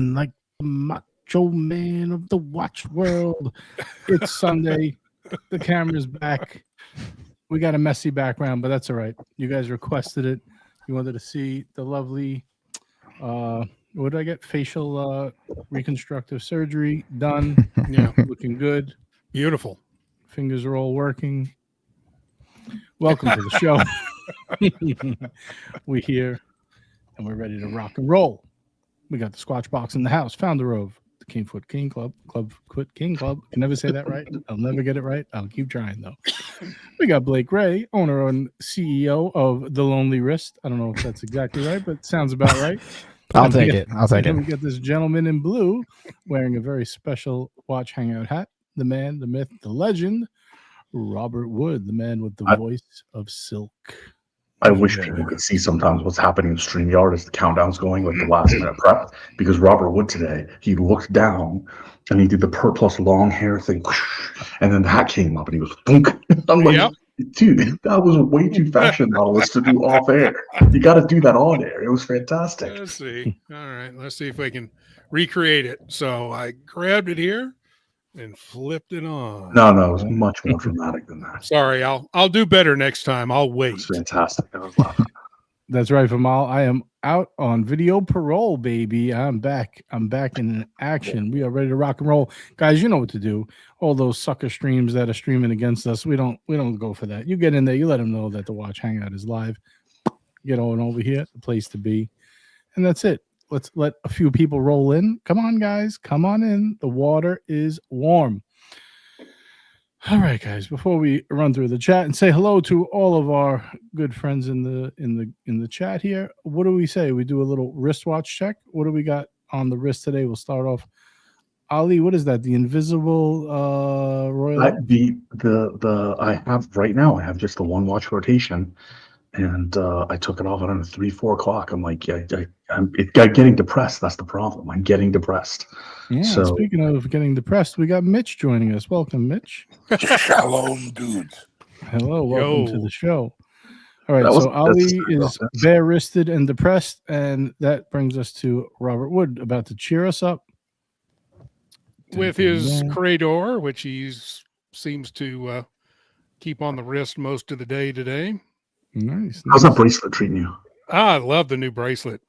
gentlemen, like the macho man of the watch world. It's Sunday. The camera's back. We got a messy background, but that's all right. You guys requested it. You wanted to see the lovely, what did I get? Facial reconstructive surgery done. Yeah, looking good. beautiful. Fingers are all working. Welcome to the show. We're here and we're ready to rock and roll. We got the Squatch Box in the house, founder of the Kingfoot King Club, Foot King Club. Can never say that right. I'll never get it right. I'll keep trying though. We got Blake Ray, owner and CEO of The Lonely Wrist. I don't know if that's exactly right, but it sounds about right. I'll take it. And we got this gentleman in blue wearing a very special Watch Hangout hat. The man, the myth, the legend, Robert Wood, the man with the voice of silk. I wish people could see sometimes what's happening in StreamYard as the countdown's going, like the last minute prep. Because Robert Wood today, he looked down and he did the plus long hair thing, and then the hat came up and he was thunk. I'm like, dude, that was way too fashion modelist to do off air. You got to do that on air. It was fantastic. Let's see. All right, let's see if we can recreate it. So I grabbed it here and flipped it on. No, it was much more dramatic than that. Sorry, I'll do better next time. I'll wait. It was fantastic. I was laughing. That's right, Famal. I am out on video parole, baby. I'm back. I'm back in action. We are ready to rock and roll. Guys, you know what to do. All those sucker streams that are streaming against us, we don't go for that. You get in there, you let them know that the Watch Hangout is live. Get on over here, the place to be. And that's it. Let's let a few people roll in. Come on, guys. Come on in. The water is warm. All right, guys. Before we run through the chat and say hello to all of our good friends in the chat here, what do we say? We do a little wristwatch check. What do we got on the wrist today? We'll start off. Ali, what is that? The invisible royal? I have right now. I have just the one watch rotation. And I took it off, I don't know, 3-4 o'clock. I'm like, I'm getting depressed. That's the problem. I'm getting depressed. Yeah, so, speaking of getting depressed, we got Mitch joining us. Welcome, Mitch. Shalom, dudes. Hello, welcome to the show. All right, so Ali is bare-wristed and depressed, and that brings us to Robert Wood, about to cheer us up. With his Crador, which he seems to keep on the wrist most of the day today. Nice. How's that bracelet treating you? I love the new bracelet.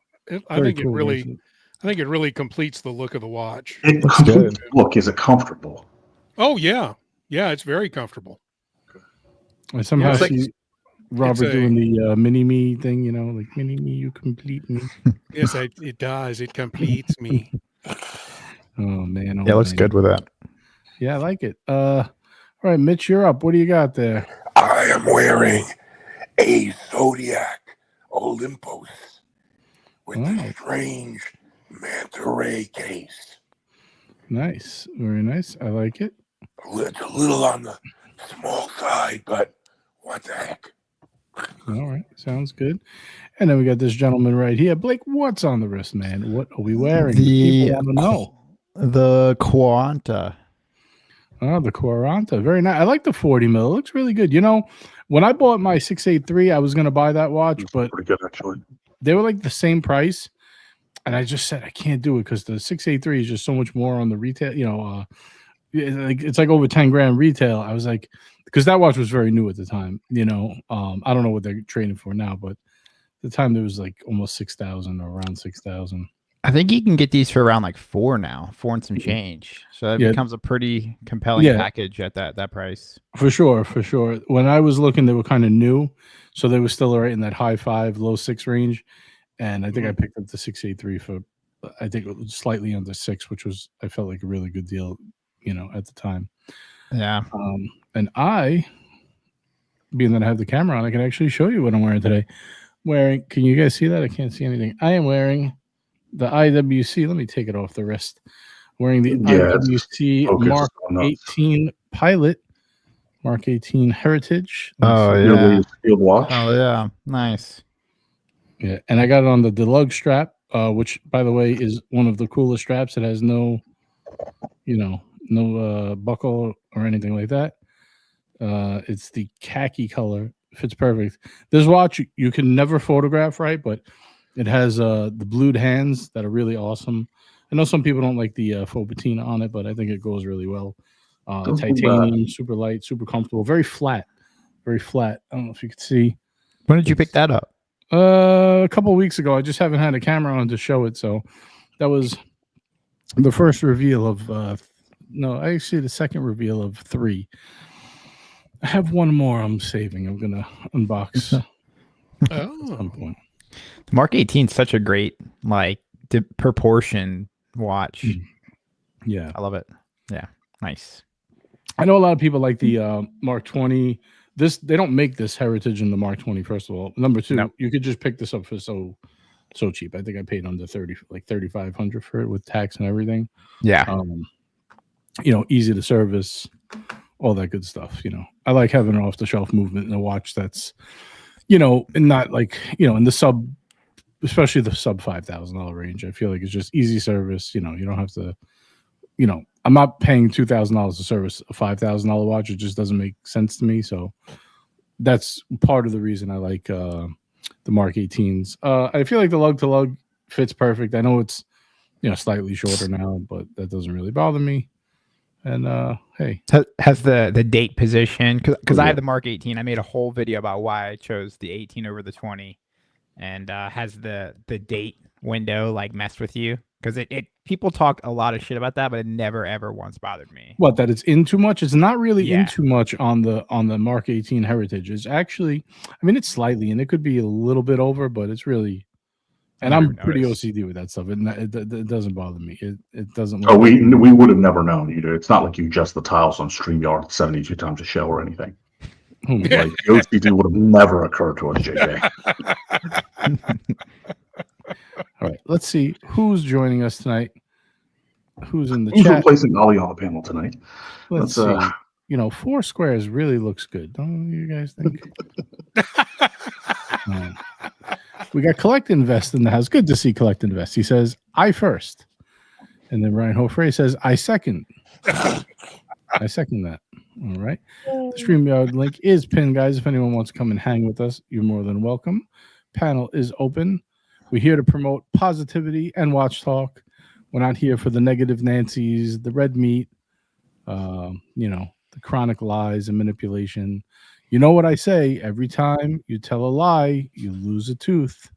I think it really completes the look of the watch. It looks good. Look, is it comfortable? Oh yeah, it's very comfortable. I somehow see Robert doing the mini me thing, you know, like mini me, you complete me. Yes, it does. It completes me. Oh man, it looks good with that. Yeah, I like it. All right, Mitch, you're up. What do you got there? I am wearing a Zodiac Olympus with a strange manta ray case. Nice. Very nice. I like it. It's a little on the small side, but what the heck? All right. Sounds good. And then we got this gentleman right here. Blake, what's on the wrist, man? What are we wearing? People want to know. The Quaranta. Oh, the Quaranta. Very nice. I like the 40 mil. It looks really good. You know, when I bought my 683, I was going to buy that watch, but pretty good, actually. They were like the same price. And I just said, I can't do it because the 683 is just so much more on the retail. You know, it's like over 10 grand retail. I was like, because that watch was very new at the time. You know, I don't know what they're trading for now, but at the time there was like almost 6,000 or around 6,000. I think you can get these for around like $4 now, $4 and some change. So it becomes a pretty compelling package at that price. For sure. When I was looking, they were kind of new. So they were still right in that high 5, low 6 range. And I think I picked up the 683 for, I think it was slightly under 6, which was, I felt like a really good deal, you know, at the time. Yeah. And I, being that I have the camera on, I can actually show you what I'm wearing today. Can you guys see that? I can't see anything. I am wearing the IWC. Let me take it off the wrist. Wearing the IWC Mark 18 Pilot, Mark 18 Heritage. Field watch. Oh yeah, nice. Yeah, and I got it on the lug strap, which, by the way, is one of the coolest straps. It has no buckle or anything like that. It's the khaki color. Fits perfect. This watch you can never photograph right, but it has the blued hands that are really awesome. I know some people don't like the faux patina on it, but I think it goes really well. Doesn't look Titanium, super light, super comfortable, very flat, very flat. I don't know if you could see. When did you pick that up? A couple of weeks ago. I just haven't had a camera on to show it, so that was the first reveal of no, actually the second reveal of 3. I have one more I'm saving. I'm gonna unbox at some point. The Mark 18 is such a great proportion watch. Yeah, I love it. Yeah, nice. I know a lot of people like the Mark 20. They don't make this heritage in the Mark 20. First of all, number 2, you could just pick this up for so cheap. I think I paid under 30, like 3,500 for it with tax and everything. Yeah. Easy to service, all that good stuff. I like having an off the shelf movement in a watch that's, and not like, in the especially the sub $5,000 range. I feel like it's just easy service. You don't have to, I'm not paying $2,000 to service a $5,000 watch. It just doesn't make sense to me. So that's part of the reason I like the Mark 18s. I feel like the lug to lug fits perfect. I know it's slightly shorter now, but that doesn't really bother me. And hey, has the date position because I have the Mark 18. I made a whole video about why I chose the 18 over the 20, and has the date window messed with you? Because it people talk a lot of shit about that, but it never ever once bothered me. What, that it's in too much? It's not really in too much on the Mark 18 heritage. It's actually, it's slightly, and it could be a little bit over, but it's really. And I'm pretty OCD with that stuff. It doesn't bother me. It doesn't. Oh, we would have never known either. It's not like you adjust the tiles on StreamYard 72 times a show or anything. Like the OCD would have never occurred to us, JJ. All right, let's see who's joining us tonight. Who's in the Who's chat? replacing Ollie on the panel tonight? Let's see. 4 squares really looks good. Don't you guys think? We got Collect Invest in the house. Good to see Collect Invest. He says, I first. And then Ryan Hofrey says, I second. I second that. All right. The StreamYard link is pinned, guys. If anyone wants to come and hang with us, you're more than welcome. Panel is open. We're here to promote positivity and watch talk. We're not here for the negative Nancy's, the red meat, the chronic lies and manipulation. You know what I say? Every time you tell a lie, you lose a tooth.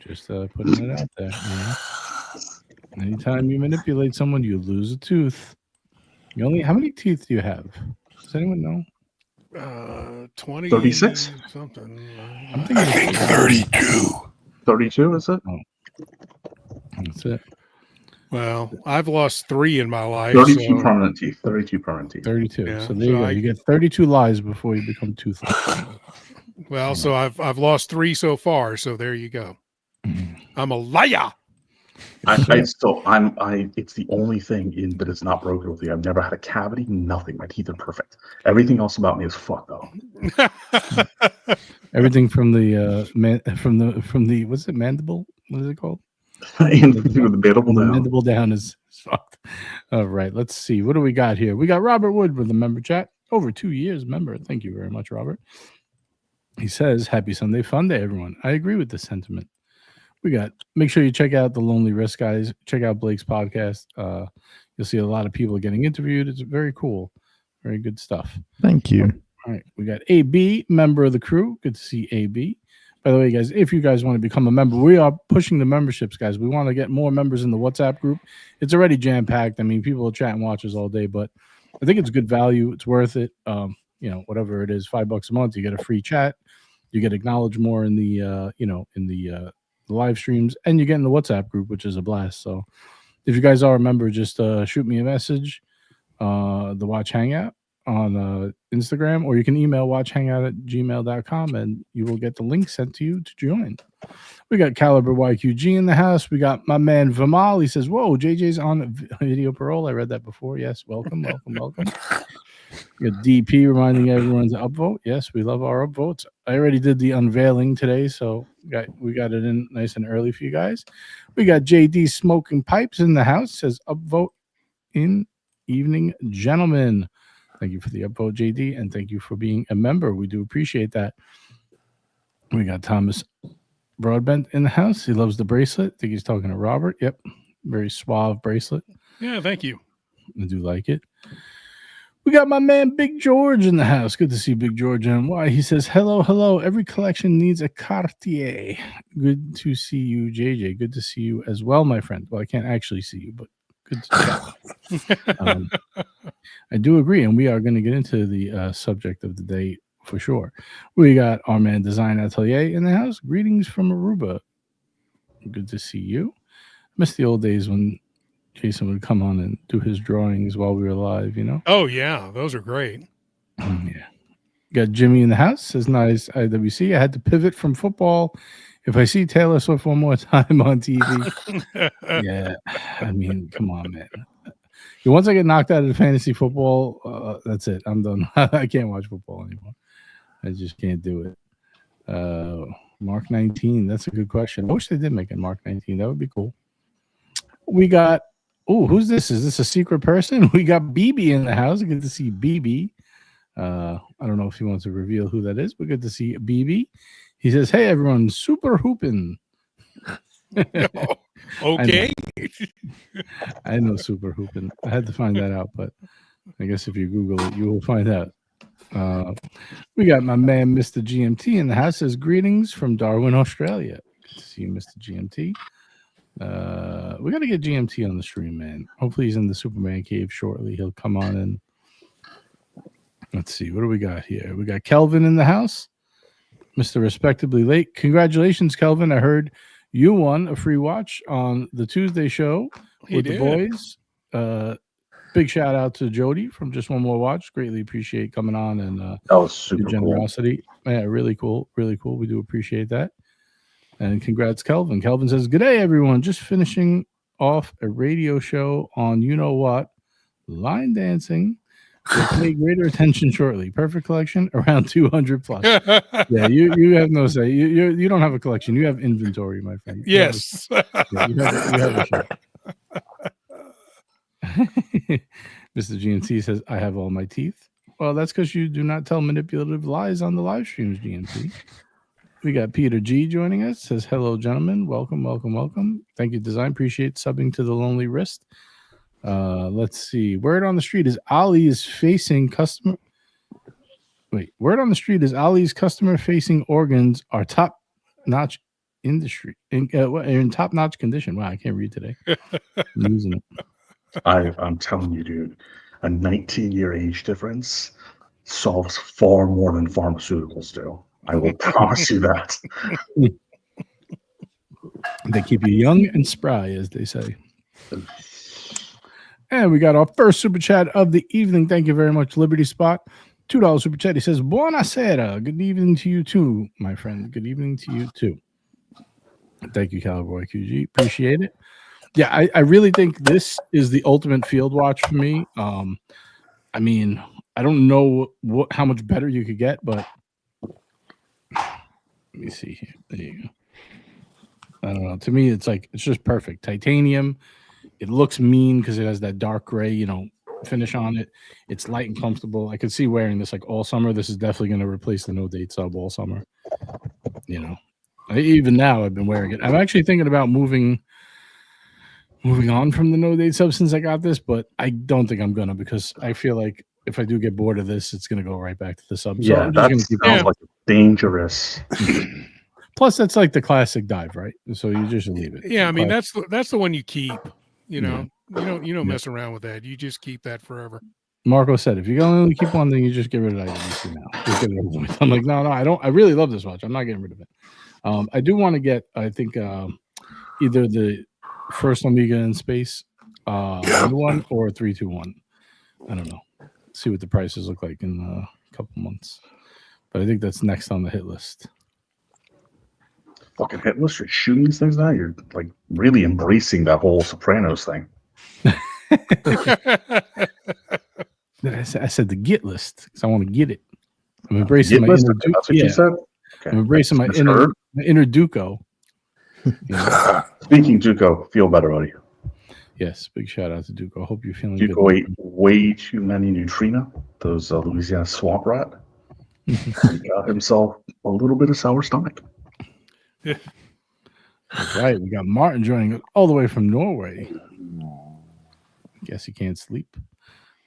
Just putting it out there. Anytime you manipulate someone, you lose a tooth. How many teeth do you have? Does anyone know? 20. 36? Something. I think 32. 32, is it? Oh. That's it. Well, I've lost 3 in my life. 32 permanent teeth. 32 permanent teeth. 32. Yeah, so there you go. You get 32 lies before you become toothless. Well, so I've lost 3 so far. So there you go. I'm a liar. It's the only thing that is not broken with me. I've never had a cavity, nothing. My teeth are perfect. Everything else about me is fucked though. Everything from the what's it, mandible? What is it called? The mandible down is fucked. All right, let's see. What do we got here? We got Robert Wood with the member chat. Over 2 years member. Thank you very much, Robert. He says, happy Sunday fun day, everyone. I agree with this sentiment. Make sure you check out The Lonely Risk, guys. Check out Blake's podcast. You'll see a lot of people getting interviewed. It's very cool. Very good stuff. Thank you. All right. We got AB, member of the crew. Good to see AB. By the way, guys, if you guys want to become a member, we are pushing the memberships, guys. We want to get more members in the WhatsApp group. It's already jam-packed. People are chatting watches all day, but I think it's good value. It's worth it. Whatever it is, $5 a month, you get a free chat. You get acknowledged more in the live streams, and you get in the WhatsApp group, which is a blast. So if you guys are a member, just shoot me a message, the Watch Hangout on Instagram, or you can email watchhangout@gmail.com, and you will get the link sent to you to join. We got Caliber YQG in the house. We got my man Vimal. He says, whoa, JJ's on video parole. I read that before. Yes, welcome. We got DP reminding everyone to upvote. Yes, we love our upvotes. I already did the unveiling today, so we got it in nice and early for you guys. We got JD Smoking Pipes in the house. Says upvote in evening, gentlemen. Thank you for the upvote, JD, and thank you for being a member. We do appreciate that. We got Thomas Broadbent in the house. He loves the bracelet. I think he's talking to Robert. Yep. Very suave bracelet. Yeah, thank you. I do like it. We got my man Big George in the house. Good to see Big George. And why he says, hello, hello. Every collection needs a Cartier. Good to see you, JJ. Good to see you as well, my friend. Well, I can't actually see you, but good to see you. I do agree. And we are going to get into the subject of the day for sure. We got our man Design Atelier in the house. Greetings from Aruba. Good to see you. Missed the old days when Jason would come on and do his drawings while we were live, you know? Oh, yeah. Those are great. Yeah. Got Jimmy in the house. Says, nice IWC. I had to pivot from football. If I see Taylor Swift one more time on TV. Yeah. I mean, come on, man. Once I get knocked out of the fantasy football, that's it. I'm done. I can't watch football anymore. I just can't do it. Mark 19. That's a good question. I wish they did make it Mark 19. That would be cool. We got, who's this? Is this a secret person? We got BB in the house. Good to see BB. I don't know if he wants to reveal who that is, but good to see BB. He says, hey, everyone, super hoopin'. Okay. I know super hoopin'. I had to find that out, but I guess if you Google it, you will find out. We got my man, Mr. GMT in the house. Says, greetings from Darwin, Australia. Good to see you, Mr. GMT. We got to get GMT on the stream, man. Hopefully he's in the Superman cave shortly. He'll come on and let's see. What do we got here? We got Kelvin in the house. Mr. Respectably Late. Congratulations, Kelvin. I heard you won a free watch on the Tuesday show with the boys. Big shout out to Jody from Just One More Watch. Greatly appreciate coming on and that was super generosity. Cool. Yeah, really cool. Really cool. We do appreciate that. And congrats, Kelvin. Kelvin says, good day, everyone. Just finishing off a radio show on you know what? Line dancing. We'll pay greater attention shortly. Perfect collection, around 200 plus. Yeah, you have no say. You don't have a collection. You have inventory, my friend. Yes. You have a show. Mr. GNC says, I have all my teeth. Well, that's because you do not tell manipulative lies on the live streams, GNC. We got Peter G joining us. Says, hello, gentlemen. Welcome, welcome, welcome. Thank you, Design. Appreciate subbing to the Lonely Wrist. Let's see. Word on the street is Ali's facing customer. Wait, word on the street is Ali's customer-facing organs are top-notch industry in top-notch condition. Wow, I can't read today. I'm losing it. I'm telling you, dude, a 19-year age difference solves far more than pharmaceuticals do. I will promise you that. They keep you young and spry, as they say. And we got our first super chat of the evening. Thank you very much, Liberty Spot. $2 super chat. He says, buonasera. Good evening to you too, my friend. Good evening to you too. Thank you, Cowboy QG. Appreciate it. Yeah, I really think this is the ultimate field watch for me. I mean, I don't know how much better you could get, but let me see here. There you go. I don't know. To me, it's just perfect. Titanium. It looks mean because it has that dark gray, finish on it. It's light and comfortable. I could see wearing this like all summer. This is definitely going to replace the no date sub all summer. Even now I've been wearing it. I'm actually thinking about moving on from the no date sub since I got this, but I don't think I'm gonna because I feel like if I do get bored of this, it's gonna go right back to the sub. So yeah, that sounds like dangerous. Plus, that's like the classic dive, right? So you just leave it. Yeah, I mean that's the one you keep. You don't mess around with that. You just keep that forever. Marco said, if you're gonna only keep one, then you just get rid of IWC now. Just get it over with. I'm like, no, I don't. I really love this watch. I'm not getting rid of it. I do want to get. I think either the first Omega in space, one or 321. I don't know. See what the prices look like in a couple months. But I think that's next on the hit list. Fucking hit list. You're shooting these things now. You're like really embracing that whole Sopranos thing. I said the get list because I want to get it. I'm embracing my list, inner Duke. That's what you said? Okay. I'm embracing my inner Duco. Speaking Duco, feel better, buddy. Yes, big shout out to Duco. I hope you're feeling Duco good. ate way too many Neutrina, those Louisiana swamp rat. He got himself a little bit of sour stomach. Yeah. That's right. We got Martin joining us all the way from Norway. Guess he can't sleep.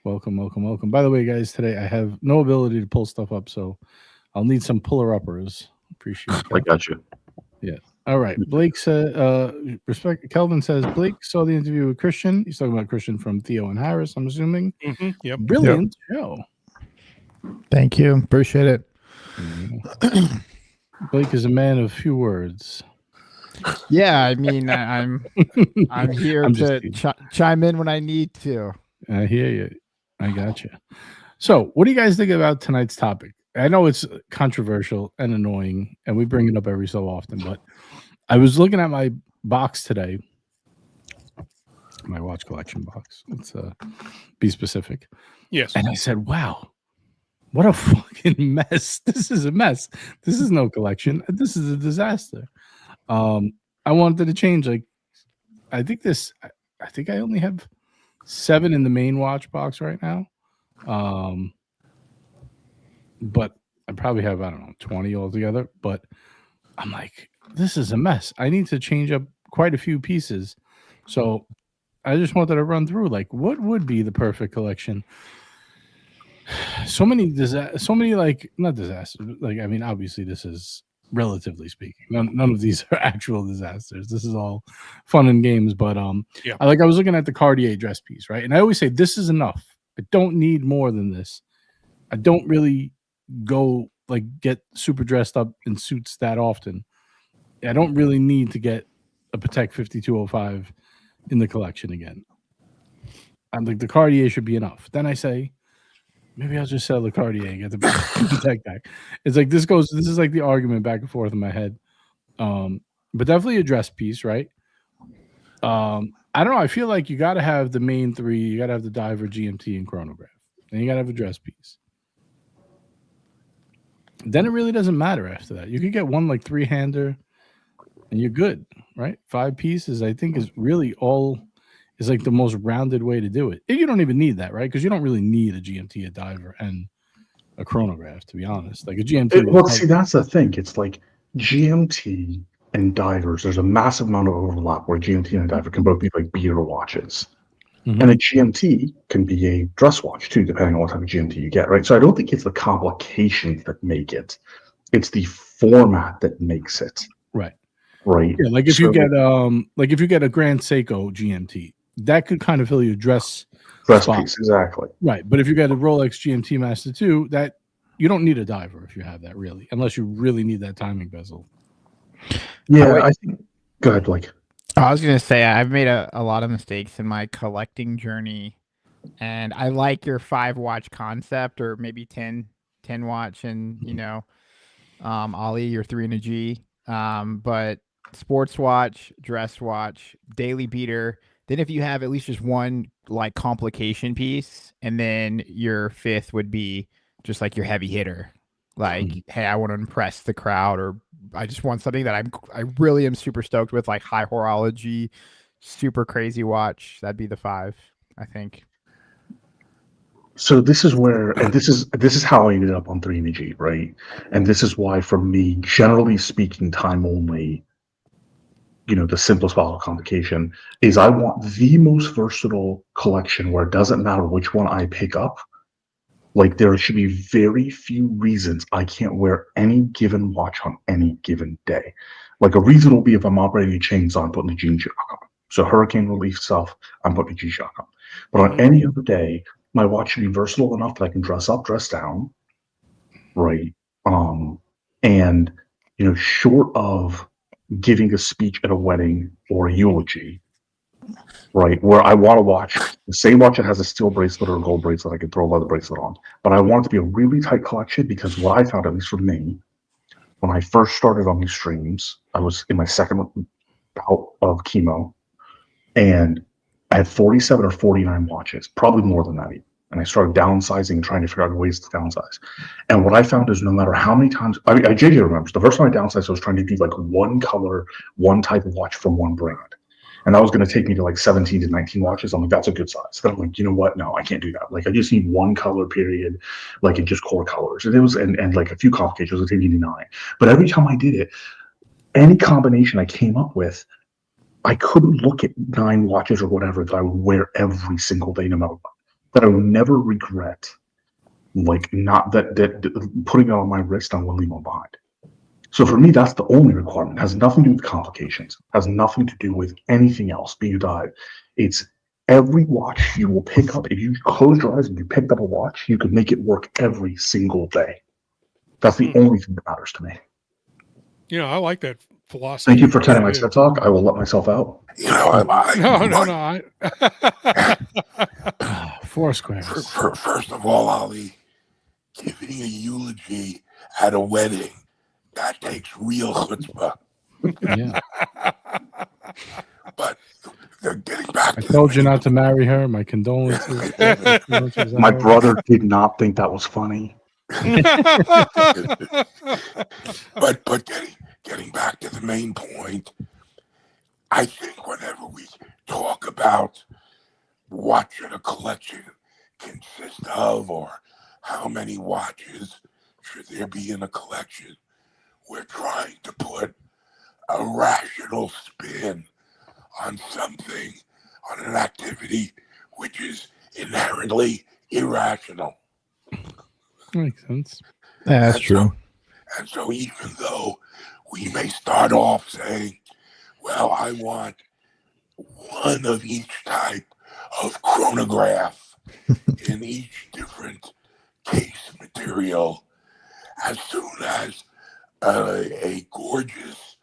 Welcome, welcome, welcome. By the way, guys, today I have no ability to pull stuff up, so I'll need some puller-uppers. Appreciate that. I got you. Yeah. All right. Blake said, respect. Kelvin says, Blake saw the interview with Christian. He's talking about Christian from Theo and Harris, I'm assuming. Mm-hmm. Yep. Brilliant show. Thank you. Appreciate it. Blake is a man of few words. Yeah, I mean, I'm here I'm to chime in when I need to. I hear you. I got you. So, what do you guys think about tonight's topic? I know it's controversial and annoying, and we bring it up every so often, but I was looking at my box today, my watch collection box. Let's be specific. Yes. And I said, wow, what a fucking mess. This is a mess. This is no collection. This is a disaster. I wanted to change. Like, I think I only have 7 in the main watch box right now. But I probably have, I don't know, 20 altogether. But I'm like, this is a mess. I need to change up quite a few pieces. So I just wanted to run through, like, what would be the perfect collection? So many like, not disasters. Like, I mean, obviously this is relatively speaking. None of these are actual disasters. This is all fun and games. But yeah. I was looking at the Cartier dress piece, right? And I always say, this is enough. I don't need more than this. I don't really go like get super dressed up in suits that often. I don't really need to get a Patek 5205 in the collection again. I'm like, the Cartier should be enough. Then I say, maybe I'll just sell the Cartier and get the Patek back. It's like this is like the argument back and forth in my head. But definitely a dress piece, right? I don't know. I feel like you got to have the main 3. You got to have the diver, GMT, and chronograph. Then you got to have a dress piece. Then it really doesn't matter after that. You could get one like 3-hander and you're good, right? 5 pieces, I think, is really all is like the most rounded way to do it. You don't even need that, right? Because you don't really need a GMT, a diver, and a chronograph, to be honest. Like a GMT. Well, see, that's the thing. It's like GMT and divers. There's a massive amount of overlap where GMT and a diver can both be like beater watches. Mm-hmm. And a GMT can be a dress watch too, depending on what type of GMT you get, right? So I don't think it's the complications that make it. It's the format that makes it. Right. Right. Yeah, like if you get a Grand Seiko GMT, that could kind of fill your dress spot. Piece, exactly. Right. But if you get a Rolex GMT Master 2, that you don't need a diver if you have that, really, unless you really need that timing bezel. Yeah, I think go ahead, Blake. I was going to say, I've made a lot of mistakes in my collecting journey, and I like your 5-watch concept, or maybe 10 watch, and, Ollie, your 3 and a G. But sports watch, dress watch, daily beater. Then if you have at least just one like complication piece, and then your 5th would be just like your heavy hitter. Like, hey, I want to impress the crowd, or I just want something that I really am super stoked with, like high horology, super crazy watch. That'd be the 5, I think. So this is where, and this is how I ended up on 3 and a G, right? And this is why, for me, generally speaking, time only, the simplest possible complication is I want the most versatile collection where it doesn't matter which one I pick up. Like, there should be very few reasons I can't wear any given watch on any given day. Like, a reason will be if I'm operating a chainsaw, I'm putting the G-Shock on. So hurricane relief stuff, I'm putting a G-Shock on. But on any other day, my watch should be versatile enough that I can dress up, dress down, right? And, short of giving a speech at a wedding or a eulogy, right, where I want to watch the same watch that has a steel bracelet or a gold bracelet, I can throw a leather bracelet on. But I want it to be a really tight collection, because what I found, at least for me, when I first started on these streams, I was in my 2nd bout of chemo, and I had 47 or 49 watches, probably more than that even. And I started downsizing and trying to figure out ways to downsize. And what I found is, no matter how many times, I JJ remembers, the first time I downsized, I was trying to do like one color, one type of watch from one brand. And that was going to take me to like 17 to 19 watches. I'm like, that's a good size. Then I'm like, you know what? No, I can't do that. Like, I just need one color period, like in just core colors. And it was, and like a few complications, it would take me to 9. But every time I did it, any combination I came up with, I couldn't look at 9 watches or whatever that I would wear every single day, no matter what. That I would never regret, like not that putting it on my wrist, I won't leave them behind. So for me, that's the only requirement. It has nothing to do with complications. Has nothing to do with anything else. Be you dive. It's every watch you will pick up. If you close your eyes and you picked up a watch, you could make it work every single day. That's the only thing that matters to me. You know, I like that philosophy. Thank you for attending my TED Talk. I will let myself out. You know, No. Four squares. First of all, Ali, giving a eulogy at a wedding, that takes real chutzpah. Yeah. But getting back I to told you not to marry her. My condolences. My brother did not think that was funny. but getting back to the main point, I think whenever we talk about what should a collection consist of or how many watches should there be in a collection, we're trying to put a rational spin on something, on an activity which is inherently irrational. Makes sense. Yeah, that's true. And so even though we may start off saying, well, I want one of each type of chronograph in each different case material, as soon as a gorgeous,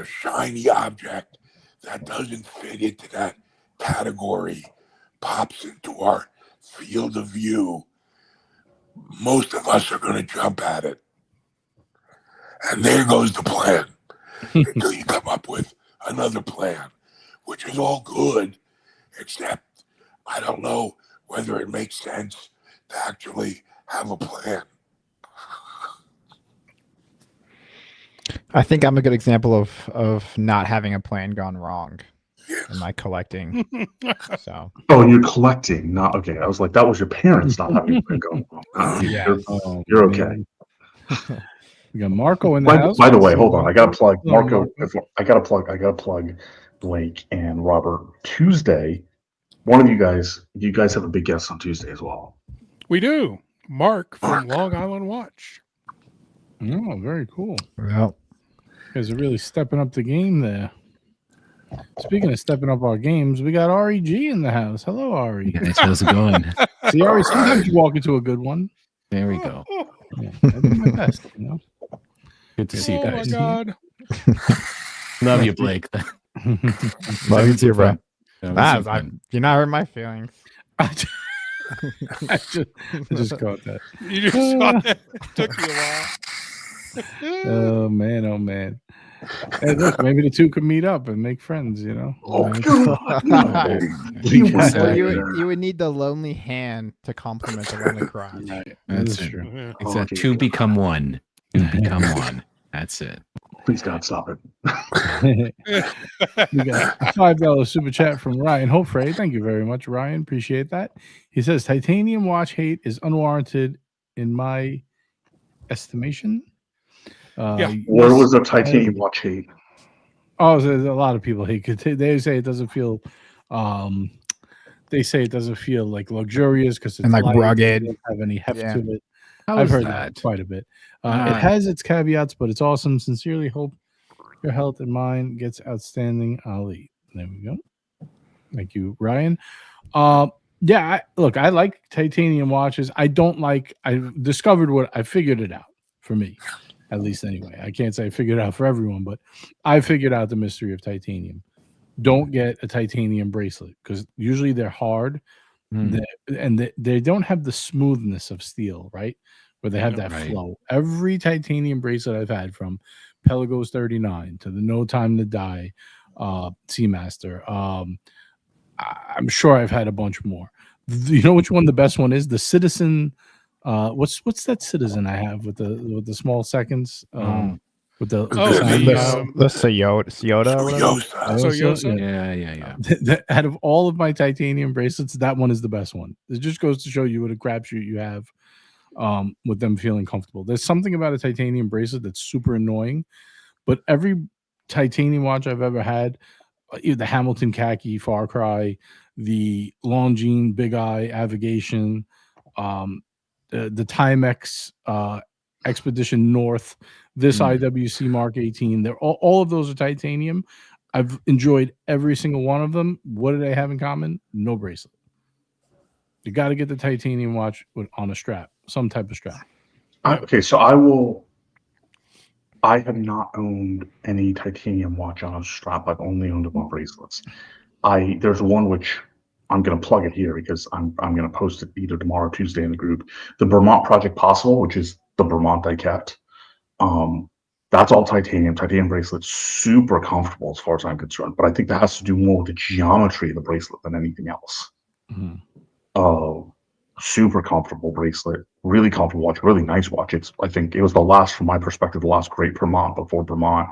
shiny object that doesn't fit into that category pops into our field of view, most of us are going to jump at it. And there goes the plan until you come up with another plan, which is all good, except I don't know whether it makes sense to actually have a plan. I think I'm a good example of not having a plan gone wrong in my collecting. So. Oh, you're collecting, not okay. I was like, that was your parents not having a plan going wrong. Yeah. You're okay. We got Marco in the house. By the way, hold on. I gotta plug Marco. I gotta plug Blake and Robert. Tuesday, one of you guys have a big guest on Tuesday as well. We do. Mark from Long Island Watch. Oh, very cool. Well, You guys are really stepping up the game there. Speaking of stepping up our games, we got REG in the house. Hello, Ari. Hey guys, how's it going? See, Ari, sometimes you walk into a good one. There we go. Yeah, I do my best, you know. Good to see you Oh my guys. God. Love you, Blake. love you too, bro. That was You're not hurting my feelings. I just caught that. You just saw that. It took you a while. Oh man. Hey, look, maybe the two could meet up and make friends, you know. You would need the lonely hand to complement the lonely crotch. Right. That's That's it. true. Yeah. It's a two become one. Two become one. That's it. Please God, stop it. We got a $5 super chat from Ryan Hopefrey. Thank you very much, Ryan. Appreciate that. He says titanium watch hate is unwarranted in my estimation. Where was the titanium watch hate? Oh, there's a lot of people hate. They say it doesn't feel. They say it doesn't feel like luxurious because it's And like light, rugged. it doesn't have any heft Yeah. to it. How I've is heard that? that quite a bit. It Ah. has its caveats, but it's awesome. Sincerely hope your health and mine gets outstanding. Ali. There we go. Thank you, Ryan. Yeah, I like titanium watches. I discovered I figured it out for me, at least anyway. I can't say I figured it out for everyone, but I figured out the mystery of titanium. Don't get a titanium bracelet because usually they're hard and they don't have the smoothness of steel, right? Where they have that Right. flow. Every titanium bracelet I've had, from Pelagos 39 to the No Time to Die Seamaster, I'm sure I've had a bunch more. You know which one the best one is? The Citizen. What's that Citizen I have with the small seconds? With the Toyota or whatever. Soyosa? Yeah. Out of all of my titanium bracelets, that one is the best one. It just goes to show you what a crapshoot you have with them feeling comfortable. There's something about a titanium bracelet that's super annoying, but every titanium watch I've ever had, the Hamilton Khaki, Far Cry, the Longines Big Eye Avigation, the Timex Expedition North, this IWC Mark 18, they're all of those are titanium. I've enjoyed every single one of them. What do they have in common? No bracelet. You got to get the titanium watch on a strap, some type of strap. Okay, so I have not owned any titanium watch on a strap. I've only owned them on bracelets. There's one which I'm going to plug it here because I'm going to post it either tomorrow or Tuesday in the group. The Vermont Project Possible, which is the Vermont I kept. That's all titanium bracelets, super comfortable as far as I'm concerned. But I think that has to do more with the geometry of the bracelet than anything else. Super comfortable bracelet, really comfortable watch, really nice watch. I think it was the last, from my perspective, the last great Vermont before Vermont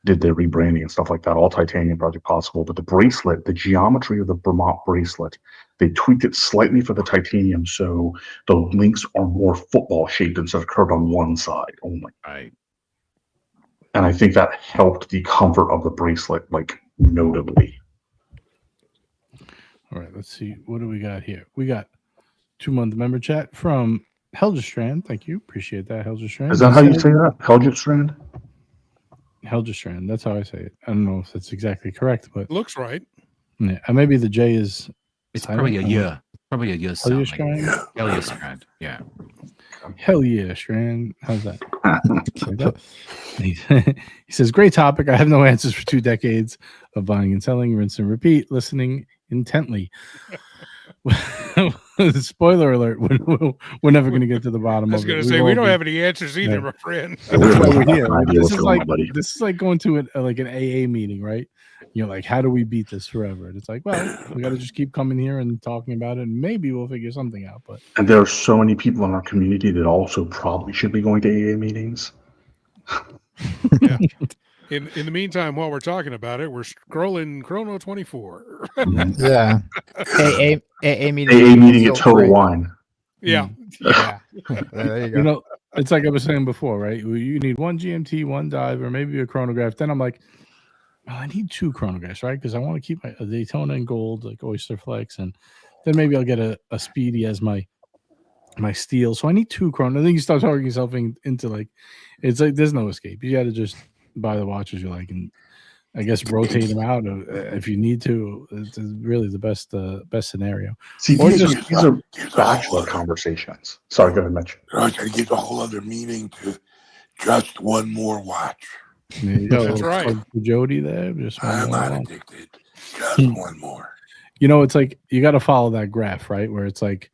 did their rebranding and stuff like that. All titanium, Project Possible. But the bracelet, the geometry of the Vermont bracelet, they tweaked it slightly for the titanium so the links are more football shaped instead of curved on one side only. Right. And I think that helped the comfort of the bracelet, like, notably. All right, let's see. What do we got here? We got 2-month member chat from Helgestrand. Thank you. Appreciate that, Helgestrand. Is that how you say that? Helgestrand? Helgestrand. That's how I say it. I don't know if that's exactly correct, but Looks right. yeah, maybe the J is. It's probably a year. Probably a year sound. Like Helgestrand. yeah. Hell yeah, Strand. How's that? Like that? He says, great topic. I have no answers for 2 decades of buying and selling, rinse and repeat, listening intently. Spoiler alert, we're never going to get to the bottom I was of it. going to say, we don't have any answers either, my friend. That's why we're here. This is like going to an AA meeting, right? You're like, how do we beat this forever? And it's like, well, we got to just keep coming here and talking about it, and maybe we'll figure something out. But and there are so many people in our community that also probably should be going to AA meetings. Yeah. In the meantime, while we're talking about it, we're scrolling Chrono 24. Yeah. AA meeting at Total Wine. Yeah. Yeah. There you go. you know, it's like I was saying before, right? You need 1 GMT, 1 dive, or maybe a chronograph. Then I'm like, well, I need 2 chronographs, right? Because I want to keep a Daytona in gold, like Oyster Flex, and then maybe I'll get a Speedy as my steel. So I need 2 chrono. I think you start talking yourself into like, it's like there's no escape. You got to just buy the watches you like, and I guess rotate them out if you need to. It's really the best scenario. See, these are bachelor conversations. Sorry, go ahead, Mitch. It gives a whole other meaning to just one more watch. That's right. Jody there. Just I'm not addicted. Just one more. You know, it's like you got to follow that graph, right? Where it's like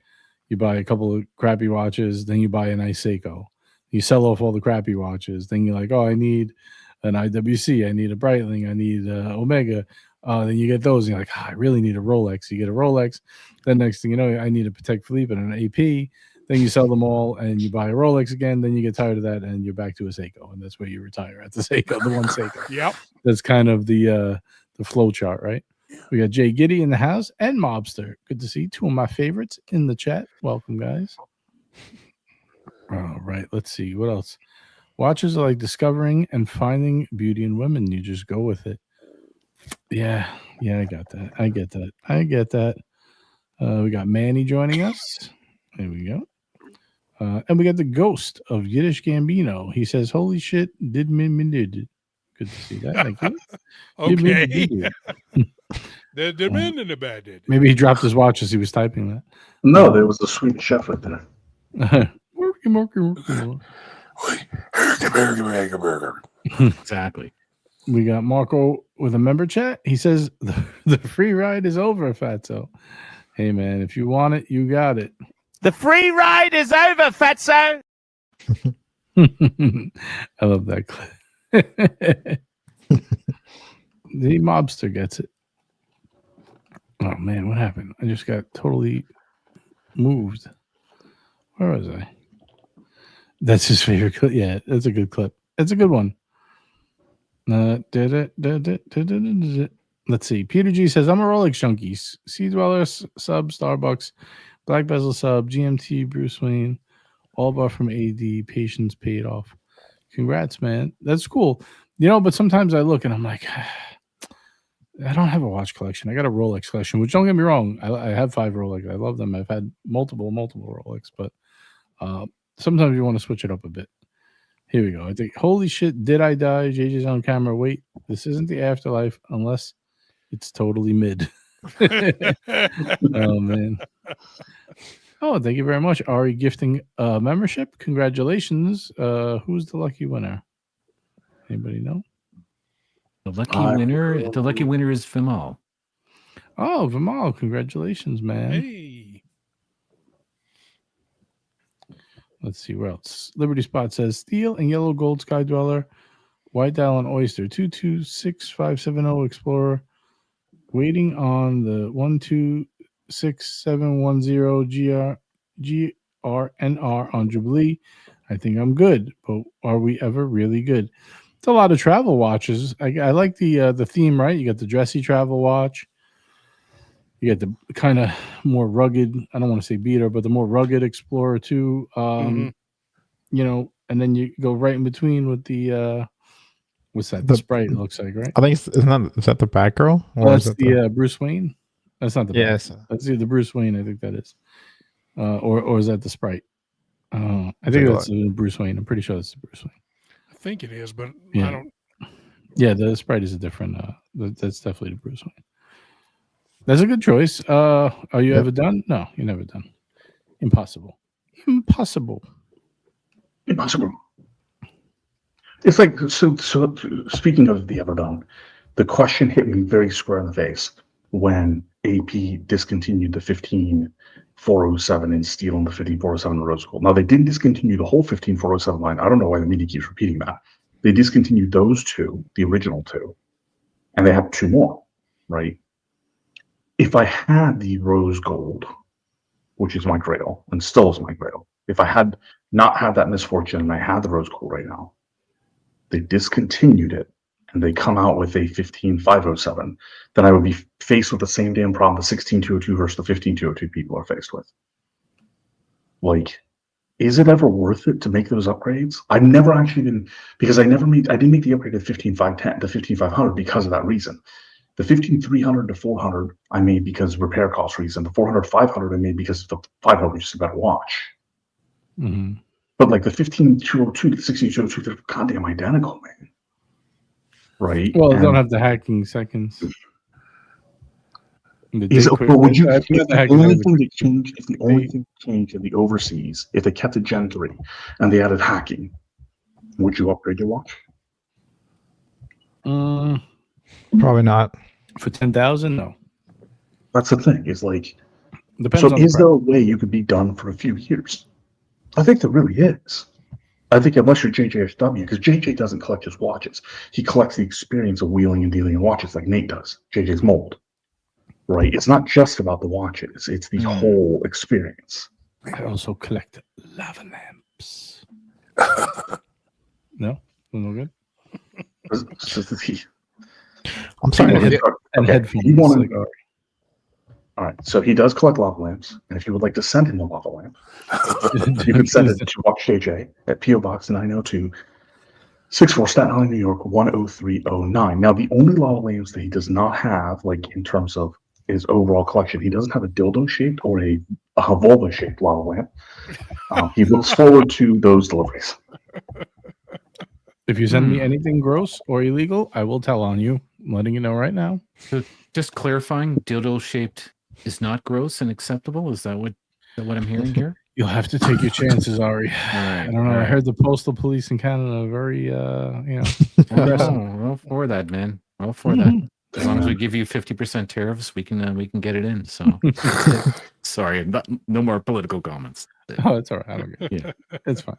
you buy a couple of crappy watches, then you buy a nice Seiko. You sell off all the crappy watches. Then you're like, oh, I need an IWC. I need a Breitling. I need Omega. Then you get those. And you're like, I really need a Rolex. You get a Rolex. Then next thing you know, I need a Patek Philippe and an AP. Then you sell them all and you buy a Rolex again. Then you get tired of that and you're back to a Seiko. And that's where you retire at the Seiko, the one Seiko. Yep. That's kind of the flow chart, right? We got Jay Giddy in the house and Mobster. Good to see 2 of my favorites in the chat. Welcome, guys. All right, let's see. What else? Watches are like discovering and finding beauty in women. You just go with it. Yeah, I got that. I get that. We got Manny joining us. There we go. And we got the ghost of Yiddish Gambino. He says, holy shit, did me did. Good to see that. Thank you. Okay. The men in the bad did. Maybe he dropped his watch as he was typing that. No, there was the Swedish chef right there. Exactly. We got Marco with a member chat. He says the free ride is over, Fatso. Hey man, if you want it, you got it. The free ride is over, Fatso. I love that clip. The mobster gets it. Oh man, what happened? I just got totally moved. Where was I? That's his favorite clip. Yeah, that's a good clip. It's a good one. Let's see. Peter G says, I'm a Rolex junkie. Sea Dweller sub, Starbucks, Black Bezel sub, GMT, Bruce Wayne, all bought from AD. Patience paid off. Congrats, man. That's cool. But sometimes I look and I'm like, I don't have a watch collection. I got a Rolex collection, which don't get me wrong. I have 5 Rolex. I love them. I've had multiple Rolex, but sometimes you want to switch it up a bit. Here we go. I think, holy shit, did I die? JJ's on camera. Wait, this isn't the afterlife unless it's totally mid. Oh, man. Oh, thank you very much. Ari gifting membership. Congratulations. Who's the lucky winner? Anybody know? The lucky winner is Vimal. Oh, Vimal, congratulations, man. Hey. Let's see where else. Liberty Spot says steel and yellow gold Sky Dweller, white dial and oyster 226570 Explorer, waiting on the 126710 GRNR on Jubilee. I think I'm good, but are we ever really good? It's a lot of travel watches. I like the theme, right? You got the dressy travel watch. You got the kind of more rugged, I don't want to say beater, but the more rugged Explorer too. And then you go right in between with the what's that? The Sprite, it looks like, right? I think is that the Batgirl? Or that's the Bruce Wayne. That's not the yes. That's the Bruce Wayne. I think that is, or is that the Sprite? I think that's Bruce Wayne. I'm pretty sure that's the Bruce Wayne. I think it is, but yeah. I don't. Yeah, the Sprite is a different. That's definitely the Bruce Wayne. That's a good choice. Are you ever done? No, you're never done. Impossible. It's like so. Speaking of the ever done, the question hit me very square in the face when AP discontinued the 15407 in steel and the 15407 rose gold. Now they didn't discontinue the whole 15407 line. I don't know why the media keeps repeating that. They discontinued those 2, the original 2, and they had 2 more, right? If I had the rose gold, which is my grail and still is my grail, if I had not had that misfortune and I had the rose gold right now, they discontinued it and they come out with a 15507, then I would be faced with the same damn problem the 16202 versus the 15202 people are faced with. Like, is it ever worth it to make those upgrades? I've never actually been, because I didn't make the upgrade to 15510 to 15500 because of that reason. The 15300 to 400 I made because of repair cost reason. The 400 500 I made because the 500 was just a better watch. Mm-hmm. But like the 15202 to the 16202, they're goddamn identical, man. Right? Well, they don't have the hacking seconds. But would you? If the only thing that changed in the overseas, if they kept it Gen 3 and they added hacking, would you upgrade your watch? Probably not. For 10,000, no. That's the thing. Is like, depends. So, is there a way you could be done for a few years? I think there really is. I think unless you're JJSW, because JJ doesn't collect just watches, he collects the experience of wheeling and dealing in watches like Nate does. JJ's mold, right? It's not just about the watches; it's the whole experience. I also collect lava lamps. No good. I'm sorry. And headphones. All right, so he does collect lava lamps, and if you would like to send him a lava lamp, you can send it to Watch JJ at PO Box 902, 64 Staten Island, New York 10309. Now, the only lava lamps that he does not have, like in terms of his overall collection, he doesn't have a dildo-shaped or a vulva-shaped lava lamp. He looks forward to those deliveries. If you send me anything gross or illegal, I will tell on you. I'm letting you know right now. So just clarifying, dildo-shaped is not gross and acceptable? Is that what I'm hearing here? You'll have to take your chances, Ari. Right, I don't know. I heard the postal police in Canada are very, well for that, man. Well for that. As long as we give you 50% tariffs, we can get it in. So, sorry, no more political comments. Oh, it's all right. I don't get it. Yeah, it's fine.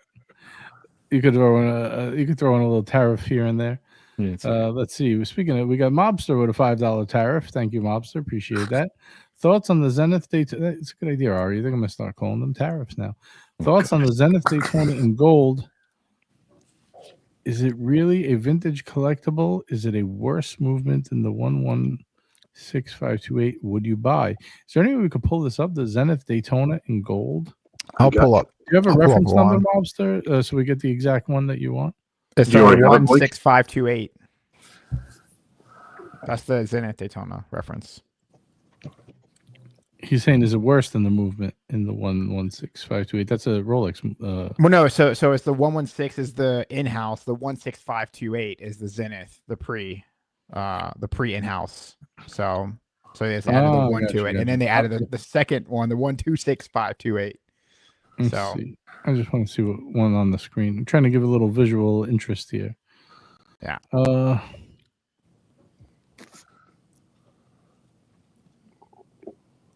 You could throw in a little tariff here and there. Yeah, let's see. Speaking of, we got Mobster with a $5 tariff. Thank you, Mobster. Appreciate that. Thoughts on the Zenith Daytona? It's a good idea, Ari. You think I'm gonna start calling them tariffs now? Thoughts on the Zenith Daytona in gold? Is it really a vintage collectible? Is it a worse movement than the 116528? Would you buy? Is there any way we could pull this up? The Zenith Daytona in gold? I'll pull up. Do you have a reference number, Mobster, so we get the exact one that you want? It's Do you already have it, Blake? 16528. That's the Zenith Daytona reference. He's saying, is it worse than the movement in the 16528? That's a Rolex. Well, no. So it's the 116 is the in-house. The 16528 is the Zenith, the pre in-house. So they just added the one to it, and then they added the second one, the 126528. Let's see. I just want to see what one on the screen. I'm trying to give a little visual interest here. Yeah.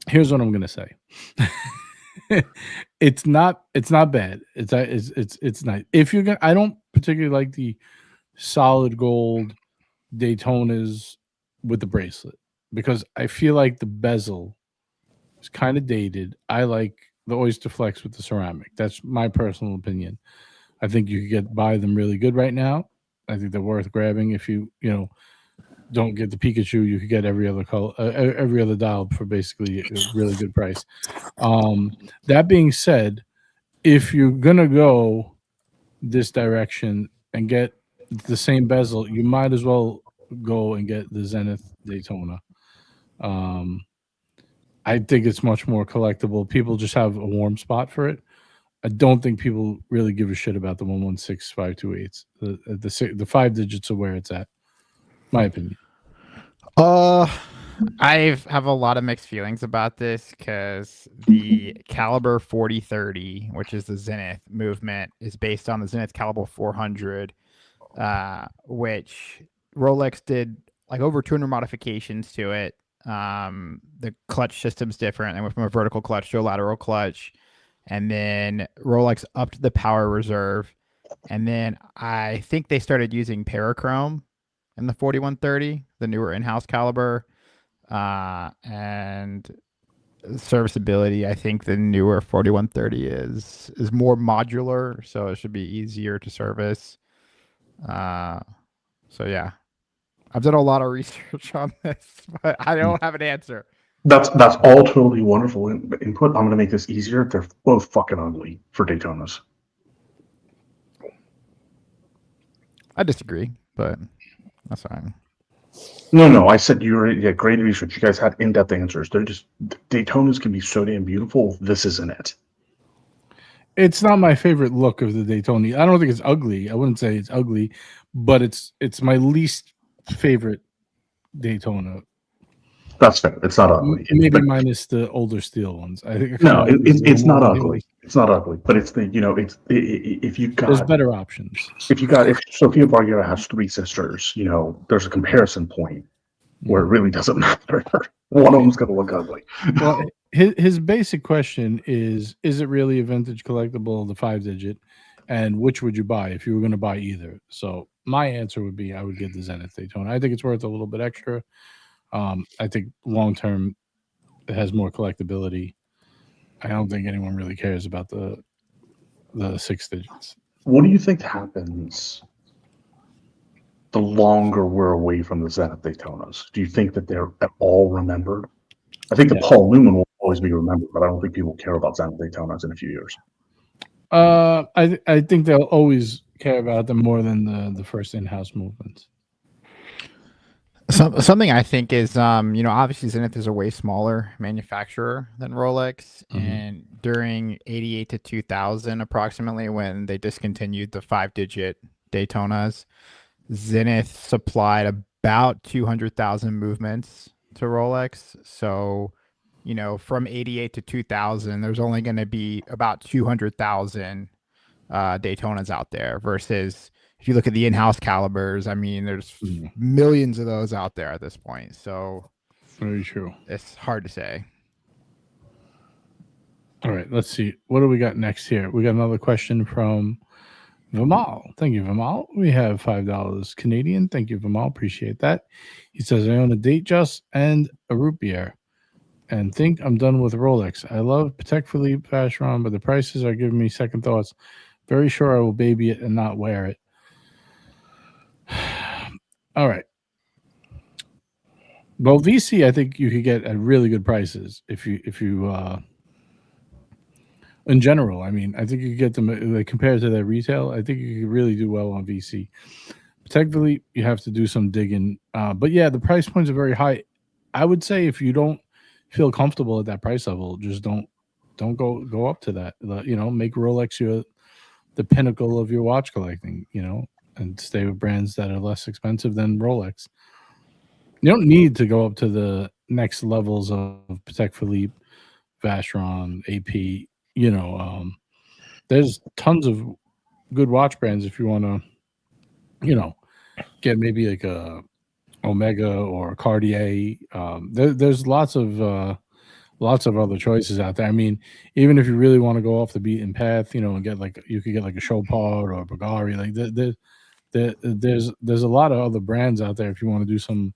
Here's what I'm gonna say. It's not bad. It's nice. If you're gonna, I don't particularly like the solid gold Daytonas with the bracelet because I feel like the bezel is kind of dated. I like the Oyster Flex with the ceramic. That's my personal opinion. I think you could buy them really good right now. I think they're worth grabbing. If you don't get the Pikachu, you could get every other color, every other dial for basically a really good price. That being said, if you're gonna go this direction and get the same bezel, you might as well go and get the Zenith Daytona. I think it's much more collectible. People just have a warm spot for it. I don't think people really give a shit about the 116528s. The 5 digits are where it's at. My opinion. I have a lot of mixed feelings about this because the caliber 4030, which is the Zenith movement, is based on the Zenith caliber 400, which Rolex did like over 200 modifications to it. The clutch system's different. They went from a vertical clutch to a lateral clutch, and then Rolex upped the power reserve, and then I think they started using parachrome in the 4130, the newer in-house caliber, and serviceability. I think the newer 4130 is more modular, so it should be easier to service. So yeah, I've done a lot of research on this, but I don't have an answer. That's all totally wonderful input. I'm going to make this easier. They're both fucking ugly for Daytonas. I disagree, but that's fine. No. I said you were great research. You guys had in-depth answers. They're just Daytonas can be so damn beautiful. This isn't it. It's not my favorite look of the Daytona. I don't think it's ugly. I wouldn't say it's ugly, but it's my least favorite Daytona. That's fair. It's not ugly. Maybe minus the older steel ones. I think no, it's not ugly. It's not ugly, but it's the if you got there's better options. If Sophia Vergara has 3 sisters, there's a comparison point where it really doesn't matter. One of them's gonna look ugly. Well, his basic question is it really a vintage collectible, the 5 digit, and which would you buy if you were going to buy either? So my answer would be I would get the Zenith Daytona. I think it's worth a little bit extra. I think long term it has more collectability. I don't think anyone really cares about the 6 digits. What do you think happens the longer we're away from the Zenith Daytonas? Do you think that they're at all remembered? I think the Paul Newman will always be remembered, but I don't think people care about Zenith Daytonas in a few years. I think they'll always care about them more than the first in-house movements. Something I think is, obviously Zenith is a way smaller manufacturer than Rolex, and during 88 to 2000, approximately, when they discontinued the 5-digit Daytonas, Zenith supplied about 200,000 movements to Rolex. So, from 88 to 2000, there's only going to be about 200,000 Daytonas out there versus if you look at the in-house calibers, I mean, there's millions of those out there at this point. So very true. It's hard to say. All right, let's see. What do we got next here? We got another question from Vimal. Thank you, Vimal. We have $5 Canadian. Thank you, Vimal. Appreciate that. He says, I own a Datejust and a root beer and think I'm done with Rolex. I love Patek Philippe Vacheron, but the prices are giving me second thoughts. Very sure I will baby it and not wear it. All right. Well, VC, I think you could get at really good prices if you in general. I mean, I think you could get them like compared to their retail. I think you could really do well on VC. Technically, you have to do some digging. But yeah, the price points are very high. I would say if you don't feel comfortable at that price level, just don't go up to that. You know, make Rolex the pinnacle of your watch collecting. You know, and stay with brands that are less expensive than Rolex. You don't need to go up to the next levels of Patek Philippe, Vacheron, AP. You know, there's tons of good watch brands if you want to, you know, get maybe like a Omega or Cartier. There's lots of other choices out there. I mean, even if you really want to go off the beaten path, you know, and get like you could get like a Chopard or a Bulgari. Like there's a lot of other brands out there if you want to do some,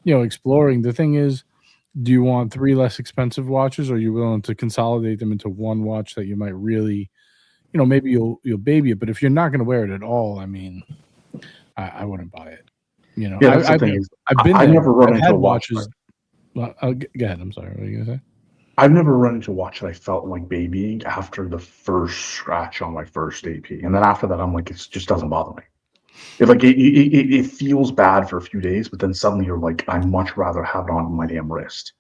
you know, exploring. The thing is, do you want 3 less expensive watches, or are you willing to consolidate them into one watch that you might really, you know, maybe you'll baby it, but if you're not going to wear it at all, I mean, I wouldn't buy it. You know, Yeah, that's the thing. I've been I there. never run I've into had a watch. watches. Well, go ahead. I'm sorry. What are you gonna say? I've never run into a watch that I felt like babying after the first scratch on my first AP, and then after that, I'm like, it just doesn't bother me. It feels bad for a few days, but then suddenly you're like, I'd much rather have it on my damn wrist,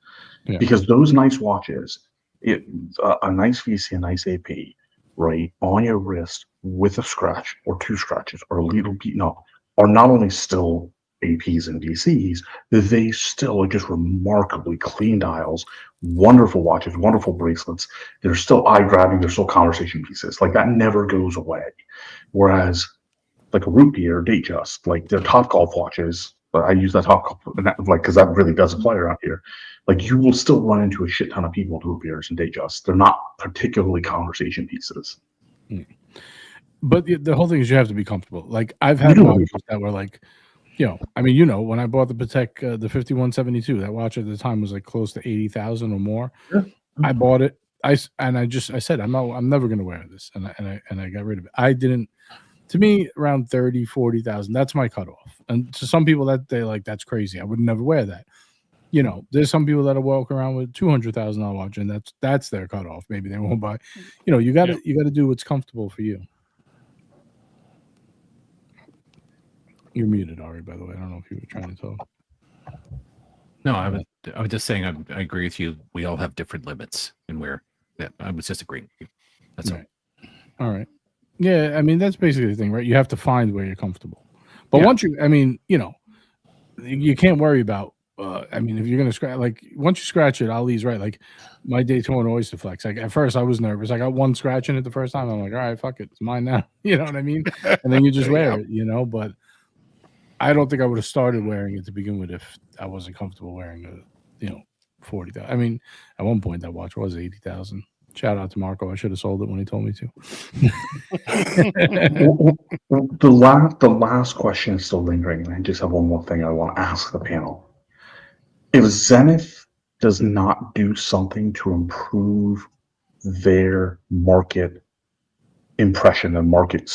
because those nice watches, a nice VC, a nice AP, right on your wrist with a scratch or 2 scratches or a little beaten up, are not only still APs and VCs, they still are just remarkably clean dials, wonderful watches, wonderful bracelets. They're still eye grabbing. They're still conversation pieces. Like that never goes away. Whereas like a root beer, Datejust, like they're Top Golf watches. But I use that Top Golf like because that really does apply around here. Like you will still run into a shit ton of people with root beers and Datejust. They're not particularly conversation pieces. But the whole thing is you have to be comfortable. Like I've had watches that were like, you know, I mean, you know, when I bought the Patek, the 5172, that watch at the time was like close to 80,000 or more. Yeah. I bought it. I said, I'm never going to wear this. And I got rid of it. I didn't, to me, around 30, 40,000, that's my cutoff. And to some people that they like, that's crazy. I would never wear that. You know, there's some people that'll walk around with $200,000 watch and that's their cutoff. Maybe they won't buy, you know, you got to do what's comfortable for you. You're muted, Ari, by the way. I don't know if you were trying to talk. No, I was just saying I agree with you. We all have different limits in where I was just agreeing with you. That's right. All right. Yeah, I mean, that's basically the thing, right? You have to find where you're comfortable. But once you, I mean, you know, you can't worry about, I mean, if you're going to scratch, like, once you scratch it, Ali's right. Like, my Daytona Oyster Flex, like, at first I was nervous. I got one scratch in it the first time. I'm like, all right, fuck it. It's mine now. You know what I mean? And then you just wear it, you know? But I don't think I would have started wearing it to begin with if I wasn't comfortable wearing a, you know, 40,000. I mean, at one point that watch was 80,000. Shout out to Marco. I should have sold it when he told me to. The last question is still lingering. I just have one more thing I want to ask the panel. If Zenith does not do something to improve their market impression and market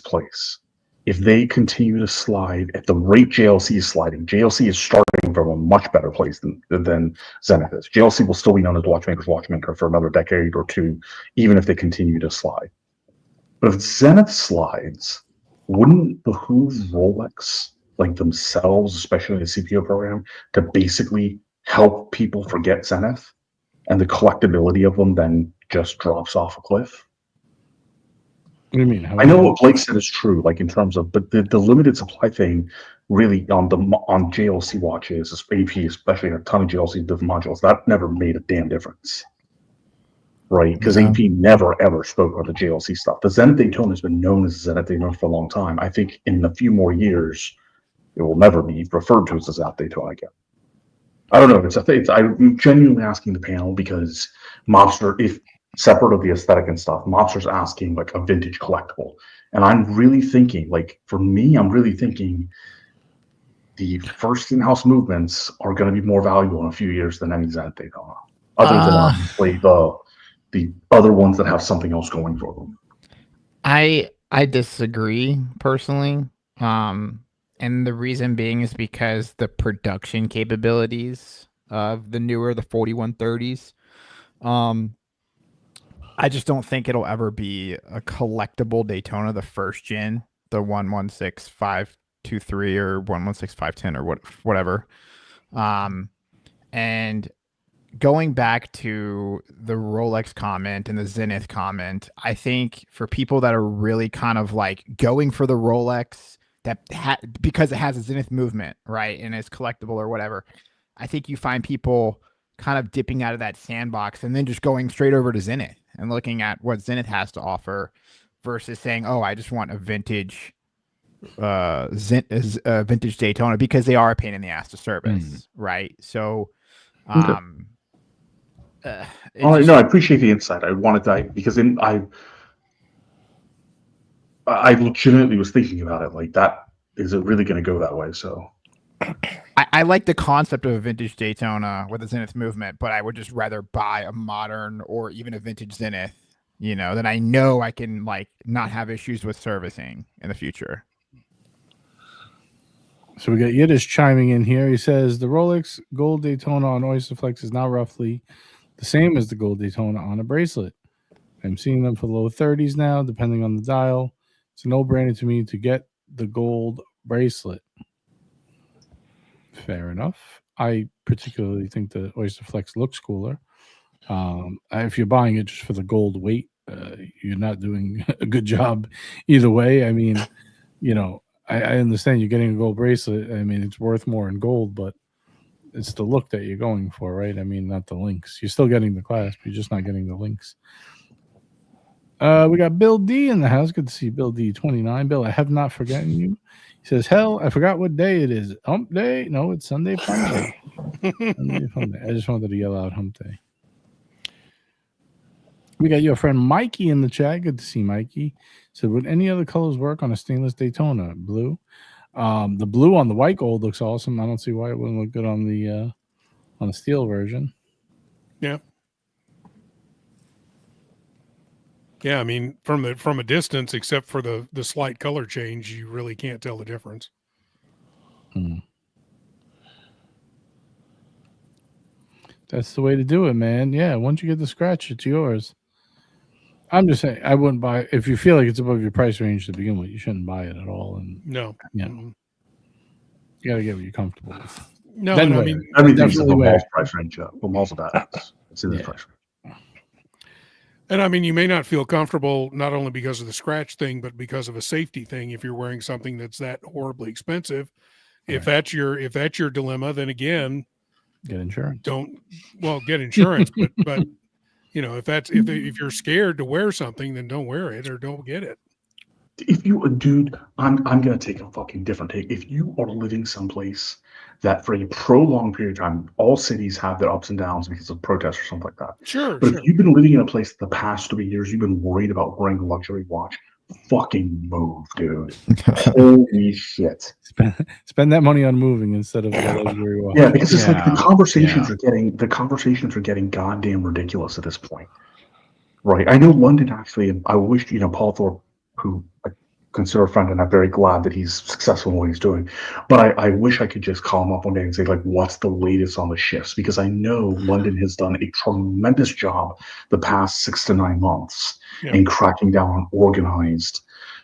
place, if they continue to slide at the rate JLC is sliding, JLC is starting from a much better place than Zenith is. JLC will still be known as watchmaker's watchmaker for another decade or two, even if they continue to slide. But if Zenith slides, wouldn't it behoove Rolex, like themselves, especially the CPO program, to basically help people forget Zenith, and the collectibility of them then just drops off a cliff? What do you mean? I know what Blake said is true, like in terms of, but the limited supply thing really on JLC watches, AP, especially a ton of JLC different modules, that never made a damn difference, right? Because AP never ever spoke on the JLC stuff. The Zenith Daytona has been known as Zenith Daytona for a long time. I think in a few more years, it will never be referred to as a Zenith Daytona again. I don't know. I'm genuinely asking the panel because Mobster, if separate of the aesthetic and stuff, Mobster's asking like a vintage collectible. And I'm really thinking, like, for me, I'm really thinking the first in-house movements are going to be more valuable in a few years than any Zenith Daytona. Other than obviously the other ones that have something else going for them. I disagree personally. And the reason being is because the production capabilities of the 4130s. I just don't think it'll ever be a collectible Daytona, the first gen, the 116523 or 116510 or whatever. And going back to the Rolex comment and the Zenith comment, I think for people that are really kind of like going for the Rolex because it has a Zenith movement, right, and it's collectible or whatever, I think you find people kind of dipping out of that sandbox and then just going straight over to Zenith and looking at what Zenith has to offer versus saying, oh, I just want a vintage vintage Daytona, because they are a pain in the ass to service, right? So No, I appreciate the insight. I wanted to, because I legitimately was thinking about it like that. Is it really going to go that way? So I like the concept of a vintage Daytona with a Zenith movement, but I would just rather buy a modern or even a vintage Zenith, that I know I can like not have issues with servicing in the future. So we got Yiddish chiming in here. He says the Rolex Gold Daytona on Oyster Flex is now roughly the same as the Gold Daytona on a bracelet. I'm seeing them for the low 30s now, depending on the dial. It's a no-brainer to me to get the gold bracelet. Fair enough. I particularly think the Oyster Flex looks cooler. If you're buying it just for the gold weight, you're not doing a good job either way. I mean, I understand you're getting a gold bracelet. I mean, it's worth more in gold, but it's the look that you're going for, right? I mean, not the links. You're still getting the clasp. You're just not getting the links. We got Bill D in the house. Good to see Bill D 29. Bill, I have not forgotten you. He says, hell, I forgot what day it is. Hump day? No, it's Sunday Fun Day. Sunday Fun Day. I just wanted to yell out Hump Day. We got your friend Mikey in the chat. Good to see Mikey. Said, would any other colors work on a stainless Daytona? Blue. The blue on the white gold looks awesome. I don't see why it wouldn't look good on the steel version. Yeah. Yeah, I mean, from a distance, except for the slight color change, you really can't tell the difference. That's the way to do it, man. Yeah, once you get the scratch, it's yours. I'm just saying, I wouldn't buy it. If you feel like it's above your price range to begin with, you shouldn't buy it at all. And no, you got to get what you're comfortable with. No, then I mean, everything's in the Mall's price range. Well, Mall's about it's in the price range. And I mean, you may not feel comfortable not only because of the scratch thing, but because of a safety thing. If you're wearing something that's that horribly expensive, if that's your dilemma, then again, get insurance. Get insurance, but if you're scared to wear something, then don't wear it or don't get it. If you, dude, I'm gonna take a fucking different take. If you are living someplace that for a prolonged period of time, all cities have their ups and downs because of protests or something like that. Sure. But if you've been living in a place the past 3 years, you've been worried about wearing a luxury watch, fucking move, dude. Holy shit. Spend that money on moving instead of the luxury watch. Yeah, because it's like the conversations are getting goddamn ridiculous at this point. Right. I know London actually, and I wish, Paul Thorpe, who I consider a friend, and I'm very glad that he's successful in what he's doing. But I wish I could just call him up one day and say, like, what's the latest on the shifts? Because I know London has done a tremendous job the past 6 to 9 months in cracking down on organized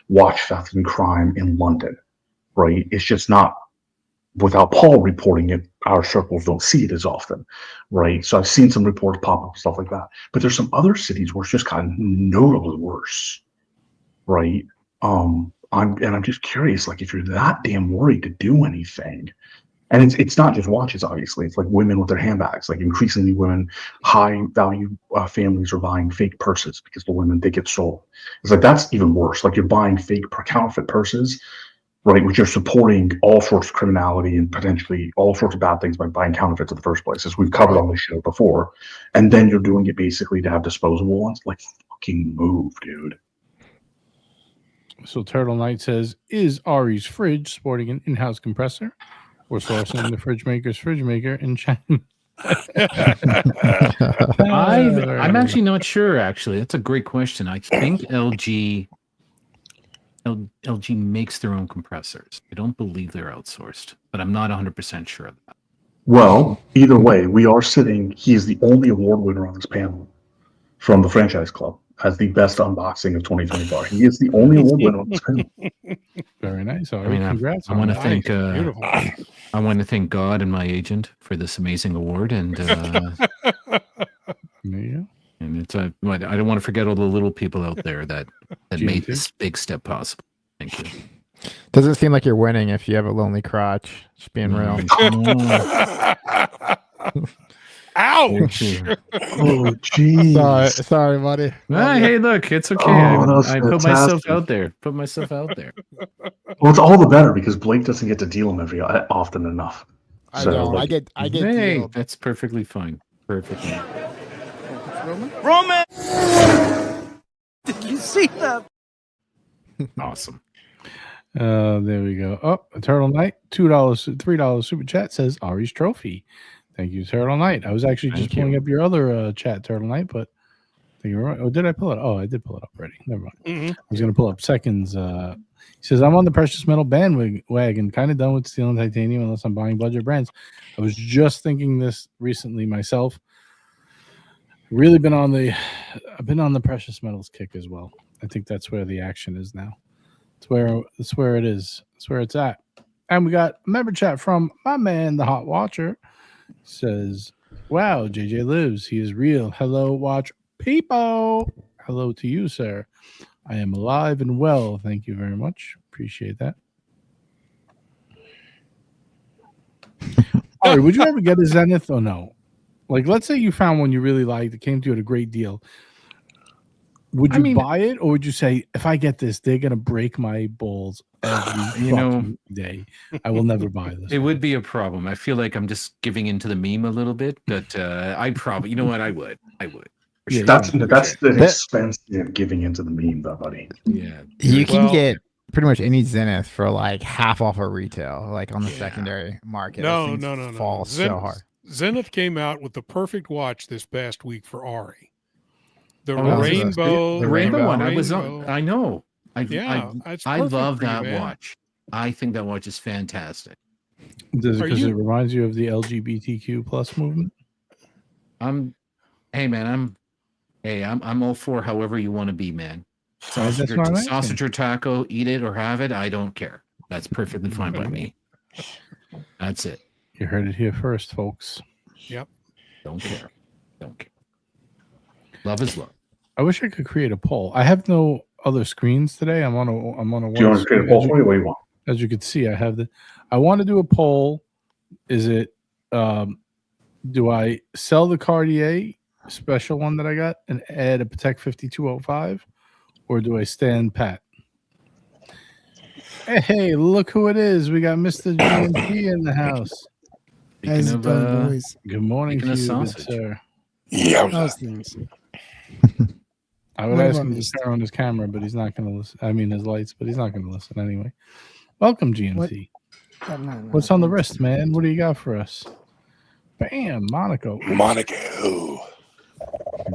watch theft and crime in London. Right? It's just not, without Paul reporting it, our circles don't see it as often. Right? So I've seen some reports pop up, stuff like that. But there's some other cities where it's just gotten notably worse. Right. I'm just curious, like, if you're that damn worried to do anything, and it's not just watches, obviously, it's like women with their handbags. Like, increasingly women, high value families are buying fake purses because the women, they get sold. It's like, that's even worse. Like, you're buying fake counterfeit purses, right, which are supporting all sorts of criminality and potentially all sorts of bad things by buying counterfeits in the first place, as we've covered on this show before. And then you're doing it basically to have disposable ones. Like, fucking move, dude. So Turtle Knight says, is Ari's fridge sporting an in-house compressor or sourcing the fridge maker's fridge maker in China? I'm actually not sure, actually. That's a great question. I think LG makes their own compressors. I don't believe they're outsourced, but I'm not 100% sure of that. Well, either way, he is the only award winner on this panel from the Franchise Club. as the best unboxing of 2024. He is the only award winner on this panel. Very nice. All I right, mean, congrats. I want to Nice. thank Beautiful. I want to thank God and my agent for this amazing award, and Yeah. and it's I don't want to forget all the little people out there that made GMT. this big step possible. Thank you. Doesn't seem like you're winning if you have a lonely crotch. Just being real. Ouch! Oh, jeez. Sorry, buddy. Hey, look, it's okay. Oh, that was I put myself fantastic. out there. Put myself out there. Well, it's all the better because Blake doesn't get to deal them every often enough. I So, don't. like, I get Hey, dealed. that's perfectly fine. Perfectly. Roman! Did you see that? Awesome. There we go. Oh, Turtle Knight, $3 super chat says Ari's trophy. Thank you, Turtle Knight. I was actually just Thank you. pulling up your other chat, Turtle Knight, but I think you're right. Oh, did I pull it? Oh, I did pull it up already. Never mind. Mhm. I was going to pull up seconds. He says, I'm on the precious metal bandwagon, kind of done with steel and titanium unless I'm buying budget brands. I was just thinking this recently myself. Really I've been on the precious metals kick as well. I think that's where the action is now. That's where it is. That's where it's at. And we got a member chat from my man, the Hot Watcher. Says, wow, JJ lives. He is real. Hello, watch people. Hello to you, sir. I am alive and well. Thank you very much. Appreciate that. All right, would you ever get a Zenith or no? Like, let's say you found one you really liked. It came to you at a great deal. Would you buy it, or would you say, if I get this, they're gonna break my balls every fucking day? I will never buy this. It would be a problem. I feel like I'm just giving into the meme a little bit, but I'd probably, you know what, I would. For Yeah, sure. That's For the expense of giving into the meme, though, buddy. Yeah. You can Well- get pretty much any Zenith for like half off of retail, like on the secondary market. Those No, things no. fall so hard. Zenith came out with the perfect watch this past week for Ari. The Oh, rainbow, the rainbow one. I was rainbow. on. I know. Yeah, it's I perfect love for you, that man. watch. I think that watch is fantastic. Does it Are because you- it reminds you of the LGBTQ plus movement? Hey man, I'm all for however you want to be, man. That's what I'm asking. Sausage or taco, eat it or have it. I don't care. That's perfectly fine by me. That's it. You heard it here first, folks. Don't care. Don't care. Love is love. I wish I could create a poll. I have no other screens today. I'm on a Do you one want to create a screen. poll for me? What do you want? As you can see, I want to do a poll. Is it do I sell the Cartier special one that I got and add a Patek 5205, or do I stand pat? Hey, look who it is. We got Mr. GMT in the house. How's it going, boys? Good morning to Speaking of you, good sausage. sir. Yeah, How's things? I would What ask have I him to missed? turn on his camera, but he's not going to listen. I mean, his lights, but he's not going to listen anyway. Welcome, GMT. No, What's on the wrist, man? What do you got for us? Bam, Monaco. Monaco.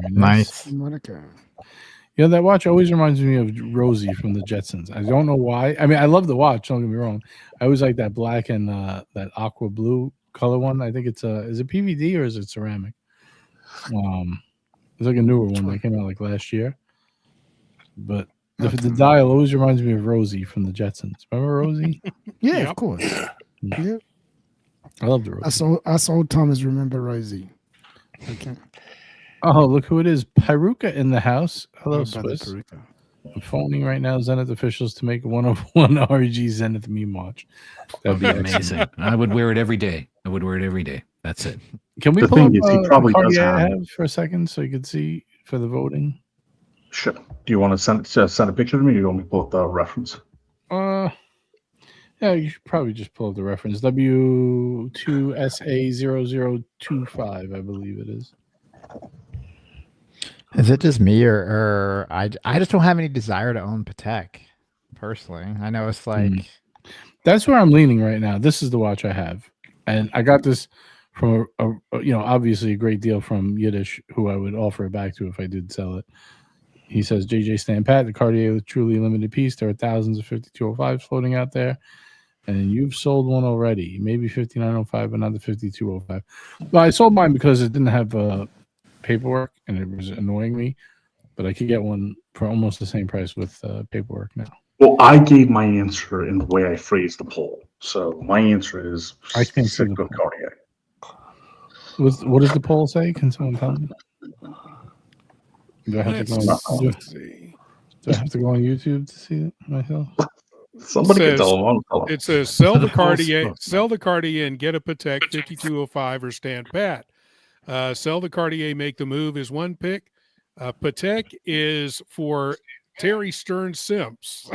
Very Nice. Monica. You know, that watch always reminds me of Rosie from the Jetsons. I don't know why. I mean, I love the watch. Don't get me wrong. I always like that black and that aqua blue color one. I think it's is it PVD or is it ceramic? It's like a newer one that came out like last year. But the dial always reminds me of Rosie from the Jetsons. Remember Rosie? Yeah, Yep. of course. Yeah. I love the Rosie. I saw Thomas remember Rosie. Okay. Oh, look who it is. Peruka in the house. Hello, How about the Swiss. Peruka? I'm phoning right now Zenith officials to make 101 RG Zenith meme watch. That'd be Amazing. I would wear it every day. That's it. Can we The pull thing up is, he the probably does Cartier I have- have for a second so you can see for the voting? Sure. Do you want to send a picture to me, or do you want me to pull up the reference? Yeah, you should probably just pull up the reference. W2SA0025, I believe it is. Is it just me or I just don't have any desire to own Patek personally. I know it's like That's where I'm leaning right now. This is the watch I have. And I got this from obviously a great deal from Yiddish, who I would offer it back to if I did sell it. He says, JJ Stan Pat, the Cartier was truly limited piece. There are thousands of 5205s floating out there. And you've sold one already, maybe 5905, but not the 5205. But I sold mine because it didn't have paperwork and it was annoying me. but I could get one for almost the same price with paperwork now. Well, I gave my answer in the way I phrased the poll. So my answer is I can't see stick the with poll. Cartier. What does the poll say? Can someone tell me? Do I have to go on, Let's see. do I have to go on YouTube to see it myself? Somebody can Says- tell them. I'll tell them. It says sell the The polls- Cartier, sell the Cartier and get a Patek 5205 or stand pat. Sell the Cartier, make the move is one pick. Patek is for Terry Stern Simps.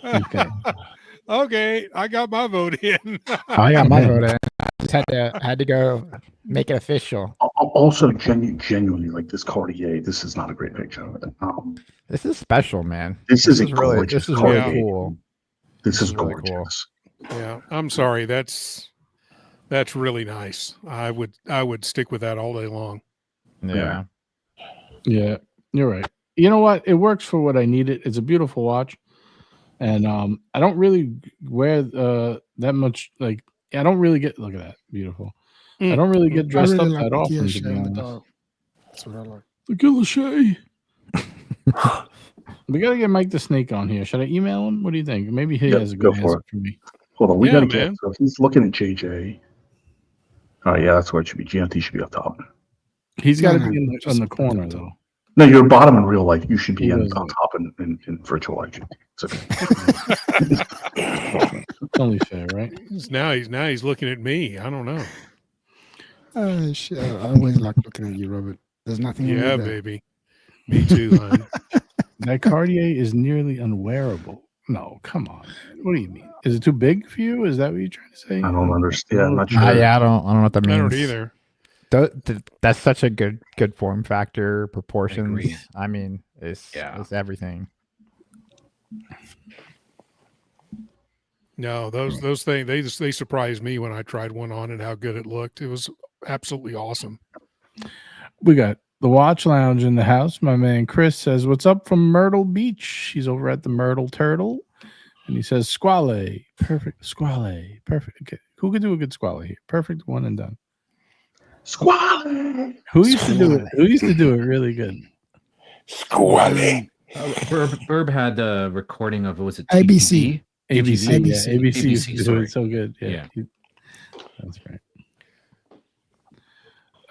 Okay. Okay, I got my vote in. I got my vote in. I just had to go make it official. Also, genuinely, like this Cartier, this is not a great picture of it. This is special, man. This is a really gorgeous this is really Cartier. cool. This is really cool. gorgeous. Yeah, I'm sorry. That's really nice. I would stick with that all day long. Yeah. Yeah, you're right. You know what? It works for what I need it. It's a beautiful watch. And I don't really wear that much. Like, I don't really get. Look at that, beautiful. I don't really get dressed up that often. To be honest. That's what I like. Look at Lachey. We gotta get Mike the Snake on here. Should I email him? What do you think? Maybe he Yeah, has a go good for answer for me. Hold on, we Yeah, gotta man. get. So he's looking at JJ. Oh yeah, that's where it should be. GMT should be up top. He's got to No, be no, in just the put it corner up top. though. No, you're bottom in real life. You should be He on was, top in virtual life. It's okay. It's only fair, right? Now he's looking at me. I don't know. Shit. I always like looking at you, Robert. There's nothing wrong Yeah, with that. baby. Me too, hon. That Cartier is nearly unwearable. No, come on. Man. What do you mean? Is it too big for you? Is that what you're trying to say? I don't understand. I'm not sure. Yeah, I don't know what that I means. don't either. That's such a good form factor, proportions. agree. I mean, it's everything. No, those things they surprised me when I tried one on and how good it looked. It was absolutely awesome. We got the Watch Lounge in the house. My man Chris says, "What's up from Myrtle Beach?" He's over at the Myrtle Turtle, and he says, "Squale, perfect. Squale, perfect. Okay, who could do a good squale here? Perfect, one and done. Squally. Who used to do it? Who used to do it really good? Squally. Burb had the recording of, was it ABC. TPD? ABC, ABC. yeah, ABC used to do sorry. it so good. Yeah, Yeah. That's right.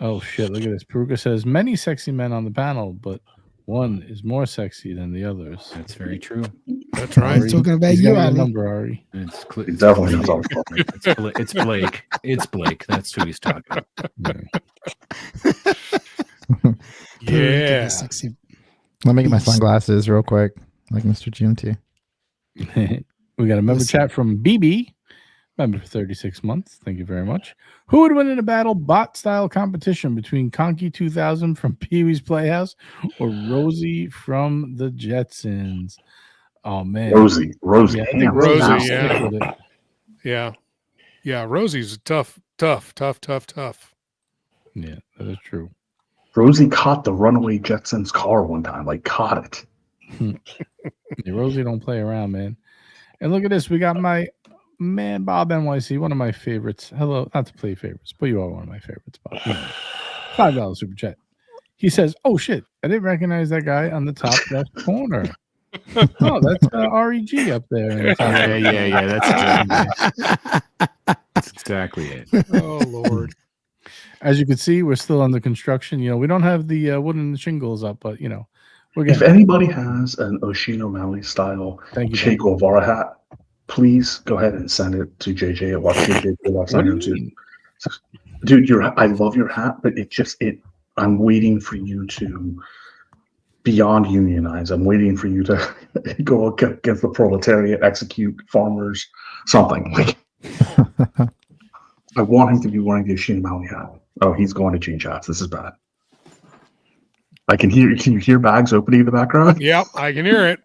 Oh shit! Look at this. Peruka says many sexy men on the panel, but one is more sexy than the others. That's very true. That's right. I'm talking about He's you, got your Ali. number, Ari. It's He definitely knows all It's Blake. It's Blake. That's who he's talking about. Yeah. Sexy. Let me get my Beast. sunglasses real quick, like Mr. GMT. We got a member Listen. chat from BB, member for 36 months. Thank you very much. Who would win in a battle bot style competition between Conky 2000 from Pee Wee's Playhouse or Rosie from the Jetsons? Oh man, Rosie. Yeah, I think hands Rosie, down. Stick yeah. with it. Yeah. Rosie's tough. Yeah, that is true. Rosie caught the runaway Jetsons car one time. Like caught it. Yeah, Rosie don't play around, man. And look at this. We got my man Bob NYC, one of my favorites. Hello, not to play favorites, but you are one of my favorites, Bob. You know. $5 super chat. He says, "Oh shit, I didn't recognize that guy on the top left corner." Oh, that's REG up there. In the top That's exactly it. Oh Lord. As you can see, we're still under construction. You know, we don't have the wooden shingles up, but you know, we're If getting. anybody has an Oshino Mali style Thank you. Che Guevara hat, please go ahead and send it to JJ at Watch JJ. What do you mean? Dude, I love your hat, but I'm waiting for you to beyond unionize. I'm waiting for you to go against the proletariat, execute farmers, something like. I want him to be wearing the Oshino Mali hat. Oh, he's going to change hats. This is bad. I can hear. Can you hear bags opening in the background? Yep, I can hear it.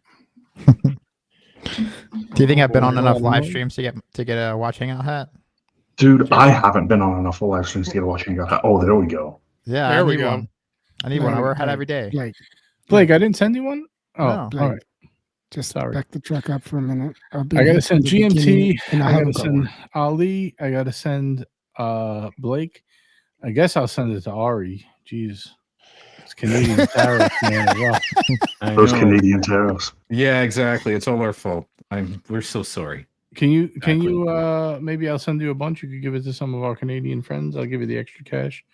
Do you think I've been on enough live streams to get a Watch Hangout hat? Dude, I haven't been on enough live streams to get a watching. Oh, there we go. Yeah, There I we need go. one. I need one. I wear a hat every day. Blake, I didn't send you one. Oh, No. all right. just Sorry. back the truck up for a minute. I'll be I gotta here send from the GMT. beginning, and I I gotta haven't got send one. Ali. I gotta send Blake. I guess I'll send it to Ari Jeez. It's Canadian tariffs, man. Are rough. I Those know. Canadian tariffs. Yeah, exactly. It's all our fault. We're so sorry. Can you Exactly. maybe I'll send you a bunch. You could give it to some of our Canadian friends. I'll give you the extra cash.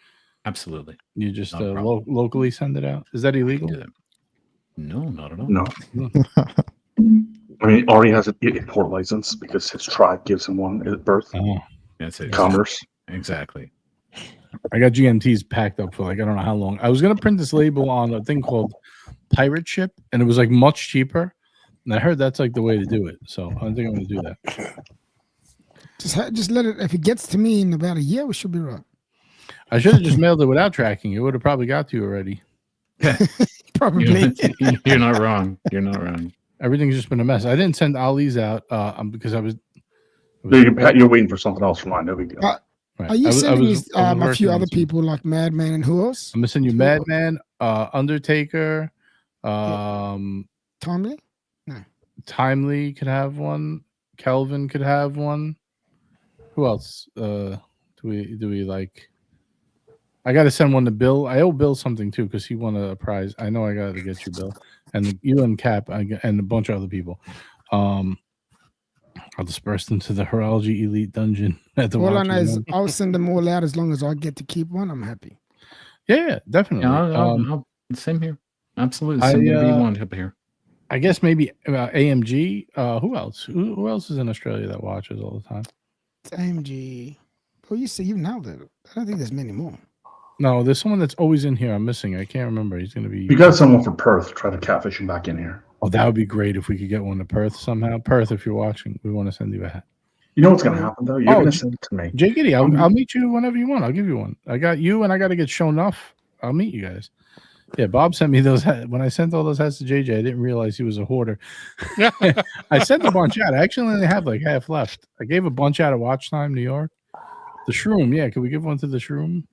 Absolutely. You just Not a problem. locally send it out. Is that illegal? Do that. No, not at all. No. I mean, Ari has an import license because his tribe gives him one at birth. Oh. That's it. Commerce. Exactly. I got GMTs packed up for like I don't know how long. I was gonna print this label on a thing called Pirate Ship, and it was like much cheaper. And I heard that's like the way to do it. So I think I'm gonna do that. Just let it. If it gets to me in about a year, we should be right. I should have just mailed it without tracking. It would have probably got to you already. Probably. You're not wrong. You're not wrong. Everything's just been a mess. I didn't send Ali's out because I was. You're waiting for something else from mine. No big deal. Right. Are you sending me I was a few working other on some- people like Madman and who else? I'm gonna send you Madman, Undertaker, Tomley? Timely could have one. Kelvin could have one. Who else? Do we like? I got to send one to Bill. I owe Bill something too because he won a prize. I know I got to get you, Bill, and you and Cap and a bunch of other people. I'll disperse them to the Horology Elite Dungeon at the. All I know is I'll send them all out as long as I get to keep one. I'm happy. Yeah, definitely. Yeah, same here. Absolutely. Send whatever you want up here. I guess maybe AMG. Who else? Who else is in Australia that watches all the time? It's AMG. Oh, you see, you nailed it. I don't think there's many more. No, there's someone that's always in here. I'm missing. I can't remember. He's going to be. You got someone from Perth. Try to catfish him back in here. Oh, that would be great if we could get one to Perth somehow. Perth, if you're watching, we want to send you a hat. You know what's going to happen though? You're going to send it to me. Jay Giddy, I'll meet you whenever you want. I'll give you one. I got you, and I got to get shown off. I'll meet you guys. Yeah, Bob sent me those hats. When I sent all those hats to JJ, I didn't realize he was a hoarder. I sent a bunch out. I actually only have like half left. I gave a bunch out at Watch Time, New York. The Shroom, yeah. Can we give one to the Shroom?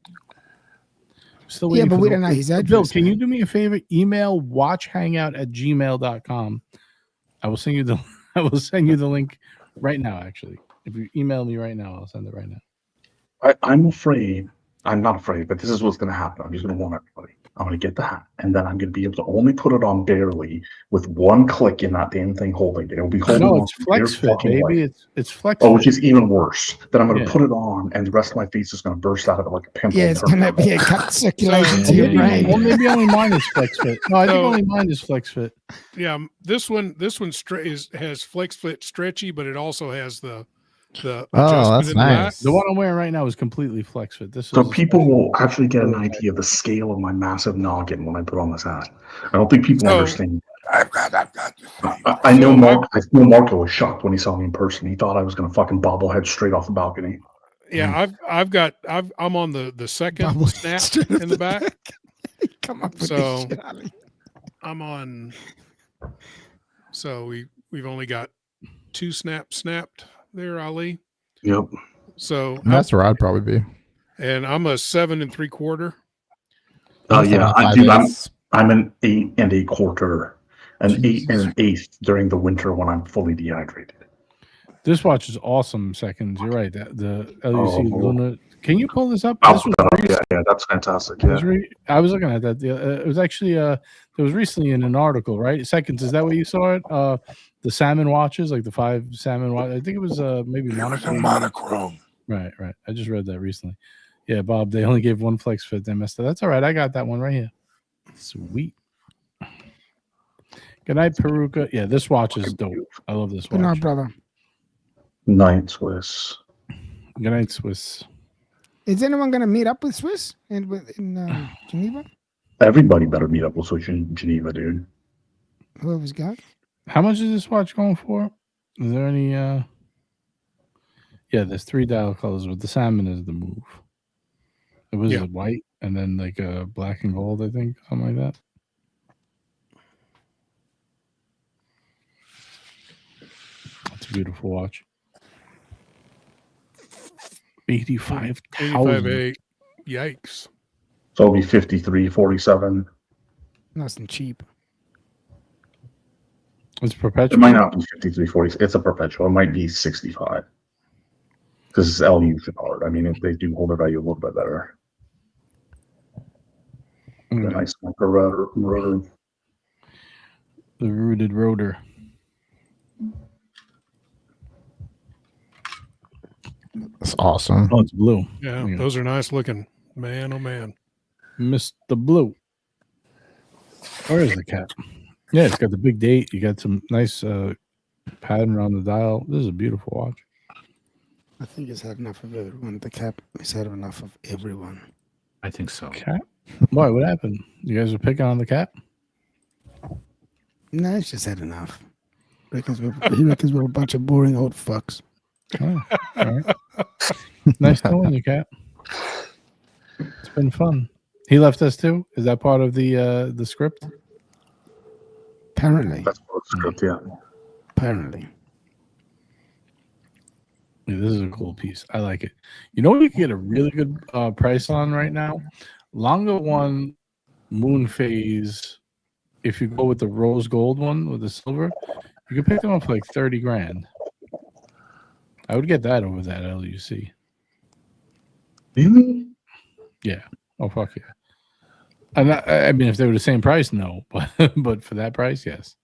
Still waiting But for we don't know his address. Bill, can you do me a favor? Email watchhangout@gmail.com. I will send you the link right now. Actually, if you email me right now, I'll send it right now. I'm afraid. I'm not afraid, but this is what's going to happen. I'm just going to warn everybody. I'm going to get the hat, and then I'm going to be able to only put it on barely with one click in that damn thing holding it. It'll be holding No, on it's for flex dear fit, fucking baby. life. It's flex Oh, fit. which is even worse. Then I'm going to Yeah. put it on, and the rest of my face is going to burst out of it like a pimple. Yeah, it's gonna be a cut circulation to your Well, brain. maybe only mine is flex fit. No, I think only mine is flex fit. Yeah, this one has flex fit stretchy, but it also has the Oh, adjustment that's in the back. nice. The one I'm wearing right now is completely flex fit. This So is people will actually get an idea of the scale of my massive noggin when I put on this hat. I don't think people So- understand. I've got the same. I know Marco was shocked when he saw me in person. He thought I was going to fucking bobblehead straight off the balcony. Yeah, I'm on the second Bubble snap straight in the back. Come up with So- this shit, Ali. I'm on. So we've only got 2 snaps snapped there, Ali. Yep. So That's where I'd probably be. and I'm a 7 3/4. Yeah, Five dude, eighths. I'm an 8 1/4, an 8 and an 1/8 during the winter when I'm fully dehydrated. This watch is awesome. Seconds, you're right. The LUC Oh. Luna. Can you pull this up? I'll This was put that up. recent- Yeah, that's fantastic. it was Yeah. I was looking at that. It was actually it was recently in an article, right? Seconds, is that what you saw it? The salmon watches, like the 5 salmon watch. I think it was maybe It was a monochrome. monochrome. Right. I just read that recently. Yeah, Bob, they only gave one flex fit. They messed up. That's all right. I got that one right here. Sweet. Good night, Peruka. Yeah, this watch is dope. I love this Good night, watch. brother. Night Swiss. Good night, Swiss. Is anyone gonna meet up with Swiss in Geneva? Everybody better meet up with Switch in Geneva, dude. Whoever's got. How much is this watch going for? Is there any yeah, there's 3 dial colors, but the salmon is the move. It was Yeah. a white and then like a black and gold, I think, something like that. That's a beautiful watch. 85,000. 85A. Yikes. So it'll be 53.47. Nice and cheap. It's It perpetual. might not be 53.40. It's a perpetual. It might be 65. Because it's LU Chapard. I mean, they do hold their value a little bit better. The nice rotor. The rooted rotor. That's awesome. Oh, it's blue. Yeah, Yeah. those are nice looking. Man, oh man. Mr. Blue. Where is the cap? Yeah, it's got the big date. You got some nice pattern around the dial. This is a beautiful watch. I think it's had enough of everyone. The cap has had enough of everyone. I think so. Cap? Why? What happened? You guys are picking on the cap? No, it's just had enough. He reckons we're a bunch of boring old fucks. Oh, all right. Nice knowing you, Cap. It's been fun. He left us too. Is that part of the script? Apparently. That's part of the script, yeah. Apparently. Yeah, this is a cool piece. I like it. You know what you can get a really good price on right now? Longa One Moon Phase. If you go with the rose gold one with the silver, you can pick them up for like 30 grand. I would get that over that LUC. Really? Yeah. Oh fuck yeah. I mean, if they were the same price, no. But for that price, yes.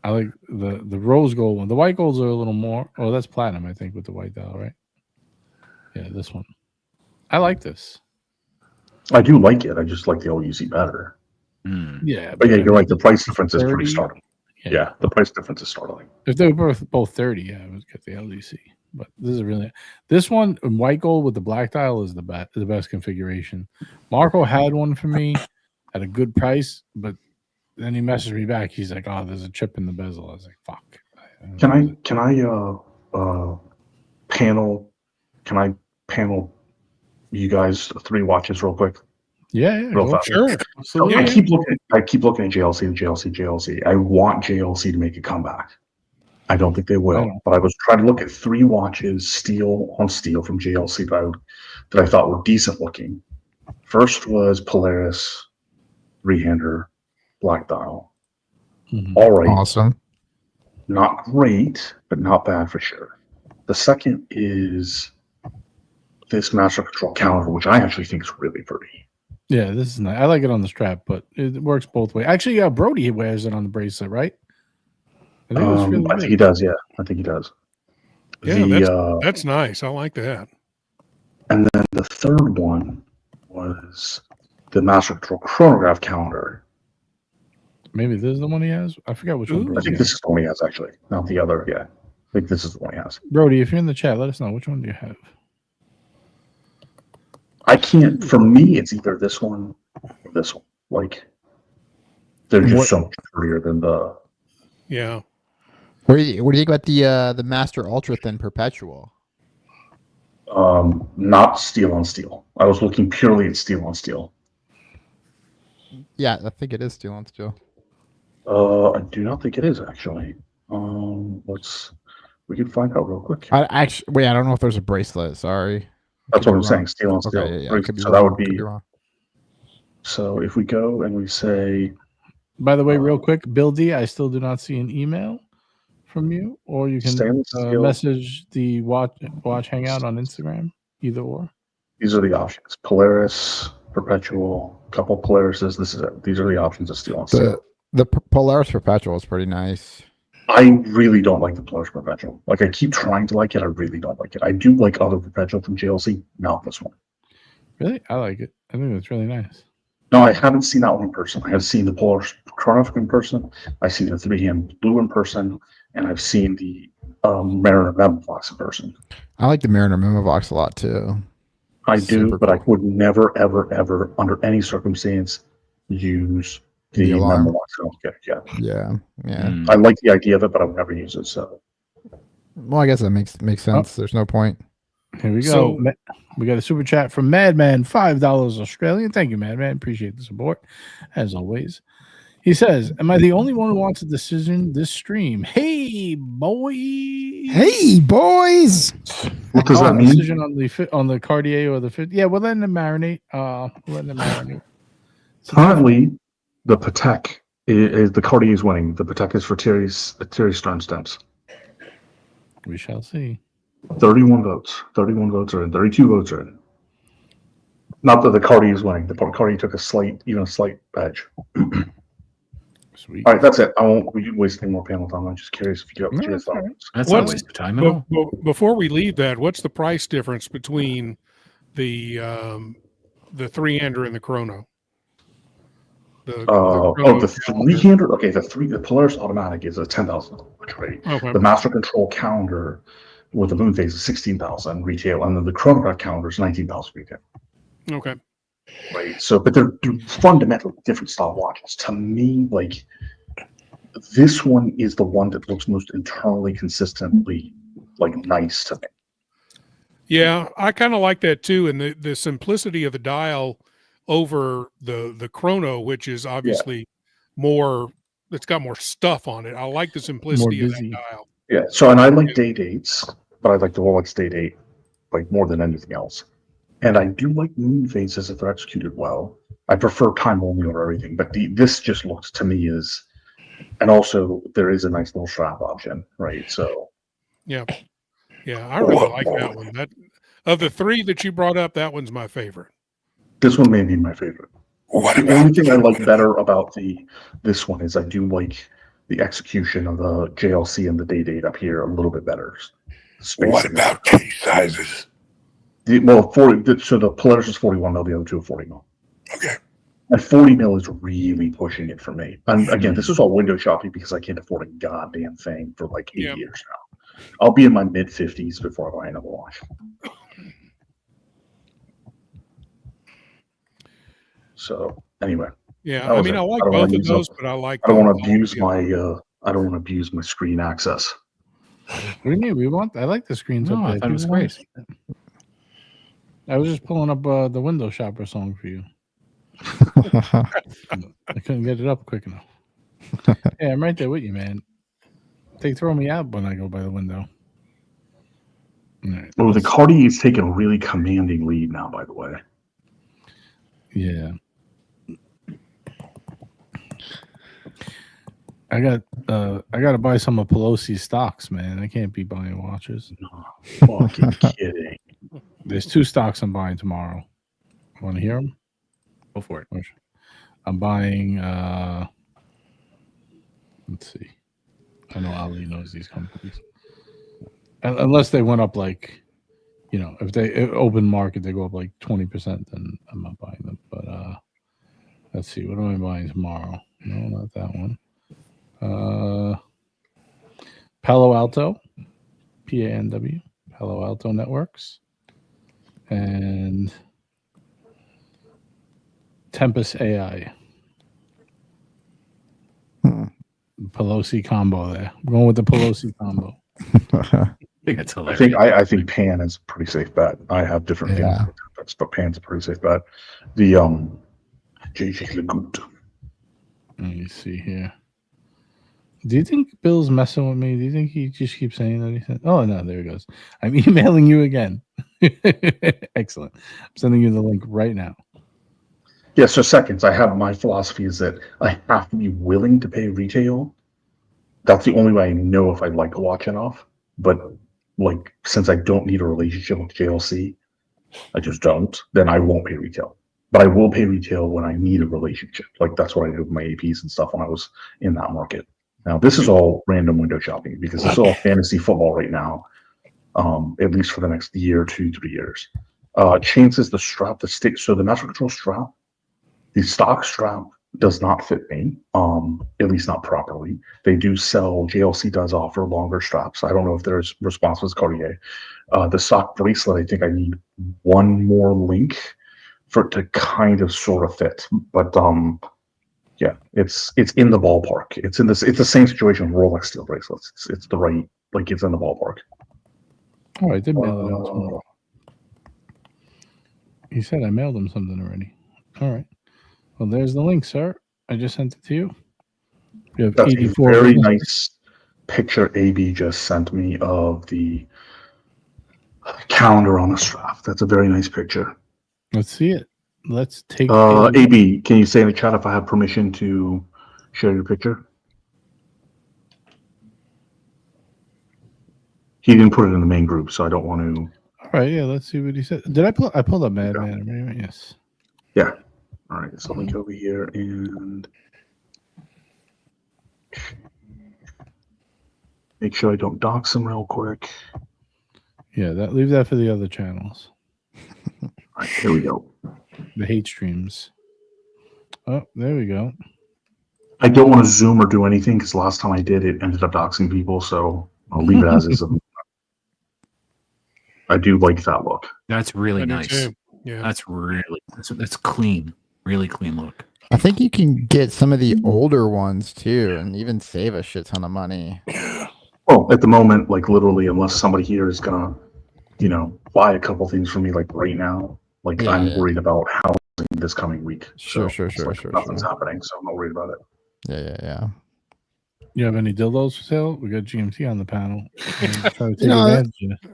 I like the rose gold one. The white golds are a little more. Oh, that's platinum, I think, with the white dial, right? Yeah, this one. I like this. I do like it. I just like the LUC better. Yeah, But yeah, you're right. The price difference is 30? pretty startling. Yeah. Yeah, the price difference is startling. If they were both 30, yeah, I would get the LUC. But this is really this one in white gold with the black dial is the best configuration. Marco had one for me at a good price, but then he messaged me back. He's like, "Oh, there's a chip in the bezel." I was like, "Fuck." Can I panel you guys 3 watches real quick? Yeah, Real go fast. for it. Sure. I keep looking at JLC. I want JLC to make a comeback. I don't think they will, but I was trying to look at 3 watches steel on steel from JLC that I thought were decent looking. First was Polaris, 3-hander, black dial. Mhm. All right, Awesome. not great, but not bad for sure. The second is this Master Control calendar, which I actually think is really pretty. Yeah, this is nice. I like it on the strap, but it works both ways. Actually, yeah, Brody wears it on the bracelet, right? I think, I think he does. Yeah, I think he does. Yeah, that's nice. I like that. And then the third one was the Master Control chronograph calendar. Maybe this is the one he has. I forgot which Ooh. one. I Brody think has. this is the one he has, actually, not the other. Yeah, I think this is the one he has. Brody, if you're in the chat, let us know which one do you have. I can't. For me, it's either this one or this one. Like, they're just so much prettier than the. Yeah. What do you think about the Master Ultra Thin Perpetual? Not steel on steel. I was looking purely at steel on steel. Yeah, I think it is steel on steel. I do not think it is actually. We can find out real quick. I don't know if there's a bracelet. Sorry. That's what I'm saying. Steel on steel. Okay, yeah, So that would be. So if we go and we say. By the way, real quick, Bill D, I still do not see an email from you, or you can message the watch hangout on Instagram, either or. These are the options: Polaris, Perpetual, couple Polarises. This is it. These are the options of steel on steel. The Polaris Perpetual is pretty nice. I really don't like the Polaris Perpetual. Like, I keep trying to like it. I really don't like it. I do like other Perpetual from JLC, not this one. Really? I like it. I think it's really nice. No, I haven't seen that one in person. I have seen the Polaris chronograph in person. I've seen the 3-hand blue in person, and I've seen the Mariner Memo Box in person. I like the Mariner Memo Box a lot too. I do, but I would never, ever, ever, under any circumstance, use the Memo Box. Yeah. I like the idea of it, but I would never use it. So, well, I guess that makes sense. There's no point. Here we go. We got a super chat from Madman, $5 Australian. Thank you, Madman. Appreciate the support, as always. He says, "Am I the only one who wants a decision this stream?" Hey, boy. Hey, boys. What does that mean? Decision on the Cartier or the fit? Yeah, we're letting them marinate. Currently, the Patek is the Cartier is winning. The Patek is for Thierry Stern steps. We shall see. 31 votes. 31 votes are in. 32 votes are in. Not that the Cartier is winning. The Cartier took a slight edge. Sweet. All right, that's it. I won't waste any more panel time. I'm just curious if you got your thoughts. That's not a What's- waste of time at all. Before we leave that, what's the price difference between the 3-hander and the chrono? The The 300. Okay, the Polaris automatic is a $10,000 trade. Okay. The Master Control calendar with the moon phase is $16,000 retail, and then the chronograph calendar is $19,000 retail. Okay. Right. So, but they're fundamentally different style watches. To me, like this one is the one that looks most internally consistently like nice to me. Yeah, I kind of like that too, and the simplicity of the dial over the chrono, which is obviously more. It's got more stuff on it. I like the simplicity of that busy. dial. Yeah. So, and I like day dates, but I like the Rolex day date like more than anything else. And I do like moon phases if they're executed well. I prefer time only over everything, but this just looks to me as, and also there is a nice little strap option, right? So Yeah, I really like that one. That of the three that you brought up, that one's my favorite. this one may be my favorite. What The about only thing I like better about this one is I do like the execution of the JLC and the day date up here a little bit better. what about case sizes? So the Polaris is 41 mil, the other two are 40 mil. Okay. And 40 mil is really pushing it for me. And again, this is all window shopping because I can't afford a goddamn thing for like 8 years now. I'll be in my mid 50s before I buy another watch. So anyway. Yeah, I mean, I like both of those, but I like. I don't want to abuse my. I don't want to abuse my screen access. What do you mean? I like the screens No, up there. I thought it was People wanna great. see that. I was just pulling up the window shopper song for you. I couldn't get it up quick enough. Yeah, I'm right there with you, man. They throw me out when I go by the window. All right, Oh, the Cartier is taking a really commanding lead now, by the way. yeah. I got to buy some of Pelosi's stocks, man. I can't be buying watches. No, fucking kidding. There's 2 stocks I'm buying tomorrow. Want to hear them? Go for it. I'm buying. Let's see. I know Ali knows these companies. Unless they went up like, if they open market, they go up like 20%, then I'm not buying them. But let's see. What am I buying tomorrow? No, not that one. Palo Alto, PANW, Palo Alto Networks, and Tempest AI. Pelosi combo there. I'm going with the Pelosi combo. I think that's hilarious. I think Pan is a pretty safe bet. I have different feelings about that, but Pan's a pretty safe bet. The JJ Legout. Let me see here. Do you think Bill's messing with me? Do you think he just keeps saying that? He said, "Oh no, there he goes." I'm emailing you again. Excellent. I'm sending you the link right now. Yeah, so seconds. I have my philosophy is that I have to be willing to pay retail. That's the only way I know if I like a watch enough. But like, since I don't need a relationship with JLC, I just don't. Then I won't pay retail. But I will pay retail when I need a relationship. Like that's what I did with my APs and stuff when I was in that market. Now this is all random window shopping because it's all fantasy football right now. At least for the next year, 2-3 years. Chances the strap, so the Master Control strap. The stock strap does not fit me, at least not properly. They do sell, JLC does offer longer straps. I don't know if there's response with Cartier. The stock bracelet, I think I need one more link for it to kind of sort of fit. But yeah, it's in the ballpark. It's the same situation with Rolex steel bracelets. It's the right, like it's in the ballpark. Oh, I did mail it out tomorrow. He said I mailed him something already. All right. Well, there's the link, sir. I just sent it to you. We have That's 84 a very links. nice picture AB just sent me of the calendar on the strap. That's a very nice picture. Let's see it. Let's take AB, can you say in the chat if I have permission to share your picture? He didn't put it in the main group, so I don't want to. All right, yeah. Let's see what he said. Did I pull? I pulled up Madman. Right? Yes. Yeah. All right. So let me go over here and make sure I don't dox him real quick. Yeah, leave that for the other channels. All right, here we go. The hate streams. Oh, there we go. I don't want to zoom or do anything because last time I did, it ended up doxing people. So I'll leave it as is. I do like that look. That's really I do nice. too. Yeah. That's clean. Really clean look. I think you can get some of the older ones too, and even save a shit ton of money. Well, at the moment, like literally, unless somebody here is gonna, buy a couple things for me, like right now, like I'm worried about housing this coming week. Sure. Nothing's happening, so I'm not worried about it. Yeah. You have any dildos for sale? We got GMT on the panel.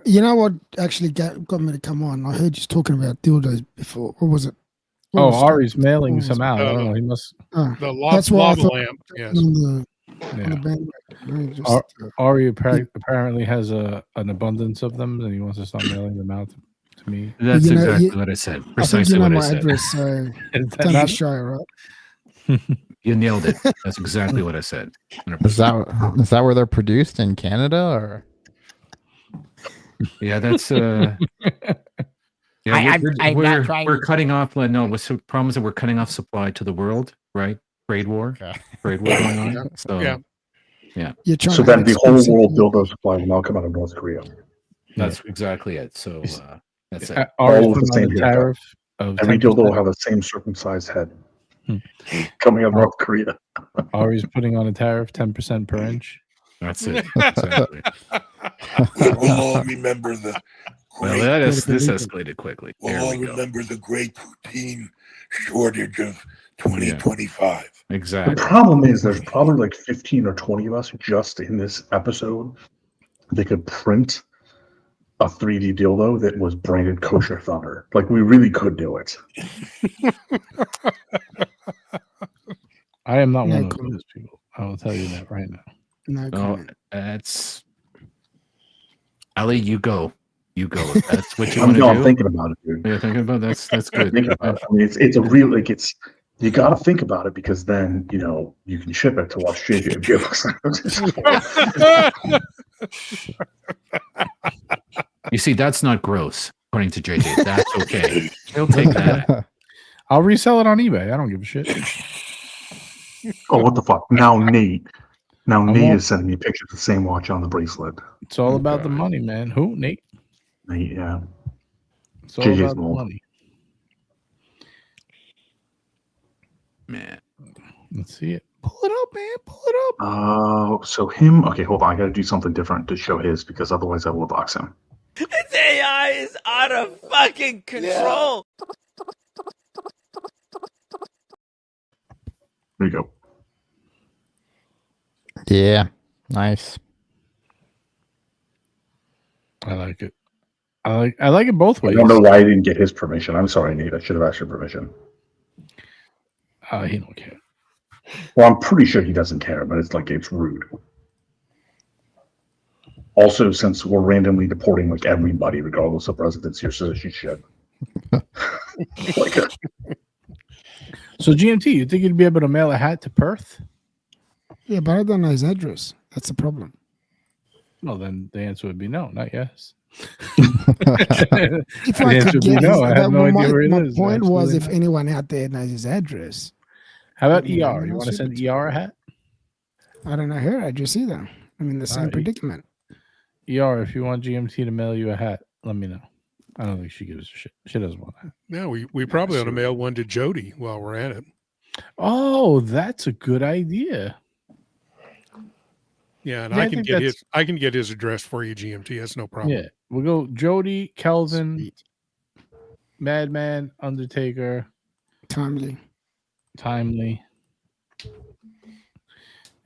You know what actually got me to come on? I heard you talking about dildos before. What was it? Ari's mailing some out. I don't know. He must. That's why I lava thought lamp. Yes. Ari apparently has an abundance of them, and he wants to start mailing them out to me. That's exactly what I said. Precisely what I said. Address, so don't be shy, right? You nailed it. That's exactly what I said. 100%. Is that where they're produced in Canada, or? Yeah, that's yeah, we're cutting off. No, what's the problem is that we're cutting off supply to the world, right? Trade war going on. So yeah. So then the whole world dildo supply will now come out of North Korea. That's exactly it. So that's it. All the same tariff. Every dildo will have the same circumcised head. Coming out of North Korea. Ari's putting on a tariff 10% per inch. That's it. Exactly. We'll all remember the. This escalated quickly. We'll all remember the great poutine shortage of 2025. Exactly. The problem is there's probably like 15 or 20 of us just in this episode. They could print a 3D dildo that was branded Kosher Thunder. Like, we really could do it. I am not one of those people. I will tell you that right now. No, that's Ali. You go. That's what you want to do. I'm thinking about it, dude. You're thinking about that's good. Thinking about it. I mean, it's a real you got to think about it because then you can ship it to watch JJ. You see, that's not gross, according to JJ. That's okay. He'll take that. I'll resell it on eBay. I don't give a shit. Oh, what the fuck? Now Nate is sending me pictures of the same watch on the bracelet. It's all about the money, man. Who? Nate? Nate, yeah. It's all about the money. Man. Let's see it. Pull it up, man. Pull it up. So him. Okay, hold on. I got to do something different to show his because otherwise I will box him. This AI is out of fucking control. There you go. Yeah, nice. I like it. I like it both ways. I don't know why I didn't get his permission. I'm sorry, Nate. I should have asked your permission. He don't care. Well, I'm pretty sure he doesn't care, but it's rude. Also, since we're randomly deporting like everybody, regardless of residency or citizenship. So GMT, you think you'd be able to mail a hat to Perth? Yeah, but I don't know his address. That's the problem. Well, then the answer would be no, not yes. If I could get I have no idea where it is. My point was if anyone out there knows his address. How about ER? You want to send ER a hat? I don't know her address either. I'm in the same predicament. ER, if you want GMT to mail you a hat, let me know. I don't think she gives a shit. She doesn't want that. No, we probably ought to mail one to Jody while we're at it. Oh, that's a good idea. Yeah, and I can get his address for you, GMT. That's no problem. Yeah, we'll go Jody, Kelvin, Madman, Undertaker, Timely,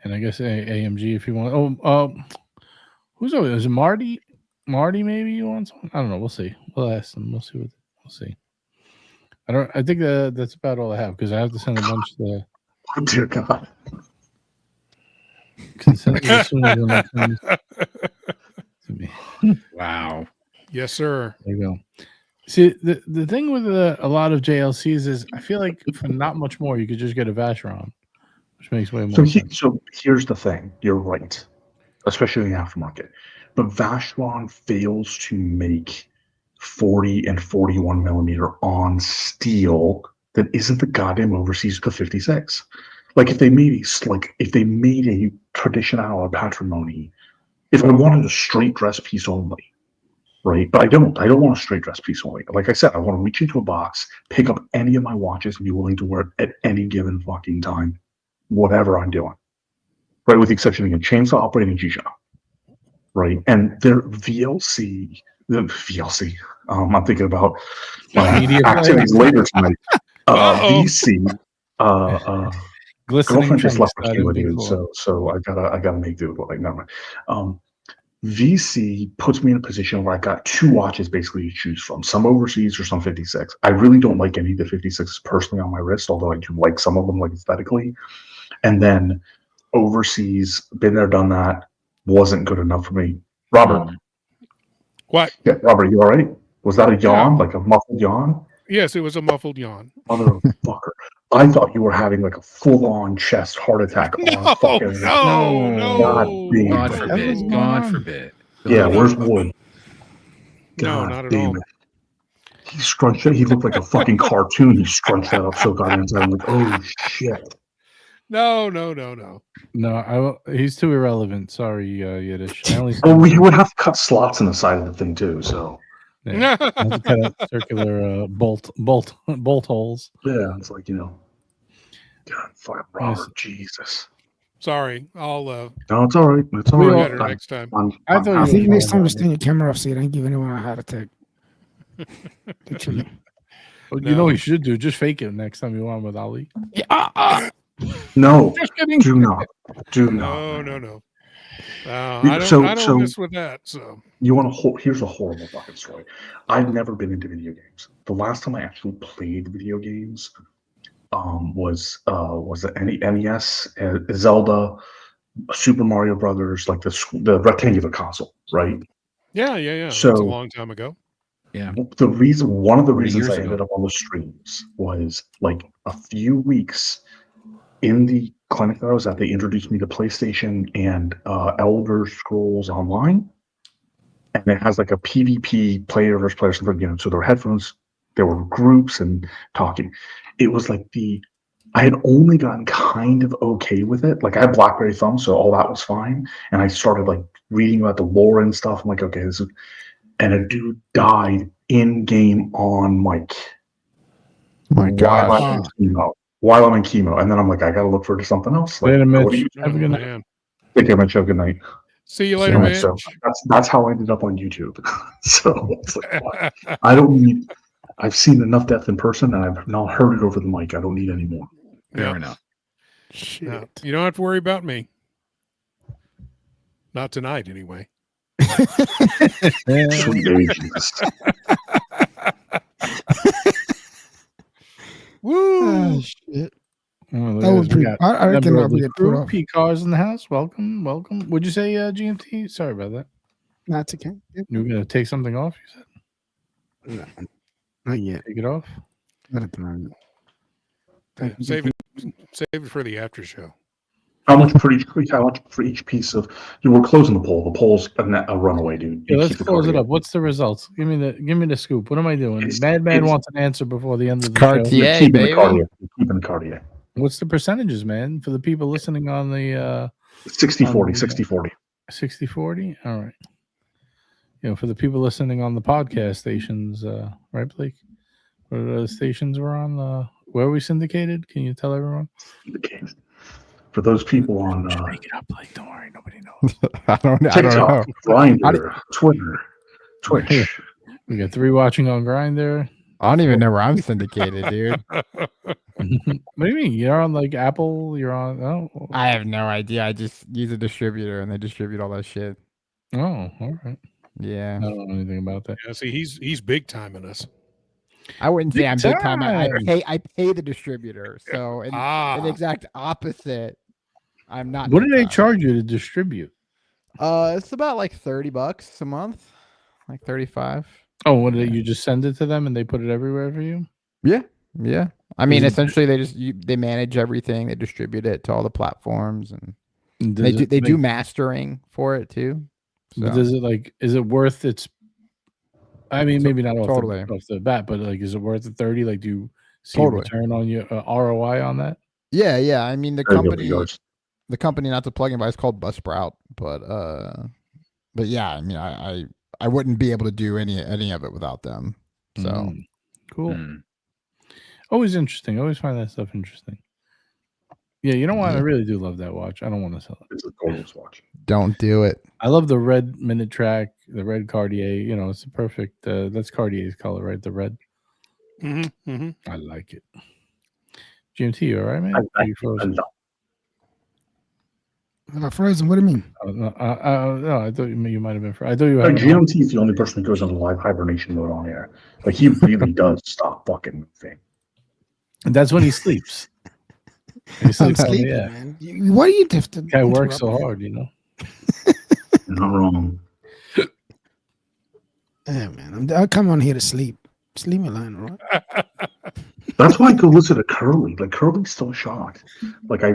and I guess AMG if you want. Oh, who's over? Is it Marty? Marty, maybe you want someone? I don't know. We'll see. We'll ask them. We'll see we'll see. I think that's about all I have because I have to send a bunch to. Oh dear God. Consent as soon as it comes to me. Wow. Yes, sir. There you go. See, the thing with a lot of JLCs is I feel like for not much more, you could just get a Vacheron, which makes way more sense. So here's the thing. You're right, especially in the aftermarket. But Vacheron fails to make 40 and 41 millimeter on steel that isn't the goddamn overseas to 56. Like if they made a traditional or patrimony, if I wanted a straight dress piece only, right? But I don't want a straight dress piece only. Like I said, I want to reach into a box, pick up any of my watches, and be willing to wear it at any given fucking time, whatever I'm doing. Right, with the exception of chainsaw operating G-Shock. Right, and their VLC. I'm thinking about activities later tonight. VC. Girlfriend just left my key with you, so I gotta make do with what I never mind. VC puts me in a position where I got two watches basically to choose from, some overseas or some 56. I really don't like any of the 56s personally on my wrist, although I do like some of them, like aesthetically. And then overseas, been there, done that, wasn't good enough for me. Robert. What? Yeah, Robert, you all right? Was that a yawn, like a muffled yawn? Yes, it was a muffled yawn. Motherfucker. I thought you were having like a full-on chest heart attack. No. God forbid. God forbid. Yeah, where's Wood? No, not at all. He scrunched it. He looked like a fucking cartoon. He scrunched that up so goddamn tight. I'm like, oh shit. No. No, he's too irrelevant. Sorry, Yiddish. We would have to cut slots in the side of the thing too. So yeah, have to cut out circular bolt holes. Yeah, it's like God, fucking Robert, Jesus. Sorry, I'll. No, it's all right. It's all right. Better next time. I think next time just turn your camera off so you don't give anyone a heart attack. What you know what you should do? Just fake it next time you want with Ali. Yeah. No, just kidding. Do not. No. I don't mess with that. So you want to? Here's a horrible fucking story. I've never been into video games. The last time I actually played video games, was the NES, Zelda, Super Mario Brothers, like the rectangular console, right? Yeah. So that's a long time ago. Yeah. One of the reasons I ago. ended up on the streams was like a few weeks in the clinic that I was at, they introduced me to PlayStation and Elder Scrolls Online, and it has like a PvP player versus player something. So there were headphones, there were groups and talking. It was like I had only gotten kind of okay with it. Like I had BlackBerry thumb, so all that was fine. And I started like reading about the lore and stuff. I'm like, okay, and a dude died in game on mic. My gosh. While I'm in chemo, and then I'm like, I gotta look for something else. Like, Wait a minute. what are you Have a good night. Take care, Mitch. Have a good night. See you later, man. So that's how I ended up on YouTube. So it's like, I don't need. I've seen enough death in person, and I've now heard it over the mic. I don't need any more. Fair enough. Shit. No, you don't have to worry about me. Not tonight, anyway. Sweet Jesus. Woo! Oh, shit. Oh, That was pretty. I reckon I'll get put off. P cars in the house. Welcome. Would you say GMT? Sorry about that. Not okay. Yep. You were gonna take something off? You said. No, not yet. Take it off. Not at the moment. Save it for the after show. How much for each piece of? You were closing the poll. The poll's a runaway, dude. Yeah, let's close it up. What's the results? Give me the scoop. What am I doing? Madman wants an answer before the end of the Cartier, show. baby. Keeping the Cartier. What's the percentages, man? For the people listening on the 60-40, 60-40. 60-40? All right. For the people listening on the podcast stations, right, Blake? What are the stations we're on? Where are we syndicated? Can you tell everyone? Syndicated. For those people on make it up, Blake. Don't worry, nobody knows. I don't know. TikTok, Grindr, Twitter, Twitch. We got 3 watching on Grindr. I don't even know where I'm syndicated, dude. What do you mean? You're on like Apple? You're on? Oh, I have no idea. I just use a distributor and they distribute all that shit. Oh, all right. Yeah. I don't know anything about that. Yeah, see, he's big time in us. I wouldn't say I'm big time. I time. pay the distributor. So in the exact opposite, I'm not. What do they charge you to distribute? It's about like $30 a month. like 35. Oh, what Yeah. did you just send it to them and they put it everywhere for you? Yeah. I mean, it- essentially, they manage everything. They distribute it to all the platforms, and Does they it do make- mastering for it too. But So does it is it worth its? I mean, maybe not totally. off the bat, but is it worth the 30? Like, do you see Totally. a return on your ROI on that? Yeah. I mean, the Very good for company, yours. not to plug in, but it's called Buzzsprout. But yeah, I mean, I wouldn't be able to do any of it without them. So Mm, cool. Mm. Always interesting. I always find that stuff interesting. Yeah, you know what? I Yeah. really do love that watch. I don't want to sell it. It's a gorgeous watch. don't do it. I love the red minute track, the red Cartier. You know, it's a perfect. That's Cartier's color, right? The red. I like it. GMT, you all right, man? Are you frozen? Am I frozen? What do you mean? No, I thought you might have been. I thought you were. GMT is the only person who goes into live hibernation mode on air. Like, he really does stop fucking moving. And that's when he sleeps. He I'm sleeps on the sleeping, air. man. Why do you have to? Guy works so interrupt me? hard, you know. You're not wrong. Yeah, man. I come on here to sleep. Just leave me alone, all right? That's why I go listen to Curly. Like, Curly's still shocked. Like, I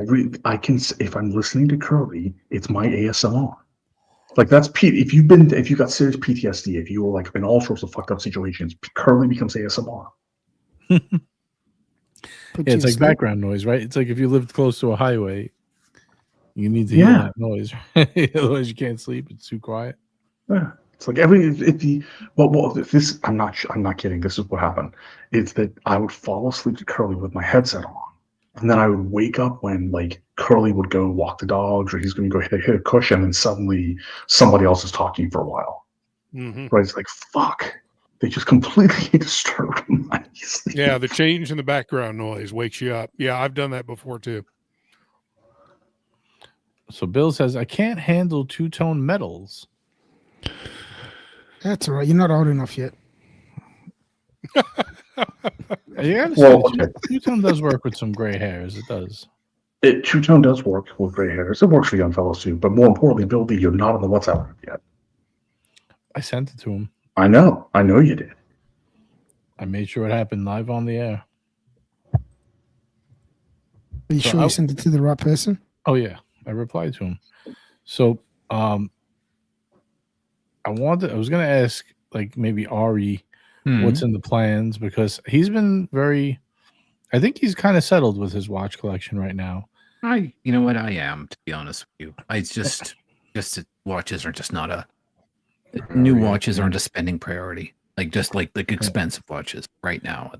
can, if I'm listening to Curly, it's my ASMR. Like, that's if you got serious PTSD, if you were like in all sorts of fucked up situations, Curly becomes ASMR. Put Yeah, you it's to like sleep. background noise, right? It's like if you lived close to a highway, you need to hear that noise. Otherwise, you can't sleep. It's too quiet. Yeah. It's like if this, I'm not kidding. This is what happened. It's that I would fall asleep to Curly with my headset on, and then I would wake up when like Curly would go walk the dogs, or he's going to go hit a cushion, and suddenly somebody else is talking for a while. Right? It's like, fuck. They just completely disturbed my sleep. Yeah, the change in the background noise wakes you up. Yeah, I've done that before too. So Bill says, I can't handle two-tone metals. That's all right. You're not old enough yet. Two-tone does work with some gray hairs. It does. Two-tone does work with gray hairs. It works for young fellows too. But more importantly, Bill D, you're not on the WhatsApp group yet. I sent it to him. I know you did. I made sure it happened live on the air. Are you So sure you sent it to the right person? Oh yeah, I replied to him. So I was gonna ask like maybe Ari what's in the plans, because he's been I think he's kind of settled with his watch collection right now. You know what, I am, to be honest with you. I just watches are just not new watches aren't a spending priority. Like expensive watches right now.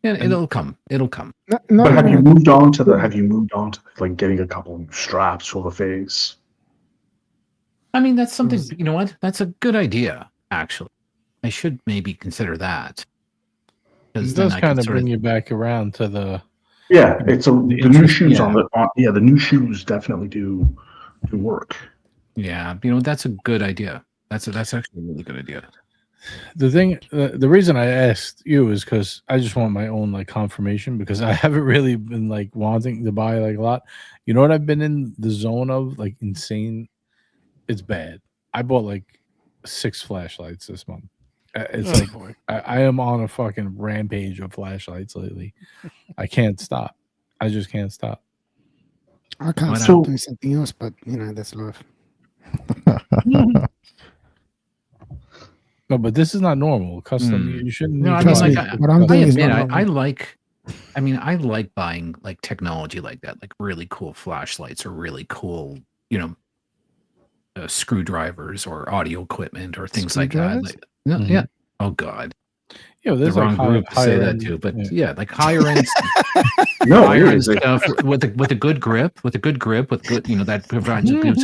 And it'll come. But have you moved on to like getting a couple of straps for the face? I mean, that's something, you know what? That's a good idea, actually. I should maybe consider that. It does kind of bring you back around to the the new shoes the new shoes definitely do work. Yeah, you know, that's a good idea. That's actually a really good idea. The thing, the reason I asked you is because I just want my own like confirmation, because I haven't really been like wanting to buy like a lot. You know what I've been in the zone of, like insane. It's bad. I bought like 6 flashlights this month. It's I am on a fucking rampage of flashlights lately. I can't stop. I just can't stop. I can't stop doing something else, but you know, that's life. No, but this is not normal. Custom. You shouldn't. No, I need mean, to like, buy what I'm doing is admit, not I like buying like technology like that, like really cool flashlights or really cool, you know, screwdrivers or audio equipment or things like that. Like, yeah. Oh God. Yeah, there's the like wrong group to say that end, too, but yeah, like higher end, higher end stuff with a good grip, with good, you know, that provides good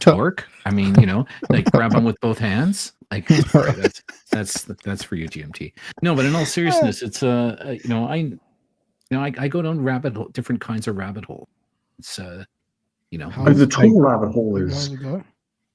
torque. I mean, you know, like grab them with both hands. Like that's for you, GMT. No, but in all seriousness, it's I go down different kinds of rabbit hole. It's you know, the tool rabbit hole is.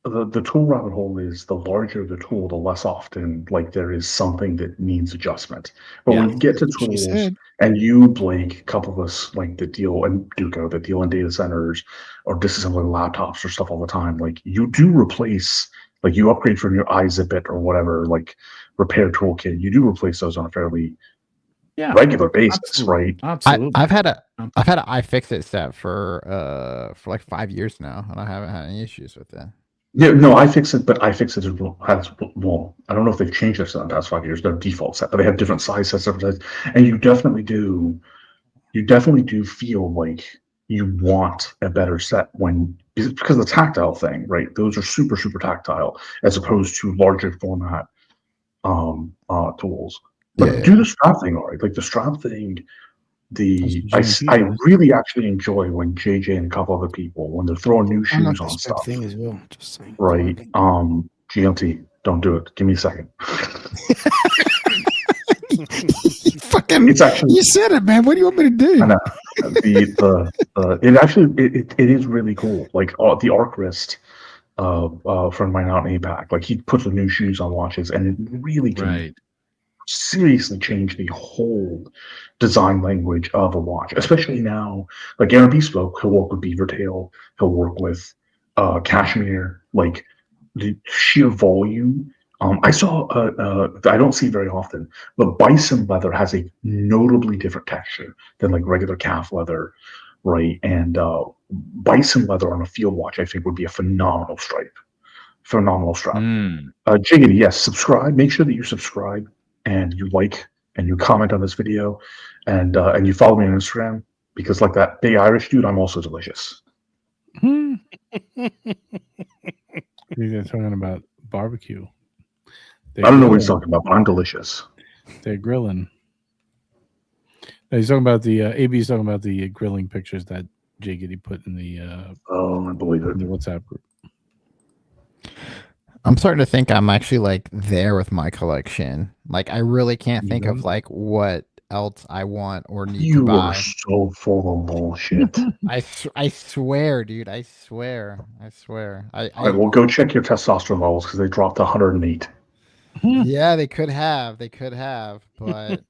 The tool rabbit hole is the larger the tool, the less often like there is something that needs adjustment. But when you get to tools, and you, Blake, a couple of us like that deal, and Duco that deal in data centers or disassembling laptops or stuff all the time, like you do replace Like you upgrade from your iZip or whatever, like repair toolkit. You do replace those on a fairly regular basis, absolutely. right? Absolutely. I've had an iFixit set for like 5 years now, and I haven't had any issues with that. Yeah, no, iFixit, but iFixit has, well, I don't know if they've changed this in the past 5 years, their default set, but they have different size sets, different size, and you definitely do feel like you want a better set when, because of the tactile thing, right? Those are super, super tactile as opposed to larger format tools. But do the strap thing all right. Like the strap thing, I really actually enjoy when JJ and a couple other people, when they're throwing new I like shoes the on strap stuff. thing as well. Just saying. Right. GLT, don't do it. Give me a second. Fucking, It's actually, you said it, man. What do you want me to do? I know. It actually it is really cool. Like the arc wrist from mine out in APAC, like he puts the new shoes on watches, and it really can seriously change the whole design language of a watch, especially now. Like Aaron B spoke, he'll work with beaver tail, he'll work with cashmere, like the sheer volume. I saw I don't see very often, but bison leather has a notably different texture than like regular calf leather, right? And bison leather on a field watch, I think, would be a phenomenal strap. Jiggity, yes, subscribe. Make sure that you subscribe and you like and you comment on this video, and you follow me on Instagram, because like that big Irish dude, I'm also delicious. They're talking about barbecue. I don't know what he's talking about, but I'm delicious. They're grilling. No, he's talking about the AB's talking about the grilling pictures that Jiggity put in the I believe it. in the WhatsApp group. I'm starting to think I'm actually like there with my collection. Like I really can't think of like what else I want or need to buy. You are so full of bullshit. I swear, dude. I swear. All right, well, go check your testosterone levels, because they dropped to 108. Yeah, they could have, but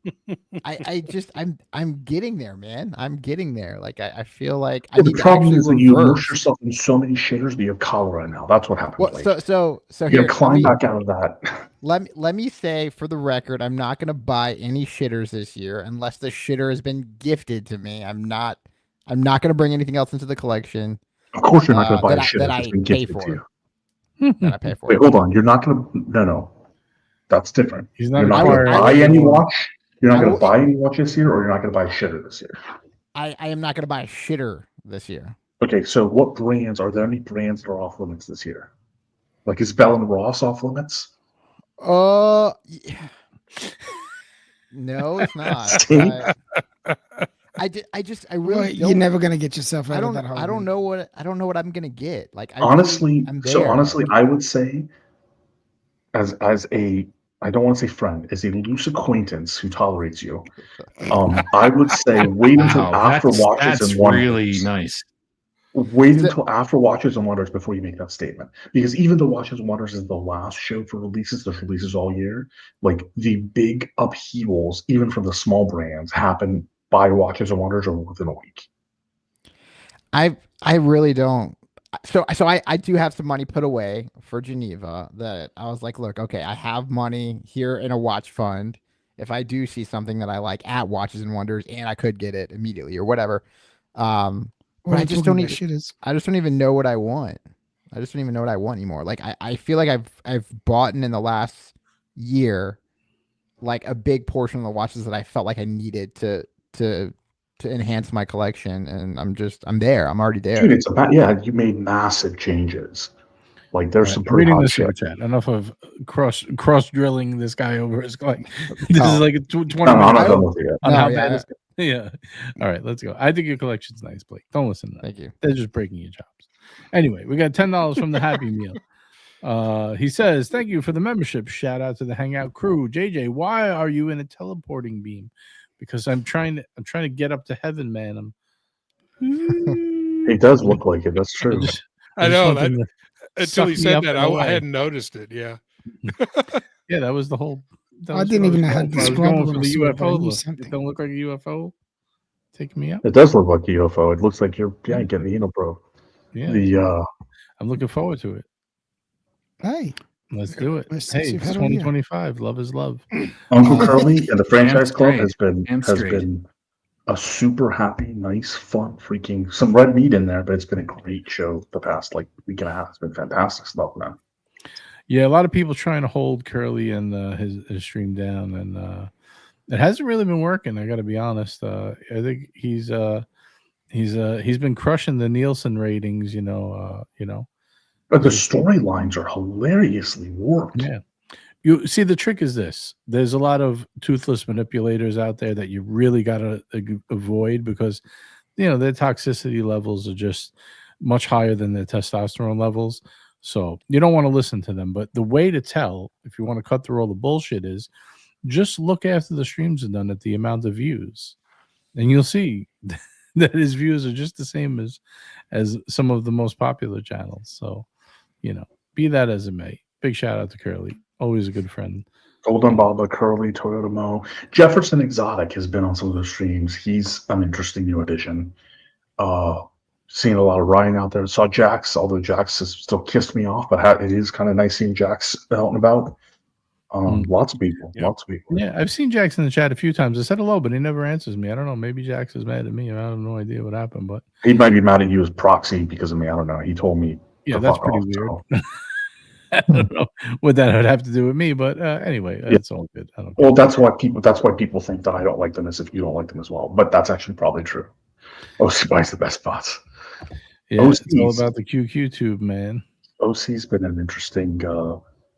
I'm getting there, man. I'm getting there. Like I feel like I need the problem is that you immerse reverse. yourself in so many shitters that you have cholera now. That's what happened. Well, Blake. so you here, gotta climb back out of that. let me say for the record, I'm not gonna buy any shitters this year unless the shitter has been gifted to me. I'm not gonna bring anything else into the collection. Of course, you're not gonna buy a shitter that that's I been pay gifted for. to you. That I pay for. Wait, hold on. You're not gonna. No. That's different. He's not You're not gonna gonna buy any watch. You're not gonna buy any watch this year, or you're not gonna buy a shitter this year. I am not gonna buy a shitter this year. Okay, so what brands are there? Any brands that are off limits this year? Like, is Bell and Ross off limits? Yeah. No, it's not. I really you're never gonna get yourself out of that. I don't know what I'm gonna get. Like honestly, I would say, as a, I don't want to say friend, as a loose acquaintance who tolerates you, I would say wait until after Watches and Wonders. Really nice. Wait until after Watches and Wonders before you make that statement, because even though Watches and Wonders is the last show for releases, there's releases all year. Like the big upheavals, even from the small brands, happen by Watches and Wonders or within a week. I really don't. So I do have some money put away for Geneva that I was like, look, okay, I have money here in a watch fund. If I do see something that I like at Watches and Wonders, and I could get it immediately or whatever. But I just don't even know what I want. I just don't even know what I want anymore. Like I feel like I've bought in the last year, like a big portion of the watches that I felt like I needed to enhance my collection, and I'm there. I'm already there. Dude, it's about, you made massive changes. Like there's some pretty reading hot the shit. super chat. Enough of cross drilling this guy over his like. This is like a 20 I'm not minute done with it yet. on how bad it's. Yeah. All right, let's go. I think your collection's nice, Blake. Don't listen to that. Thank you. They're just breaking your chops. Anyway, we got $10 from the Happy Meal. He says, "Thank you for the membership. Shout out to the Hangout crew. JJ, why are you in a teleporting beam? Because I'm trying to get up to heaven, man. It does look like it. That's true. I know that until he said that, I hadn't noticed it. Yeah. Yeah, that was the whole. I didn't even know how to describe it. For the UFO look. It don't look like a UFO. Taking me up. It does look like a UFO. It looks like you're getting the anal probe. Yeah. I'm looking forward to it. Hey, Let's do it. Let's Hey, see it's if I don't hear. 2025. Love is love. Uncle Curly and the franchise club straight. Damn has straight. been a super happy, nice, fun, freaking some red meat in there, but it's been a great show the past like week and a half. It's been fantastic stuff, man. Yeah, a lot of people trying to hold Curly and his stream down, and it hasn't really been working. I got to be honest. I think he's been crushing the Nielsen ratings. But the storylines are hilariously warped. Yeah. You see, the trick is this: there's a lot of toothless manipulators out there that you really got to avoid because, their toxicity levels are just much higher than their testosterone levels. So you don't want to listen to them. But the way to tell, if you want to cut through all the bullshit, is just look after the streams are done at the amount of views, and you'll see that his views are just the same as some of the most popular channels. So, be that as it may, big shout out to Curly. Always a good friend. Golden Baba, Curly, Toyota Mo. Jefferson Exotic has been on some of the streams. He's an interesting new addition. Seeing a lot of Ryan out there. Saw Jax, although Jax has still kissed me off, but it is kind of nice seeing Jax out and about. Lots of people. Yeah. Lots of people. Yeah, I've seen Jax in the chat a few times. I said hello, but he never answers me. I don't know. Maybe Jax is mad at me. I have no idea what happened, but He might be mad at you as proxy because of me. I don't know. He told me. yeah, to that's fuck pretty off, weird. so. I don't know what that would have to do with me, but anyway, it's all good. I don't. Well, that's why people think that I don't like them as if you don't like them as well. But that's actually probably true. OC buys the best spots. Yeah, it's all about the QQ tube, man. OC's been an interesting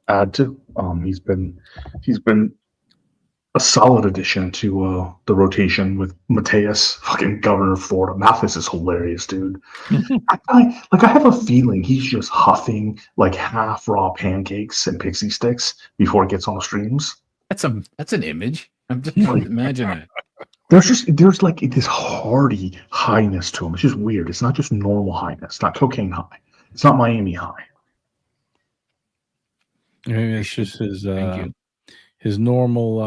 add to. He's been a solid addition to the rotation with Mateus, fucking governor of Florida. Mathis is hilarious, dude. I have a feeling he's just huffing like half raw pancakes and pixie sticks before it gets on the streams. That's an image. I'm just imagining it. There's like this hearty highness to him. It's just weird. It's not just normal highness. It's not cocaine high. It's not Miami high. Maybe it's just his Thank you. his normal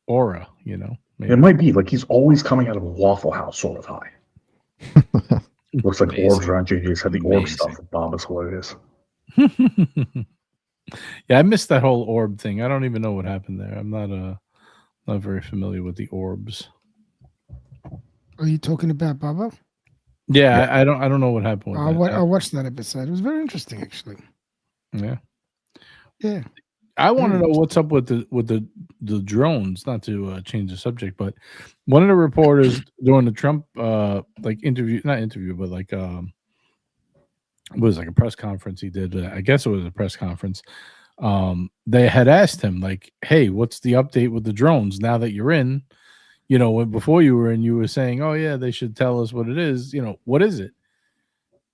aura, Maybe. It might be like he's always coming out of a Waffle House sort of high. Looks like Amazing. orbs around JJ's had the orb Amazing. stuff. Bob is hilarious. Yeah, I missed that whole orb thing. I don't even know what happened there. I'm not very familiar with the orbs. Are you talking about Baba? Yeah. I don't know what happened with that. I watched that episode. It was very interesting, actually. Yeah. Yeah. I want to know what's up with the drones. Not to change the subject, but one of the reporters during the Trump interview, not interview, but it was like a press conference he did. I guess it was a press conference. They had asked him like, "Hey, what's the update with the drones now that you're in? Before you were in, you were saying, oh yeah, they should tell us what it is. What is it?"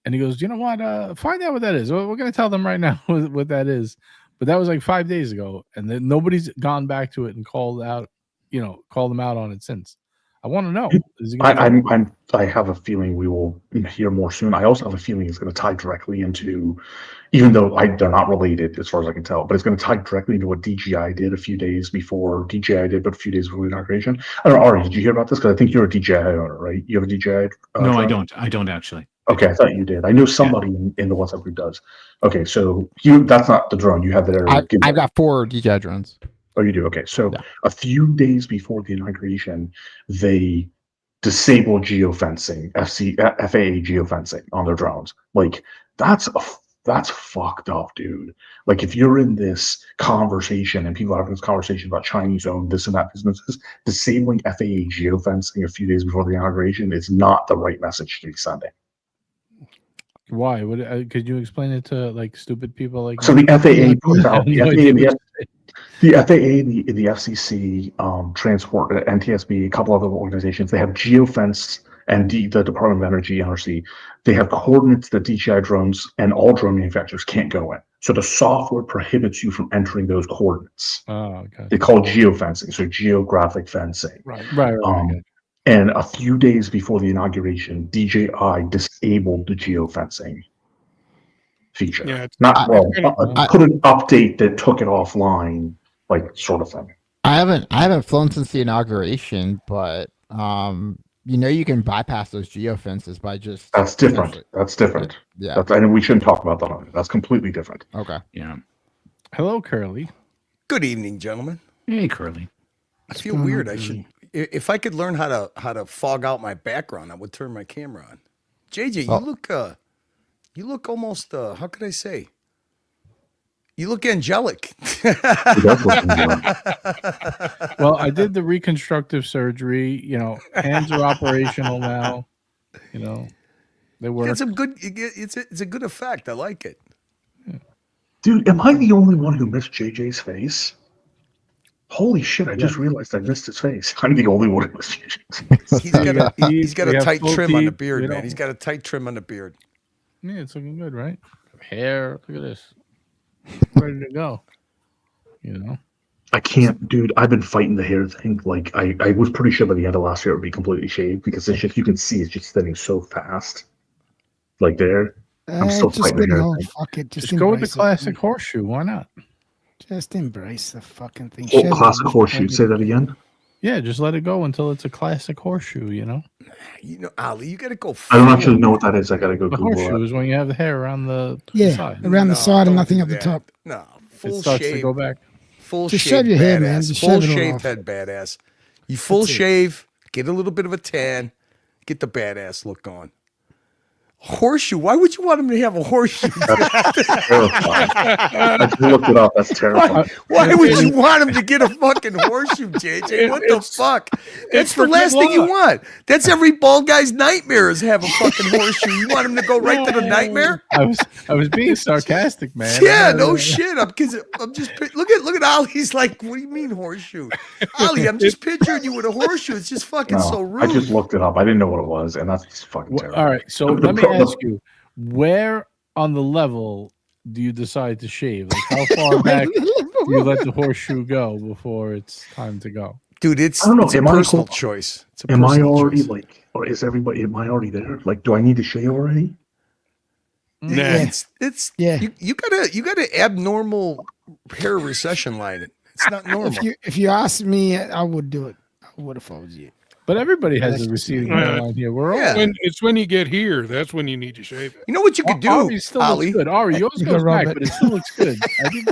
And he goes, "You know what? Find out what that is. We're going to tell them right now what that is." But that was like 5 days ago, and then nobody's gone back to it and called them out on it since. I want to know. I have a feeling we will hear more soon. I also have a feeling it's going to tie directly into, even though they're not related as far as I can tell, but it's going to tie directly into what DJI did a few days before the inauguration. I don't know, Ari, did you hear about this? Because I think you're a DJI owner, right? You have a DJI? No, drone? I don't. I don't actually. Okay, I thought you did. I know somebody in the WhatsApp group does. Okay, so that's not the drone. You have their. I've got 4 DJI drones. Oh, you do? Okay. So Yeah. a few days before the inauguration, they disabled geofencing, FAA geofencing on their drones. Like, that's fucked up, dude. Like, if you're in this conversation and people are having this conversation about Chinese-owned this and that businesses, disabling FAA geofencing a few days before the inauguration is not the right message to be sending. Why? Could you explain it to like stupid people like So me? the FAA puts out No idea the FAA, the FCC, Transport, NTSB, a couple other organizations, they have geofence, and the Department of Energy, NRC, they have coordinates that DJI drones and all drone manufacturers can't go in. So the software prohibits you from entering those coordinates. Oh, okay. They call it geofencing, so geographic fencing. Right. And a few days before the inauguration, DJI disabled the geofencing feature. Yeah, put an update that took it offline, like sort of thing. I haven't flown since the inauguration, but you know, you can bypass those geofences by just. That's different. That's different. Yeah. And we shouldn't talk about that on it. That's completely different. Okay. Yeah. Hello, Curly. Good evening, gentlemen. Hey, Curly. I feel weird. I should, if I could learn how to fog out my background, I would turn my camera on. JJ, you look almost. How could I say? You look angelic. Well, I did the reconstructive surgery. You know, hands are operational now. You know, they work. It's a good. It's a good effect. I like it. Dude, am I the only one who missed JJ's face? Holy shit! I just realized I missed his face. I'm the only one who missed JJ's face. He's got a tight trim on the beard, you man. know? He's got a tight trim on the beard. Yeah, it's looking good, right? Hair. Look at this. Ready to go. You know. I can't, dude. I've been fighting the hair thing. Like I was pretty sure by the end of last year it would be completely shaved because it's just, you can see it's just thinning so fast. Like there. I'm still just fighting the hair go, thing. fuck it. Just go with the embrace it. classic horseshoe. Why not? Just embrace the fucking thing. Oh, Shave classic it. horseshoe. Say that again. Yeah, just let it go until it's a classic horseshoe. You know. You know, Ali, you got to go. I don't actually know what that is. I gotta go The Google horseshoe that. is when you have the hair around the side. Around the side and don't nothing do at the that. top. No, It full starts to shave. go back. Full Just shave, shave your hair, man. badass. Just Full shave it all shaved off. head, badass. You full That's it. shave, get a little bit of a tan, get the badass look on. Horseshoe? Why would you want him to have a horseshoe? Terrifying. I just looked it up. That's terrifying. Why would you want him to get a fucking horseshoe, JJ? What the fuck? That's the for last good thing you luck. want. That's every bald guy's nightmare is have a fucking horseshoe. You want him to go right to the nightmare? I was being sarcastic, man. Yeah, no shit. I'm just look at Ollie's like, what do you mean horseshoe? Ollie, I'm just picturing you with a horseshoe. It's just fucking so rude. I just looked it up. I didn't know what it was, and that's just fucking terrible. All right, so let me ask you, where on the level do you decide to shave? Like how far back do you let the horseshoe go before it's time to go? Dude, it's I don't know. a Am I personal cool? choice. It's a Am I personal already choice. like, or is everybody? Am I already there? Like, do I need to shave already? Nah. It's Yeah. you gotta abnormal hair recession line it. It's not normal. If you ask me, I would do it. I would if I was you. But everybody has That's a just receding me. hairline here. We're all Yeah. It's when you get here. That's when you need to shave it. You know what you could do, Ari still Ollie? looks good. Ari, yours You goes can rub back, it. but it still looks good. I think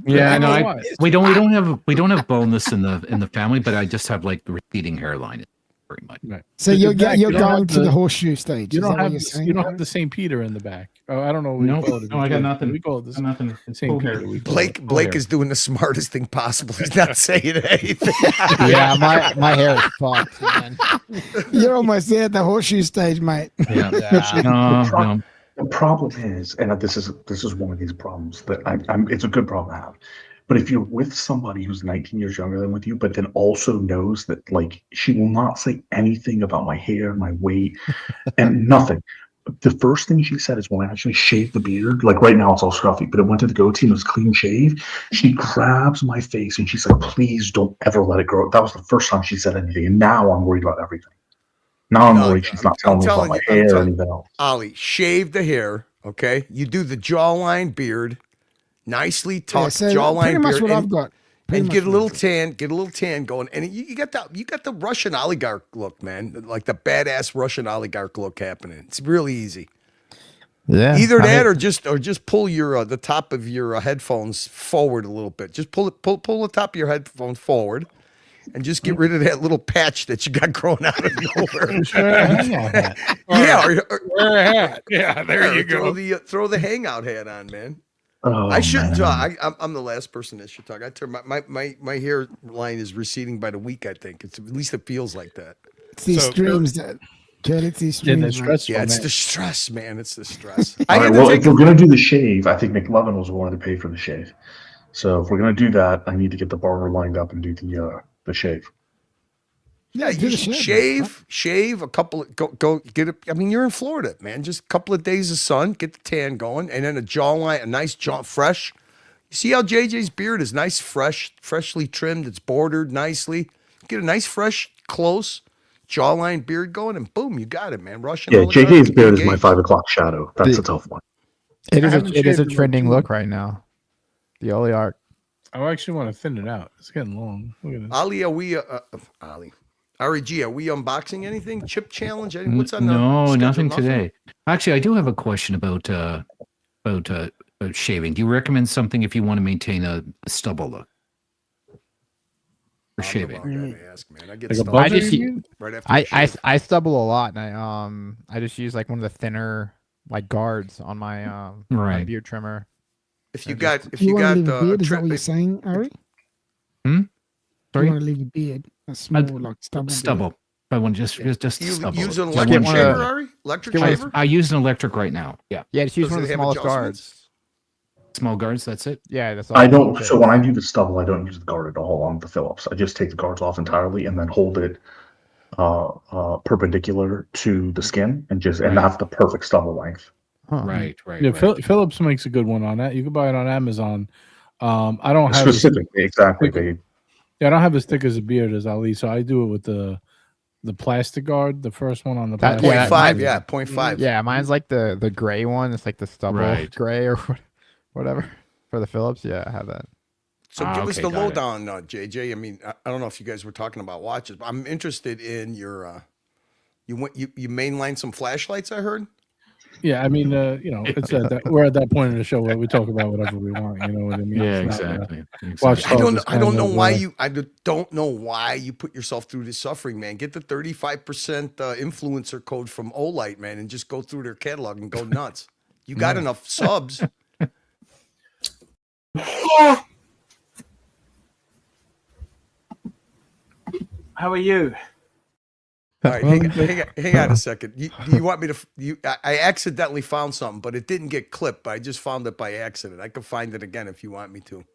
Yeah, I no, don't I, know why. we don't have baldness in the family, but I just have like the receding hairline, pretty much. right. So Because you're in fact, you're you don't going have to the the- horseshoe stage. You Is don't that what have you're the, saying? you don't have the St. Peter in the back. Oh, I don't know what No, we call it. no, I got nothing. We call it this. Nothing. St. Peter. We call it. Blake is doing the smartest thing possible. He's not saying anything. Yeah, my hair is fucked, man. You're almost there at the horseshoe stage, mate. Yeah. Yeah. No. The problem is, and this is one of these problems that I'm. It's a good problem to have. But if you're with somebody who's 19 years younger than with you, but then also knows that like she will not say anything about my hair, my weight, and nothing. The first thing she said is when I actually shaved the beard, like right now it's all scruffy, but it went to the goatee and it was clean shave. She grabs my face and she's like, please don't ever let it grow. That was the first time she said anything. And now I'm worried about everything. Now I'm No, worried she's not telling me about my I'm hair or telling- anything else. Ollie, shave the hair, okay? You do the jawline beard, nicely Yeah, tucked so jawline pretty much beard, what and, I've got. Pretty and much get a what little I've got. tan going, and you got the Russian oligarch look, man, like the badass Russian oligarch look happening. It's really easy. Yeah. Either I that mean, or just pull your the top of your headphones forward a little bit. Just pull the top of your headphones forward, and just get rid of that little patch that you got growing out of nowhere. Yeah, or Wear a hat. Yeah, there you throw go. throw the hangout hat on, man. Oh, I shouldn't man. talk. I'm the last person that should talk. I turn my hairline is receding by the week. I think it's at least it feels like that. It's these So- streams that. Kid, it's these Yeah, streams. that's mate. stressful. Yeah, it's man. the stress, man. It's the stress. All I right, had well, to if take we're gonna do the shave, I think McLovin was willing to pay for the shave. So if we're gonna do that, I need to get the barber lined up and do the shave. yeah, do you the should shave, shave a couple of go get it. I mean, you're in Florida, man. Just a couple of days of sun, get the tan going, and then a jawline, a nice jaw, fresh. You see how JJ's beard is nice, freshly trimmed. It's bordered nicely. Get a nice, fresh, close jawline beard going, and boom, you got it, man. Russian. Yeah, oligarch, JJ's beard is my engaged. 5 o'clock shadow. That's The- a tough one. it is I a, haven't it is a shaved in like trending 2 look months. right now. The oligarch. I actually want to thin it out. It's getting long. Look at this. Ali, are we Ari G, are we unboxing anything? Chip challenge? What's on the No, schedule? nothing today. Actually, I do have a question about shaving. Do you recommend something if you want to maintain a stubble look for shaving? I'm the wrong guy to ask, man. I get Like a stubble buzzer, just- you mean? right after you shave. I stubble a lot, and I just use like one of the thinner like guards on my my Right. beard trimmer. If you I got just- if You you want to got leave a beard? Is that tri- what you're saying, Ari? Sorry? You want to leave a beard? A small, like stubble. beard? Stubble. I want just you stubble. use an Just electric one one of shaver, the- Ari? Electric get one of shaver? I use an electric right now. Yeah. Yeah, just use Does one of it the have smallest adjustments? guards. Small guards, that's it. Yeah, that's all. I don't. So when I do the stubble, I don't use the guard at all on the Phillips. I just take the guards off entirely and then hold it perpendicular to the skin and Right. that's the perfect stubble length. Right. Yeah, right. Phillips makes a good one on that. You can buy it on Amazon. I don't have Specifically, exactly. They, I don't have as thick as a beard as Ali, so I do it with the plastic guard, the first one on the That- plastic. yeah, 0.5, mine- yeah, 0.5. Yeah, mine's like the gray one. It's like the stubble Right. gray or whatever for the Phillips. Yeah, I have that. So Ah, give us okay, the got it. lowdown, JJ. I mean, I don't know if you guys were talking about watches, but I'm interested in your. You mainline some flashlights, I heard. Yeah, I mean, it's we're at that point in the show where we talk about whatever we want. You know what I mean? Yeah, It's not, exactly. watch I don't. Focus I don't kind know of, why you. I don't know why you put yourself through this suffering, man. Get the 35% influencer code from Olight, man, and just go through their catalog and go nuts. You got enough subs. How are you? All right, hang on a second. Do you want me to? I accidentally found something, but it didn't get clipped. But I just found it by accident. I can find it again if you want me to.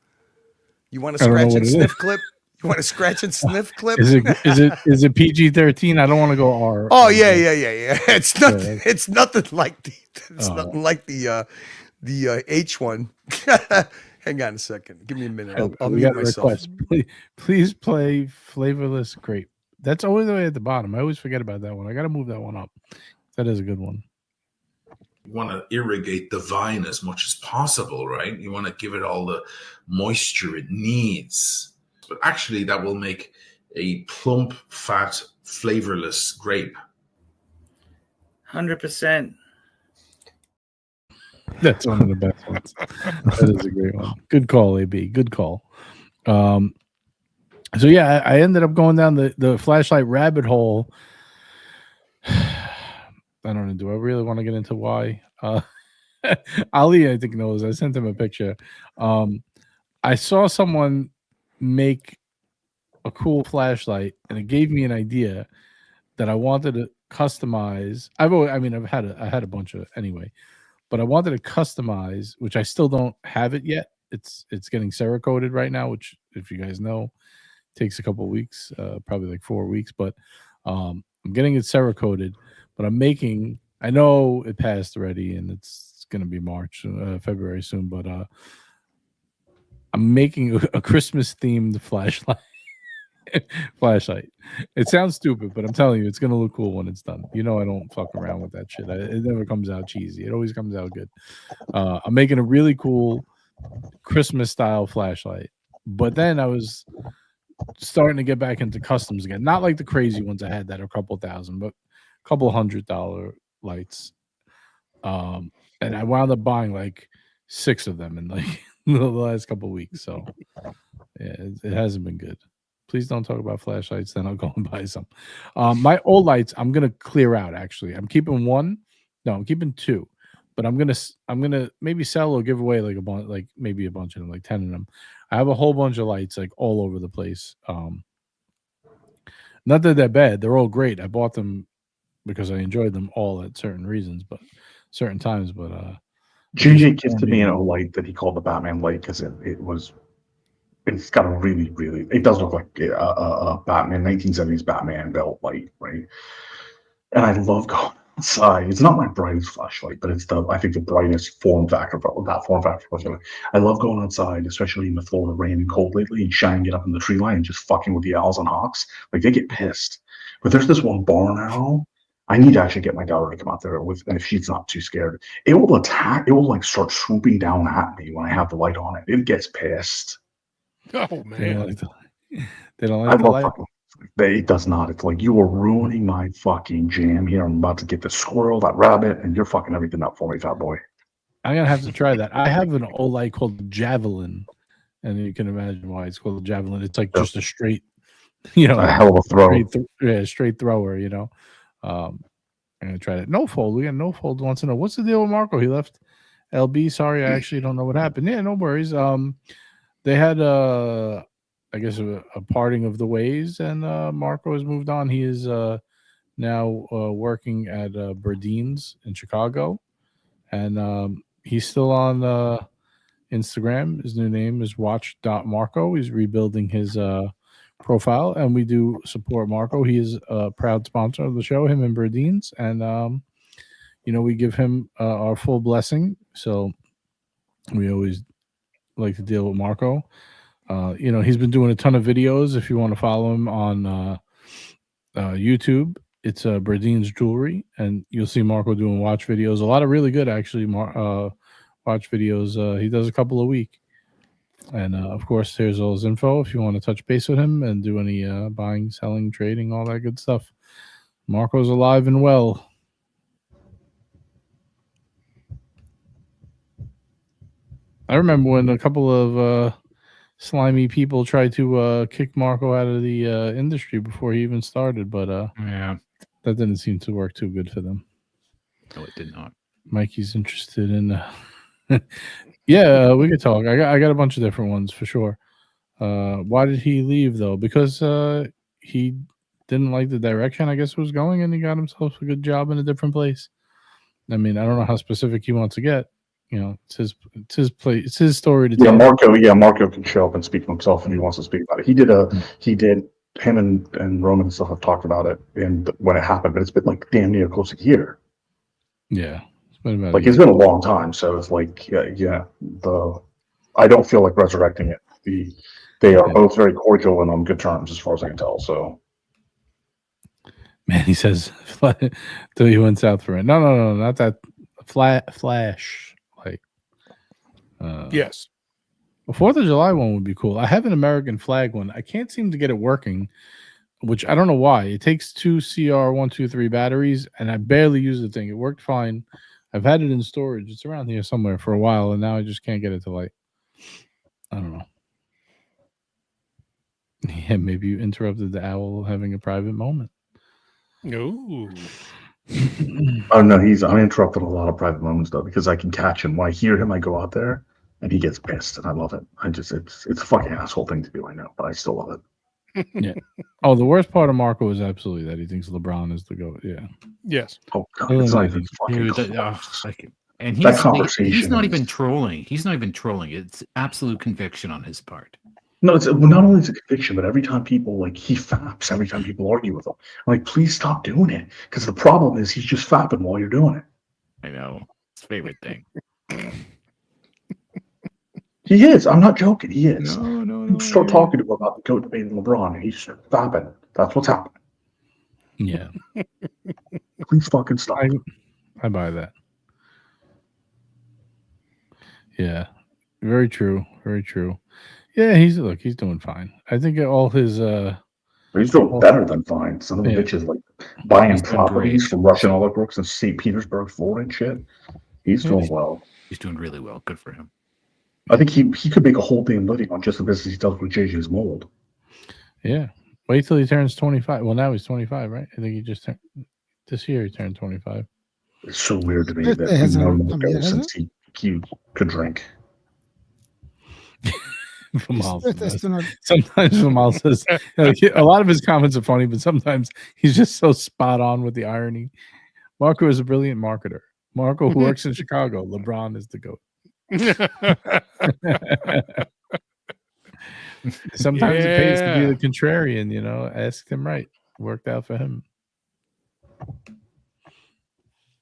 You want to I don't know scratch what and it sniff clip? You want to scratch and sniff clip? Is it PG-13? I don't want to go R. Oh yeah. It's nothing. Yeah. It's nothing like the. It's Oh. nothing like the H one. Hang on a second. Give me a minute. I'll we mute got a myself. request. Please play flavorless grape. That's always the way at the bottom. I always forget about that one. I got to move that one up. That is a good one. You want to irrigate the vine as much as possible, right? You want to give it all the moisture it needs. But actually, that will make a plump, fat, flavorless grape. 100%. That's one of the best ones. That is a great one. Good call, AB. Good call. So yeah, I ended up going down the flashlight rabbit hole. I don't know. Do I really want to get into why? Ali, I think, knows. I sent him a picture. I saw someone make a cool flashlight, and it gave me an idea that I wanted to customize. I've had a bunch of anyway, but I wanted to customize, which I still don't have it yet. It's getting Cerakoted right now, which, if you guys know, takes a couple of weeks, probably like 4 weeks. But I'm getting it Cerakoted. But I'm making. I know it passed already, and it's going to be March, February soon. But I'm making a Christmas themed flashlight. Flashlight. It sounds stupid, but I'm telling you, it's going to look cool when it's done. You know, I don't fuck around with that shit. It never comes out cheesy. It always comes out good. I'm making a really cool Christmas style flashlight. But then I was starting to get back into customs again. Not like the crazy ones I had that are a couple thousand, but a couple $100 lights. And I wound up buying like 6 of them in like the last couple of weeks. So yeah, it hasn't been good. Please don't talk about flashlights. Then I'll go and buy some. My old lights, I'm gonna clear out. Actually, I'm keeping one. No, I'm keeping 2. But I'm gonna maybe sell or give away like a bunch, like maybe a bunch of them, like 10 of them. I have a whole bunch of lights like all over the place. Not that they're bad. They're all great. I bought them because I enjoyed them all at certain reasons, but certain times. But JJ gifted me an Olight that he called the Batman light because it's got a really, it does look like a Batman, 1970s Batman belt light, right? And I love going outside. It's not my brightest flashlight, but it's I think the brightest form factor of that form factor. I love going outside, especially in the Florida rain and cold lately, and shining it up in the tree line and just fucking with the owls and hawks. Like, they get pissed. But there's this one barn owl. I need to actually get my daughter to come out there with, and if she's not too scared, it will attack. It will like start swooping down at me when I have the light on it. It gets pissed. Oh they don't man. like the, they don't I like the love light. fucking. It does not. It's like, you are ruining my fucking jam here. I'm about to get the squirrel, that rabbit, and you're fucking everything up for me, fat boy. I'm gonna have to try that. I have an old light called Javelin, and you can imagine why it's called Javelin. It's like just a straight, you know, A hell of a throw. straight thrower. You know, I'm gonna try that. No fold. We got no fold. Wants to know what's the deal with Marco. He left LB. Sorry, I actually don't know what happened. Yeah, no worries. They had I guess a parting of the ways, and Marco has moved on. He is now working at Berdine's in Chicago, and he's still on Instagram. His new name is watch.marco. He's rebuilding his profile, and we do support Marco. He is a proud sponsor of the show, him and Berdine's, and you know, we give him our full blessing. So we always like to deal with Marco. You know, he's been doing a ton of videos. If you want to follow him on YouTube, it's Berdine's Jewelry, and you'll see Marco doing watch videos. A lot of really good, actually, watch videos. He does a couple a week. And, of course, here's all his info if you want to touch base with him and do any buying, selling, trading, all that good stuff. Marco's alive and well. I remember when a couple of slimy people tried to kick Marco out of the industry before he even started, but Yeah. that didn't seem to work too good for them. No, it did not. Mikey's interested in yeah, we could talk. I got a bunch of different ones for sure. Why did he leave though? Because he didn't like the direction I guess it was going, and he got himself a good job in a different place. I mean, I don't know how specific he wants to get. You know, it's his place. It's his story to tell. Marco can show up and speak for himself if he wants to speak about it. He did him and Roman and stuff have talked about it and when it happened, but it's been like damn near close to a year. Yeah. It's been about It's been a long time, so it's like I don't feel like resurrecting it. They are both very cordial and on good terms as far as I can tell. So man, he says till he went south for it. No, not that flash. Like Yes. The 4th of July one would be cool. I have an American flag one. I can't seem to get it working, which I don't know why. It takes 2 CR123 batteries, and I barely use the thing. It worked fine. I've had it in storage. It's around here somewhere for a while, and now I just can't get it to light. I don't know. Yeah, maybe you interrupted the owl having a private moment. No. Oh no, he's uninterrupted a lot of private moments though, because I can catch him. When I hear him, I go out there and he gets pissed, and I love it. It's a fucking asshole thing to do, I know, but I still love it. Yeah. Oh, the worst part of Marco is absolutely that he thinks LeBron is the GOAT. Yeah. Yes. Oh god, it's not even fucking Dude, close. and That he's conversation not is- even trolling. He's not even trolling. It's absolute conviction on his part. No, it's not only is it conviction, but every time people he faps every time people argue with him. I'm like, please stop doing it, because the problem is he's just fapping while you're doing it. I know. His favorite thing. He is. I'm not joking. He is. No. You start talking to him about the GOAT debating LeBron, and he's fapping. That's what's happening. Yeah. Please fucking stop. I buy that. Yeah. Very true. Very true. Yeah, he's doing fine. I think all his He's doing better than fine. Some of the bitches buying He's doing properties great. from Russian oligarchs in St. Petersburg, Florida and shit. He's doing well. He's doing really well. Good for him. I think he could make a whole damn living on just the business he does with JJ's mold. Yeah. Wait till he turns 25. Well, now he's 25, right? I think he just turned this year. He turned 25. It's so weird to me It that hasn't we've known come Marco yet, has since he could drink. Vimal That's not, sometimes Vimal says a lot of his comments are funny, but sometimes he's just so spot on with the irony. Marco is a brilliant marketer. Marco who works in Chicago. LeBron is the GOAT. Sometimes it pays to be the contrarian, you know. Ask him right. Worked out for him.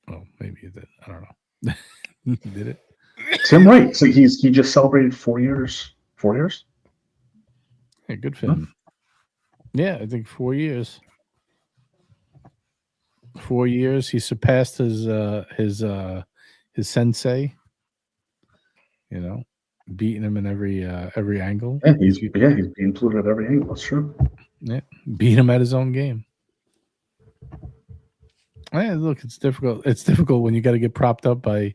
Oh, maybe it did. I don't know. Did it? Tim Wright. So he just celebrated 4 years. 4 years? Yeah, good for him. Yeah, I think 4 years. 4 years. He surpassed his sensei. You know, beating him in every angle. Yeah, he's being included at every angle. That's true. Yeah, beat him at his own game. Yeah, look, it's difficult. It's difficult when you got to get propped up by,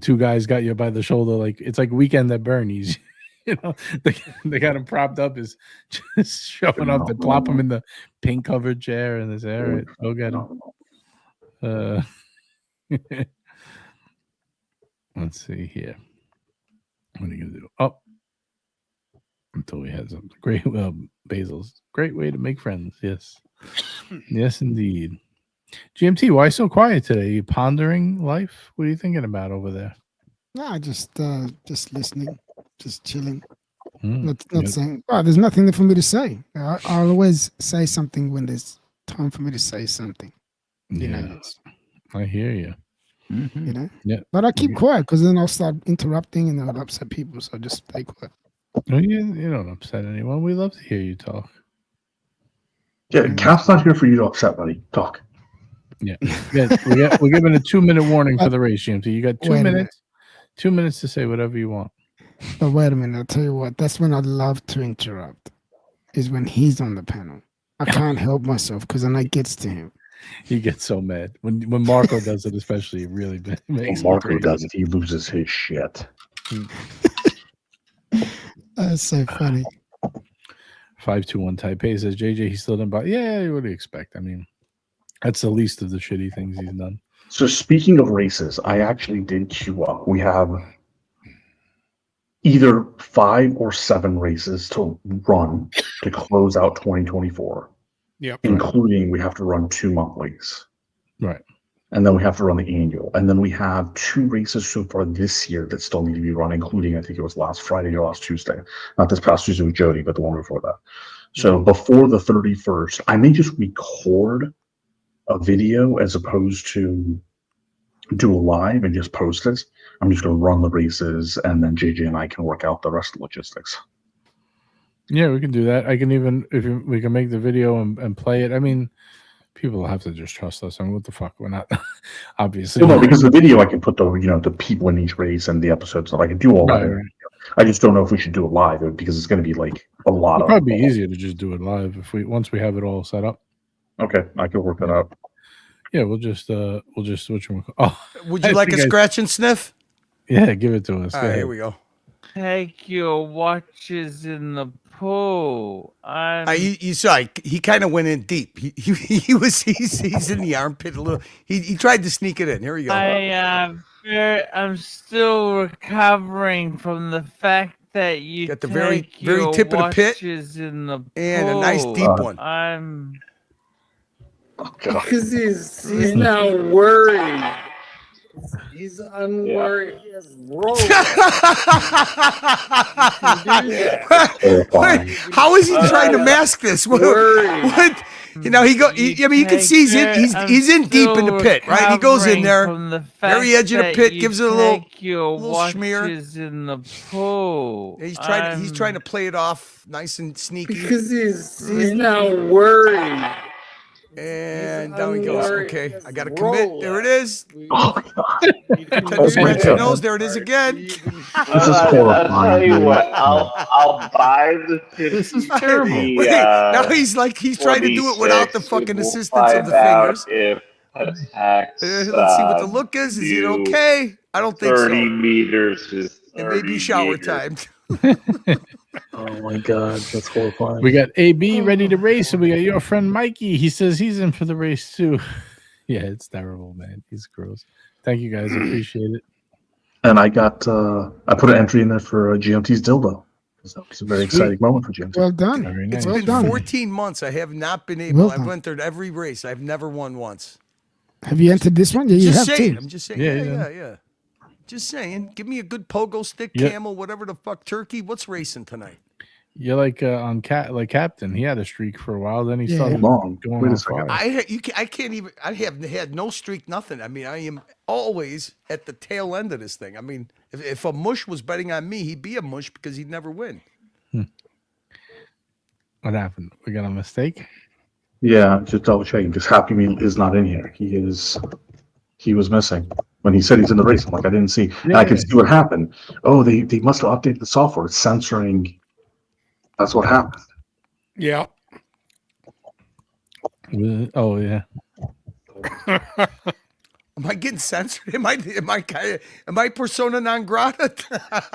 two guys got you by the shoulder. Like it's like Weekend at Bernie's. They got him propped up, is just showing up. They plop him in the pink covered chair and they say, "All right, go get him." Let's see here. What are you gonna do? Oh, until we had something great. Basil's great way to make friends. Yes, yes, indeed. GMT, why so quiet today? You pondering life? What are you thinking about over there? No, just listening, just chilling. Mm, Not saying. Well, there's nothing for me to say. I'll always say something when there's time for me to say something. I hear you. Yeah, But I keep quiet because then I'll start interrupting and I'll upset people. So just stay quiet. No, you don't upset anyone. We love to hear you talk. Yeah, Cap's not here for you to upset, buddy. Talk. Yeah, we're giving a 2-minute warning for the race, GMT. You got 2 minutes. 2 minutes to say whatever you want. But wait a minute, I'll tell you what. That's when I love to interrupt. Is when he's on the panel. I can't help myself because then it gets to him. He gets so mad when Marco does it, especially. It really makes when Marco does it. He loses his shit. That's so funny. 521 Taipei says JJ. He still didn't buy. Yeah, what do you expect? I mean, that's the least of the shitty things he's done. So speaking of races, I actually did queue up. We have either 5 or 7 races to run to close out 2024. Yep. Including we have to run 2 monthlies. Right. And then we have to run the annual. And then we have 2 races so far this year that still need to be run, including I think it was last Friday or last Tuesday. Not this past Tuesday with Jody, but the one before that. So before the 31st, I may just record a video as opposed to do a live and just post it. I'm just going to run the races, and then JJ and I can work out the rest of the logistics. Yeah, we can do that. I can even we can make the video and play it. I mean, people have to just trust us. I mean, what the fuck? We're not obviously. No, because the video I can put the people in each race and the episodes. So I can do all that. Right. I just don't know if we should do it live because it's going to be like a lot. It'd probably be easier to just do it live once we have it all set up. Okay, I can work that out. Yeah, we'll just switch them. Oh, would you like a scratch and sniff? Yeah, give it to us. All right, here we go. Take your watches in the pool. You saw he kind of went in deep. He's in the armpit a little. He tried to sneak it in. Here we go. I'm still recovering from the fact that you got the very tip of the pit in the pool. And a nice deep one. Because he's not worried. He's unworried. Yeah. How is he trying to mask this? What? You can see he's in deep in the pit, right? He goes in there, very edge of the pit, gives it a little smear. In the pool. He's trying to play it off nice and sneaky. Because he's not worried. And down he goes. Okay, I got to commit. There it is. Oh my God. Scratch your nose. There it is again. This is horrifying. I'll tell you what. I'll buy the 50. This is terrible. Now he's trying to do it without the fucking assistance of the fingers. If let's see what the look is. Is it okay? I don't think 30 meters is. It may be shower time. Oh my God, that's horrifying. We got AB ready to race, and we got your friend Mikey. He says he's in for the race too. Yeah, it's terrible, man. He's gross. Thank you guys, I appreciate it. And I got I put an entry in there for GMT's dildo. So it's a very exciting moment for GMT. Well done. It's been 14 months. I have not been able. I've entered every race. I've never won once. Have you entered this one? Yeah, you have saying. too. I'm just saying. Yeah. Just saying. Give me a good pogo stick, camel, whatever the fuck, turkey. What's racing tonight? You're like Captain. He had a streak for a while. Then he started going on fire. I can't even. I have had no streak, nothing. I mean, I am always at the tail end of this thing. I mean, if a mush was betting on me, he'd be a mush because he'd never win. What happened? We got a mistake? Yeah, just double checking because Happy Meal is not in here. He was missing. When he said he's in the race, I'm like, I didn't see. And I can see what happened. Oh, they must have updated the software. It's censoring. That's what happened. Yeah. Oh yeah. Am I getting censored? Am I persona non grata?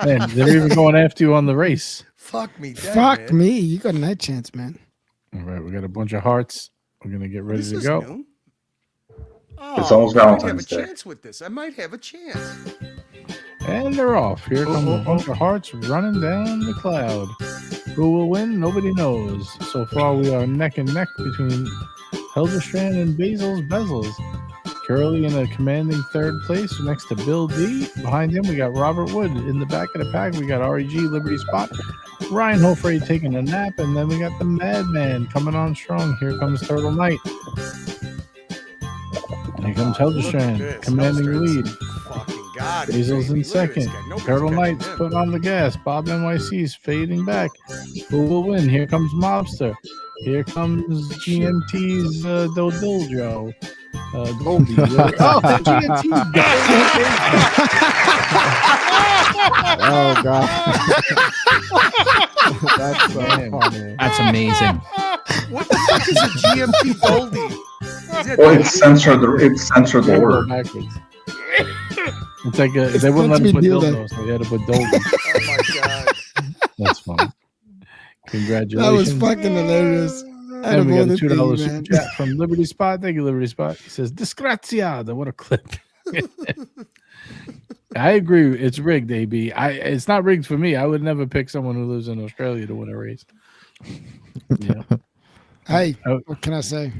Man, they're even going after you on the race. Fuck me. Dead, Fuck man. me. You got a night chance, man. All right, we got a bunch of hearts. We're gonna get ready This to is go. new. It's almost I might have a Valentine's Day. chance with this. I might have a chance. And they're off. Here comes a bunch of hearts running down the cloud. Who will win? Nobody knows. So far, we are neck and neck between Helderstrand and Basil's Bezels. Curly in a commanding third place next to Bill D. Behind him, we got Robert Wood. In the back of the pack, we got REG, Liberty Spot, Ryan Hofrey taking a nap, and then we got the Madman coming on strong. Here comes Turtle Knight. Here comes Helderstrand, commanding the lead. Fucking God. Basil's in baby. Look at this second. guy. Nobody's Turtle catching Knight's him. putting on the gas. Bob NYC's fading back. Who will win? Here comes Mobster. Here comes GMT's Dodiljo. Goldie. Oh, GMT's Oh god. That's so funny. That's amazing. What the fuck is a GMT Goldie? Is that Well, it's censored the word. backwards. It's like It's they wouldn't let meant him to put be dildos, so they had to put Dolby. Oh my God. That's funny. That was Congratulations. fucking hilarious. Out And of we all got a the $2 things, super man. chat from Liberty Spot. Thank you, Liberty Spot. He says, Disgraziata. What a clip. I agree. It's rigged, AB. It's not rigged for me. I would never pick someone who lives in Australia to win a race. Yeah. Hey, Oh. what can I say?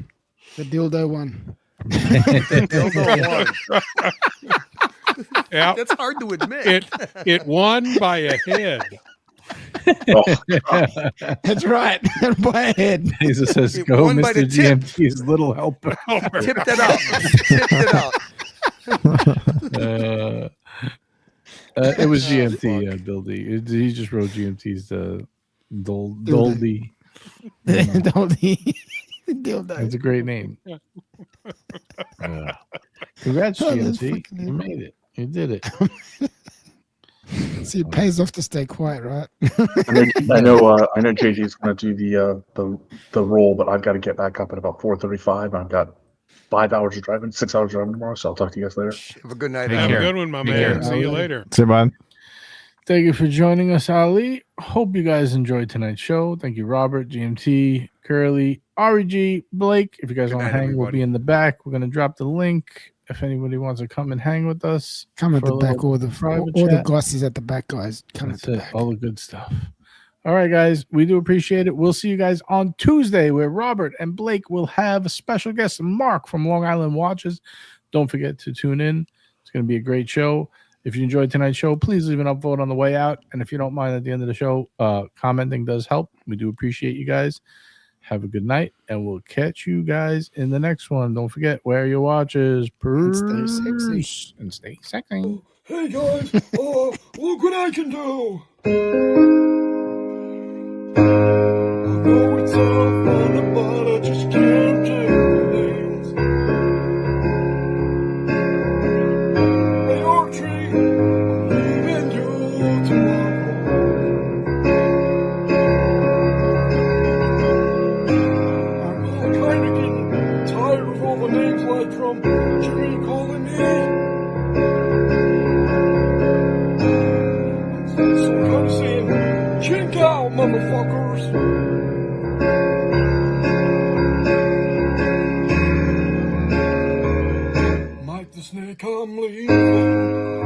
The dildo won. Dildo won. Yeah, That's hard to admit. it won by a head. Oh, That's right. By a head. Jesus says, It go, won by Mr. the tip. GMT's little helper. Tipped it out. Tipped it out. It was GMT, Bill D. He just wrote GMT's Dolby. Dolby. Dildo. That's a great name. Congrats, Oh, that's GMT. fucking You made it. You did it. See, it pays off to stay quiet, right? I know JG's going to do the roll, but I've got to get back up at about 4:35. I've got 5 hours of driving, 6 hours of driving tomorrow. So I'll talk to you guys later. Have a good night. Take Have care. a good one, my Take man. care. See you later. See you, bud. Thank you for joining us, Ali. Hope you guys enjoyed tonight's show. Thank you, Robert, GMT, Curly, REG, Blake. If you guys Good want to night, hang, we'll everybody. be in the back. We're going to drop the link if anybody wants to come and hang with us. Come at for the a back, little all the private all the chat. gossies at the back, guys. Come That's at the it. back. All the good stuff. All right, guys. We do appreciate it. We'll see you guys on Tuesday where Robert and Blake will have a special guest, Mark from Long Island Watches. Don't forget to tune in. It's going to be a great show. If you enjoyed tonight's show, please leave an upvote on the way out. And if you don't mind at the end of the show, commenting does help. We do appreciate you guys. Have a good night, and we'll catch you guys in the next one. Don't forget, wear your watches. And stay sexy. Peace. And stay sexy. Hey guys, look what I can do! I know it's all fun, but I just can't take things. Hey Archie, I'm leaving you tomorrow. I'm kinda getting tired of all the names like from Jimmy calling me. So I'm kind of saying, chink out, motherfuckers. Mike the Snake, I'm leaving.